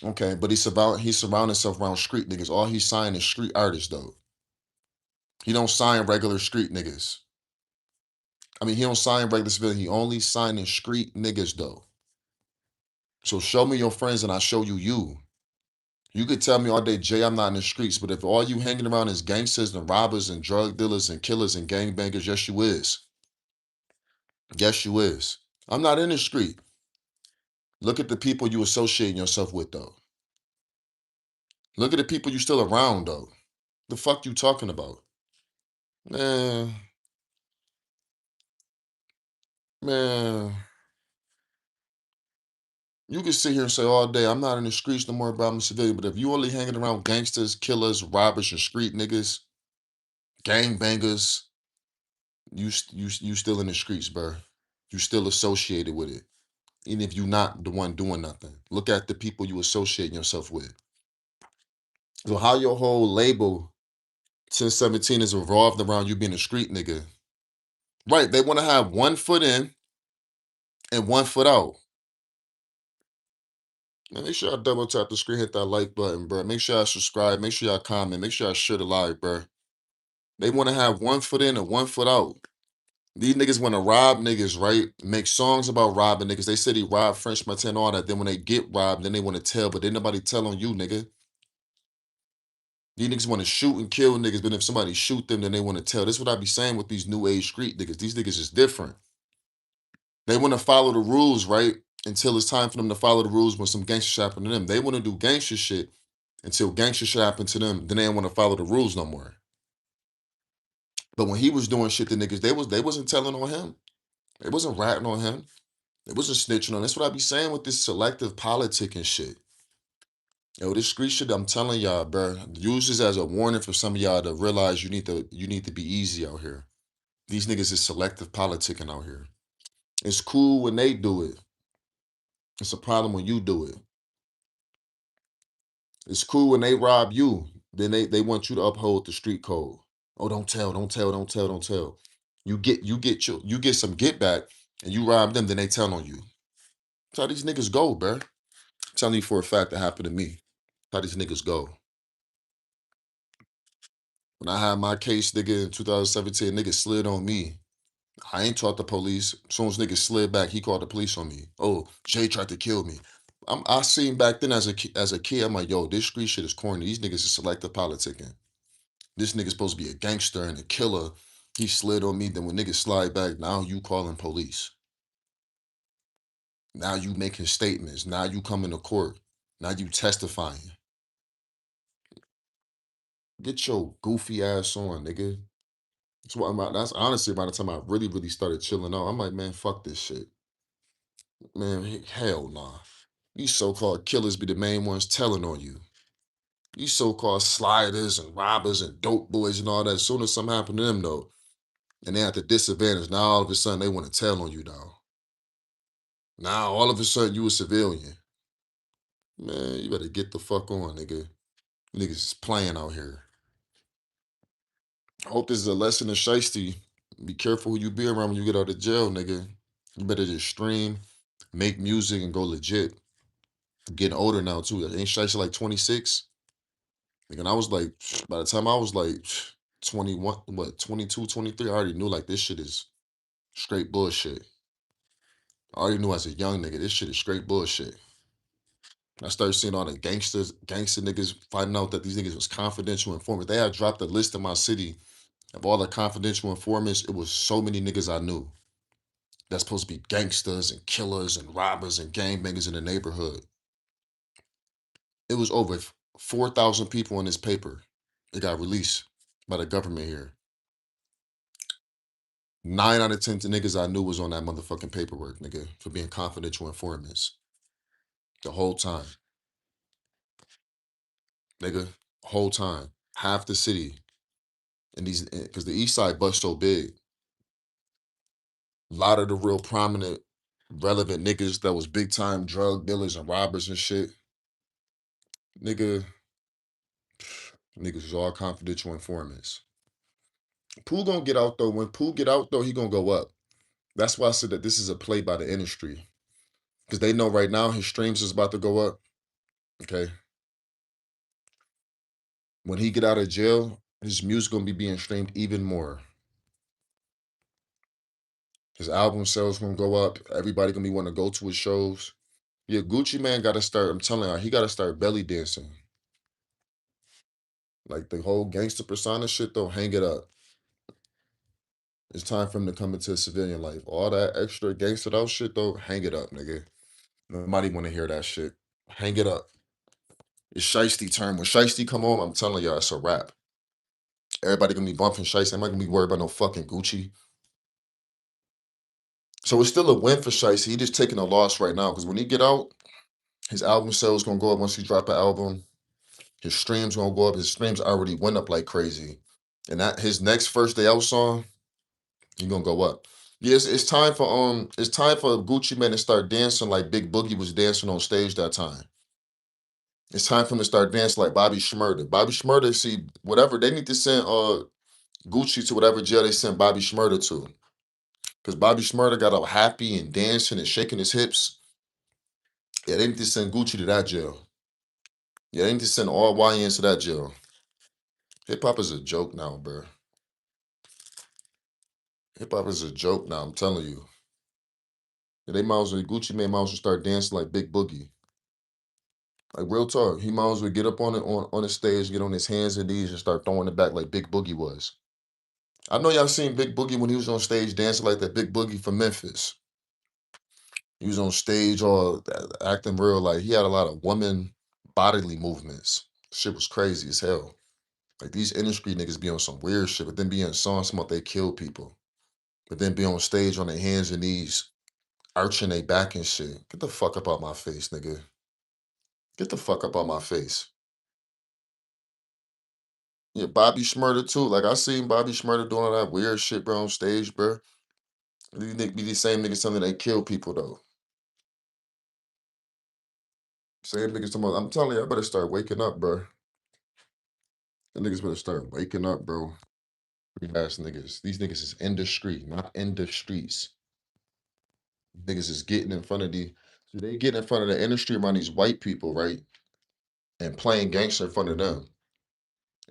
Okay, but he surround himself around street niggas. All he signed is street artists though. He don't sign regular street niggas. I mean, he don't sign regular civilian. He only signing street niggas though. So show me your friends and I show you you. You could tell me all day, Jay, I'm not in the streets, but if all you hanging around is gangsters and robbers and drug dealers and killers and gangbangers, yes, you is. Yes, you is. I'm not in the street. Look at the people you associating yourself with, though. Look at the people you still around, though. The fuck you talking about? Man, man. You can sit here and say all day, I'm not in the streets no more, but I'm a civilian. But if you only hanging around gangsters, killers, robbers, and street niggas, gangbangers, you still in the streets, bro. You still associated with it. Even if you're not the one doing nothing. Look at the people you associate yourself with. So how your whole label since 17 is revolved around you being a street nigga. Right, they want to have 1 foot in and 1 foot out. Man, make sure I double tap the screen, hit that like button, bro. Make sure I subscribe, make sure I comment, make sure I share the live, bro. They want to have 1 foot in and 1 foot out. These niggas want to rob niggas, right? Make songs about robbing niggas. They said he robbed French Montana, all that. Then when they get robbed, then they want to tell, but then nobody tell on you, nigga. These niggas want to shoot and kill niggas, but if somebody shoot them, then they want to tell. This is what I be saying with these new age street niggas. These niggas is different. They want to follow the rules, right? Until it's time for them to follow the rules when some gangster shit happen to them. They want to do gangster shit until gangster shit happen to them. Then they don't want to follow the rules no more. But when he was doing shit to niggas, they wasn't telling on him. They wasn't ratting on him. They wasn't snitching on. That's what I be saying with this selective politic and shit. Yo, this street shit, I'm telling y'all, bro. Use this as a warning for some of y'all to realize you need to be easy out here. These niggas is selective politicking out here. It's cool when they do it. It's a problem when you do it. It's cool when they rob you. Then they want you to uphold the street code. Oh, don't tell, don't tell, don't tell, don't tell. You get some get back and you rob them, then they tell on you. That's how these niggas go, bro. I'm telling you for a fact that happened to me. How these niggas go. When I had my case, nigga, in 2017, nigga slid on me. I ain't taught the police. As soon as nigga slid back, he called the police on me. Oh, Jay tried to kill me. I seen back then as a kid, I'm like, yo, this street shit is corny. These niggas is selective politicking. This nigga's supposed to be a gangster and a killer. He slid on me. Then when niggas slide back, now you calling police. Now you making statements. Now you coming to court. Now you testifying. Get your goofy ass on, nigga. That's honestly by the time I really, really started chilling out. I'm like, man, fuck this shit. Man, hell nah. These so-called killers be the main ones telling on you. These so-called sliders and robbers and dope boys and all that. As soon as something happen to them though, and they at the disadvantage, now all of a sudden they want to tell on you now. Now all of a sudden you a civilian. Man, you better get the fuck on, nigga. Niggas is playing out here. I hope this is a lesson in shiesty. Be careful who you be around when you get out of jail, nigga. You better just stream, make music, and go legit. Getting older now too. Ain't shiesty like 26? Like, and I was like, by the time I was like 21, what, 22, 23, I already knew like this shit is straight bullshit. I already knew as a young nigga, this shit is straight bullshit. I started seeing all the gangster niggas finding out that these niggas was confidential informants. They had dropped a list in my city of all the confidential informants. It was so many niggas I knew. that's supposed to be gangsters and killers and robbers and gangbangers in the neighborhood. It was over 4,000 people in this paper. It got released by the government here. 9 out of 10 niggas I knew was on that motherfucking paperwork, nigga, for being confidential informants the whole time, nigga, whole time. Half the city, and these, because the East Side bust so big, a lot of the real prominent, relevant niggas that was big time drug dealers and robbers and shit, nigga, niggas was all confidential informants. Pooh gonna get out though. When Pooh get out though, he gonna go up. That's why I said that this is a play by the industry. Because they know right now his streams is about to go up. Okay. When he get out of jail, his music gonna be being streamed even more. His album sales gonna go up. Everybody gonna be wanting to go to his shows. Yeah, Gucci Man gotta start. I'm telling you, he gotta start belly dancing. Like the whole gangster persona shit, though, hang it up. It's time for him to come into civilian life. All that extra gangstered out shit, though, hang it up, nigga. Nobody want to hear that shit. Hang it up. It's Shiesty term. When Shiesty come on, I'm telling y'all, it's a wrap. Everybody gonna be bumping Shiesty. I'm not gonna be worried about no fucking Gucci. So it's still a win for Shiesty. He just taking a loss right now because when he get out, his album sales gonna go up once he drop an album. His streams gonna go up. His streams already went up like crazy, and that his next first day out song, he gonna go up. Yes, it's time for Gucci Man to start dancing like Big Boogie was dancing on stage that time. It's time for him to start dancing like Bobby Shmurda. Bobby Shmurda, see whatever they need to send Gucci to whatever jail they sent Bobby Shmurda to, because Bobby Shmurda got all happy and dancing and shaking his hips. Yeah, they need to send Gucci to that jail. Yeah, they need to send all YNs to that jail. Hip hop is a joke now, bro. Hip hop is a joke now. I'm telling you. They might as well Gucci Man might as well start dancing like Big Boogie. Like real talk, he might as well get up on it on the stage, get on his hands and knees, and start throwing it back like Big Boogie was. I know y'all seen Big Boogie when he was on stage dancing like that Big Boogie from Memphis. He was on stage all acting real like he had a lot of woman bodily movements. Shit was crazy as hell. Like these industry niggas be on some weird shit, but then be in songs about they kill people. But then be on stage on their hands and knees, arching their back and shit. Get the fuck up out my face, nigga. Get the fuck up out my face. Yeah, Bobby Shmurda too. Like I seen Bobby Shmurda doing all that weird shit, bro, on stage, bro. These niggas be the same niggas telling they kill people though. Same niggas talking about, I'm telling you, I better start waking up, bro. The niggas better start waking up, bro. Ass niggas. These niggas is in the street, not in the streets. Niggas is getting in front of so they get in front of the industry around these white people, right? And playing gangster in front of them.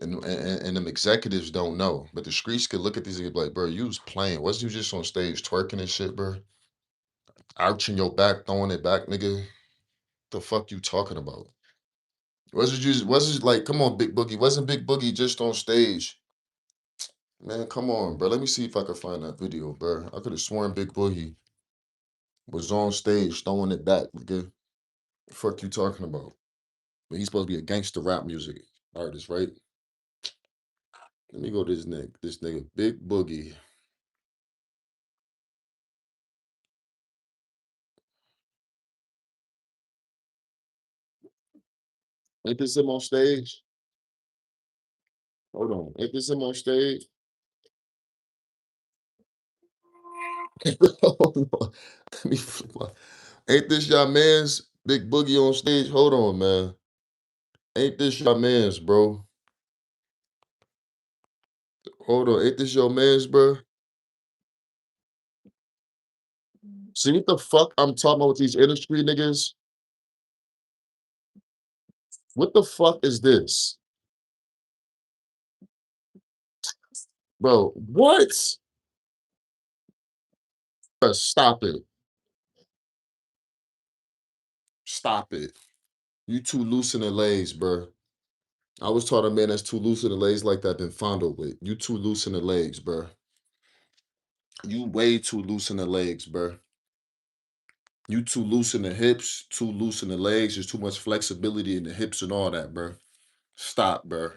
And them executives don't know. But the streets could look at these and be like, bro, you was playing. Wasn't you just on stage twerking and shit, bro? Arching your back, throwing it back, nigga. The fuck you talking about? Was it like, come on, Big Boogie? Wasn't Big Boogie just on stage? Man, come on, bro. Let me see if I can find that video, bro. I could have sworn Big Boogie was on stage throwing it back, nigga. The fuck you talking about? But he's supposed to be a gangster rap music artist, right? Let me go to this nigga, Big Boogie. Ain't this him on stage? Hold on. Ain't this him on stage? Hold on. Let me Ain't this y'all man's Big Boogie on stage? Hold on, man. Ain't this your man's, bro? Hold on. Ain't this your man's, bro? See what the fuck I'm talking about with these industry niggas? What the fuck is this? Bro, what? Bruh, stop it. Stop it. You too loose in the legs, bro. I was taught a man that's too loose in the legs like that been fondled with. You too loose in the legs, bro. You way too loose in the legs, bro. You too loose in the hips, too loose in the legs. There's too much flexibility in the hips and all that, bro. Stop, bro.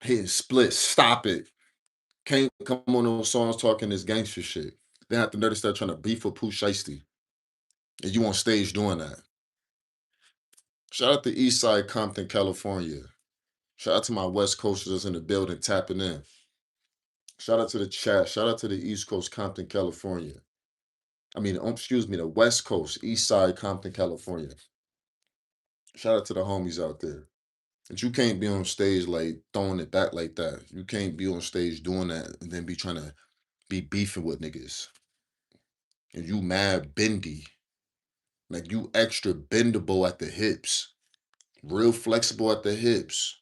Hitting splits. Stop it. Can't come on those songs talking this gangster shit. They have to nerve to start trying to beef with Pooh Shiesty. And you on stage doing that. Shout out to Eastside Compton, California. Shout out to my West Coasters in the building tapping in. Shout out to the chat. Shout out to the East Coast, Compton, California. Excuse me, the West Coast, East Side, Compton, California. Shout out to the homies out there. But you can't be on stage like throwing it back like that. You can't be on stage doing that and then be trying to be beefing with niggas. And you mad bendy. Like you extra bendable at the hips. Real flexible at the hips.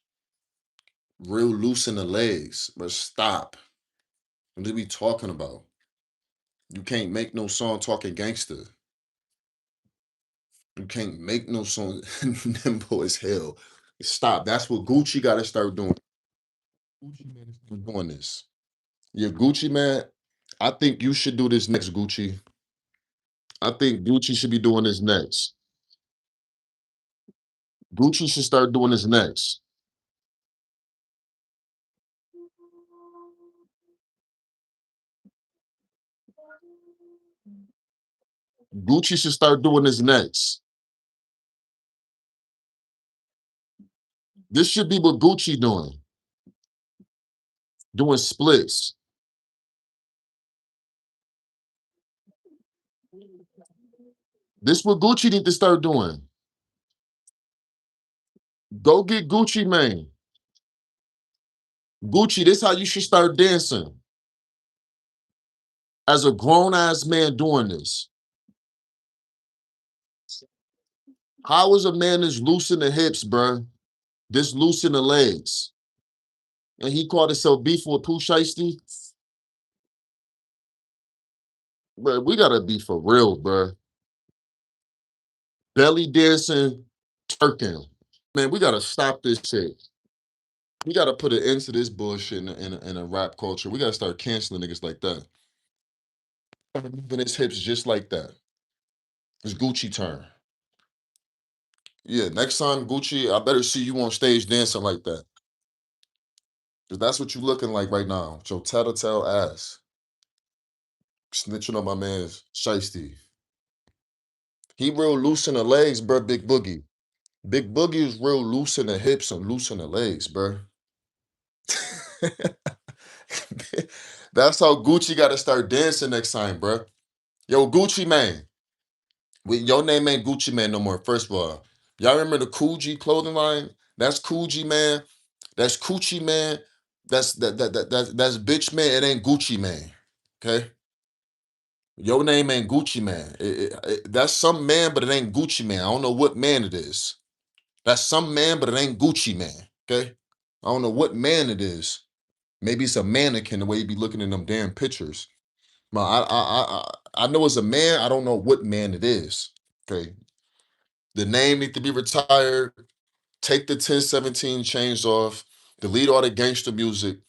Real loose in the legs. But stop. What are we talking about? You can't make no song talking gangster. You can't make no song nimble as hell. Stop. That's what Gucci got to start doing. Gucci man is doing this. Yeah, Gucci man. I think you should do this next, Gucci. I think Gucci should be doing this next. Gucci should start doing this next. Gucci should start doing this next. This should be what Gucci doing. Doing splits. This what Gucci need to start doing. Go get Gucci man. Gucci, this how you should start dancing. As a grown ass man doing this. How is a man this loose in the hips, bruh? This loose in the legs. And he called himself beef with Pooh Shiesty? Bruh, we gotta be for real, bruh. Belly dancing, twerking. Man, we gotta stop this shit. We gotta put an end to this bullshit in a rap culture. We gotta start canceling niggas like that. Moving his hips just like that. It's Gucci turn. Yeah, next time, Gucci, I better see you on stage dancing like that. Because that's what you looking like right now. With your tattletale ass. Snitching on my man Shiesty. He real loose in the legs, bro. Big Boogie. Big Boogie is real loose in the hips and loose in the legs, bro. That's how Gucci got to start dancing next time, bro. Yo, Gucci man. Your name ain't Gucci man no more. First of all, y'all remember the Coogee clothing line? That's Coogee man. That's Coochie man. That's bitch man. It ain't Gucci man. Okay. Your name ain't Gucci man. That's some man, but it ain't Gucci man. I don't know what man it is. That's some man, but it ain't Gucci man. Okay. I don't know what man it is. Maybe it's a mannequin the way you be looking in them damn pictures. Man, I know it's a man. I don't know what man it is. Okay. The name need to be retired. Take the 1017 chains off. Delete all the gangster music.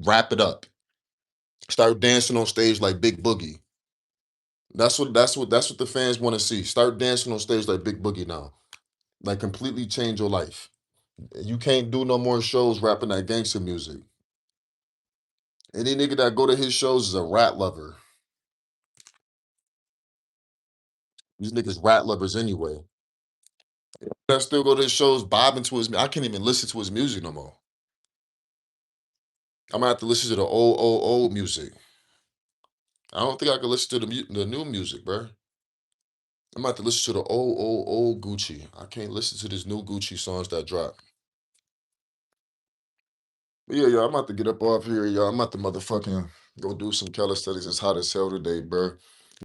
Wrap it up. Start dancing on stage like Big Boogie. That's what the fans want to see. Start dancing on stage like Big Boogie now. Like completely change your life. You can't do no more shows rapping that gangster music. Any nigga that go to his shows is a rat lover. These niggas rat lovers anyway. I still go to his shows, bobbing to his. I can't even listen to his music no more. I'm gonna have to listen to the old music. I don't think I can listen to the new music, bro. I'm gonna have to listen to the old Gucci. I can't listen to this new Gucci songs that drop. But yeah, y'all, I'm about to get up off here, y'all. I'm about to motherfucking go do some calisthenics. It's hot as hell today, bro.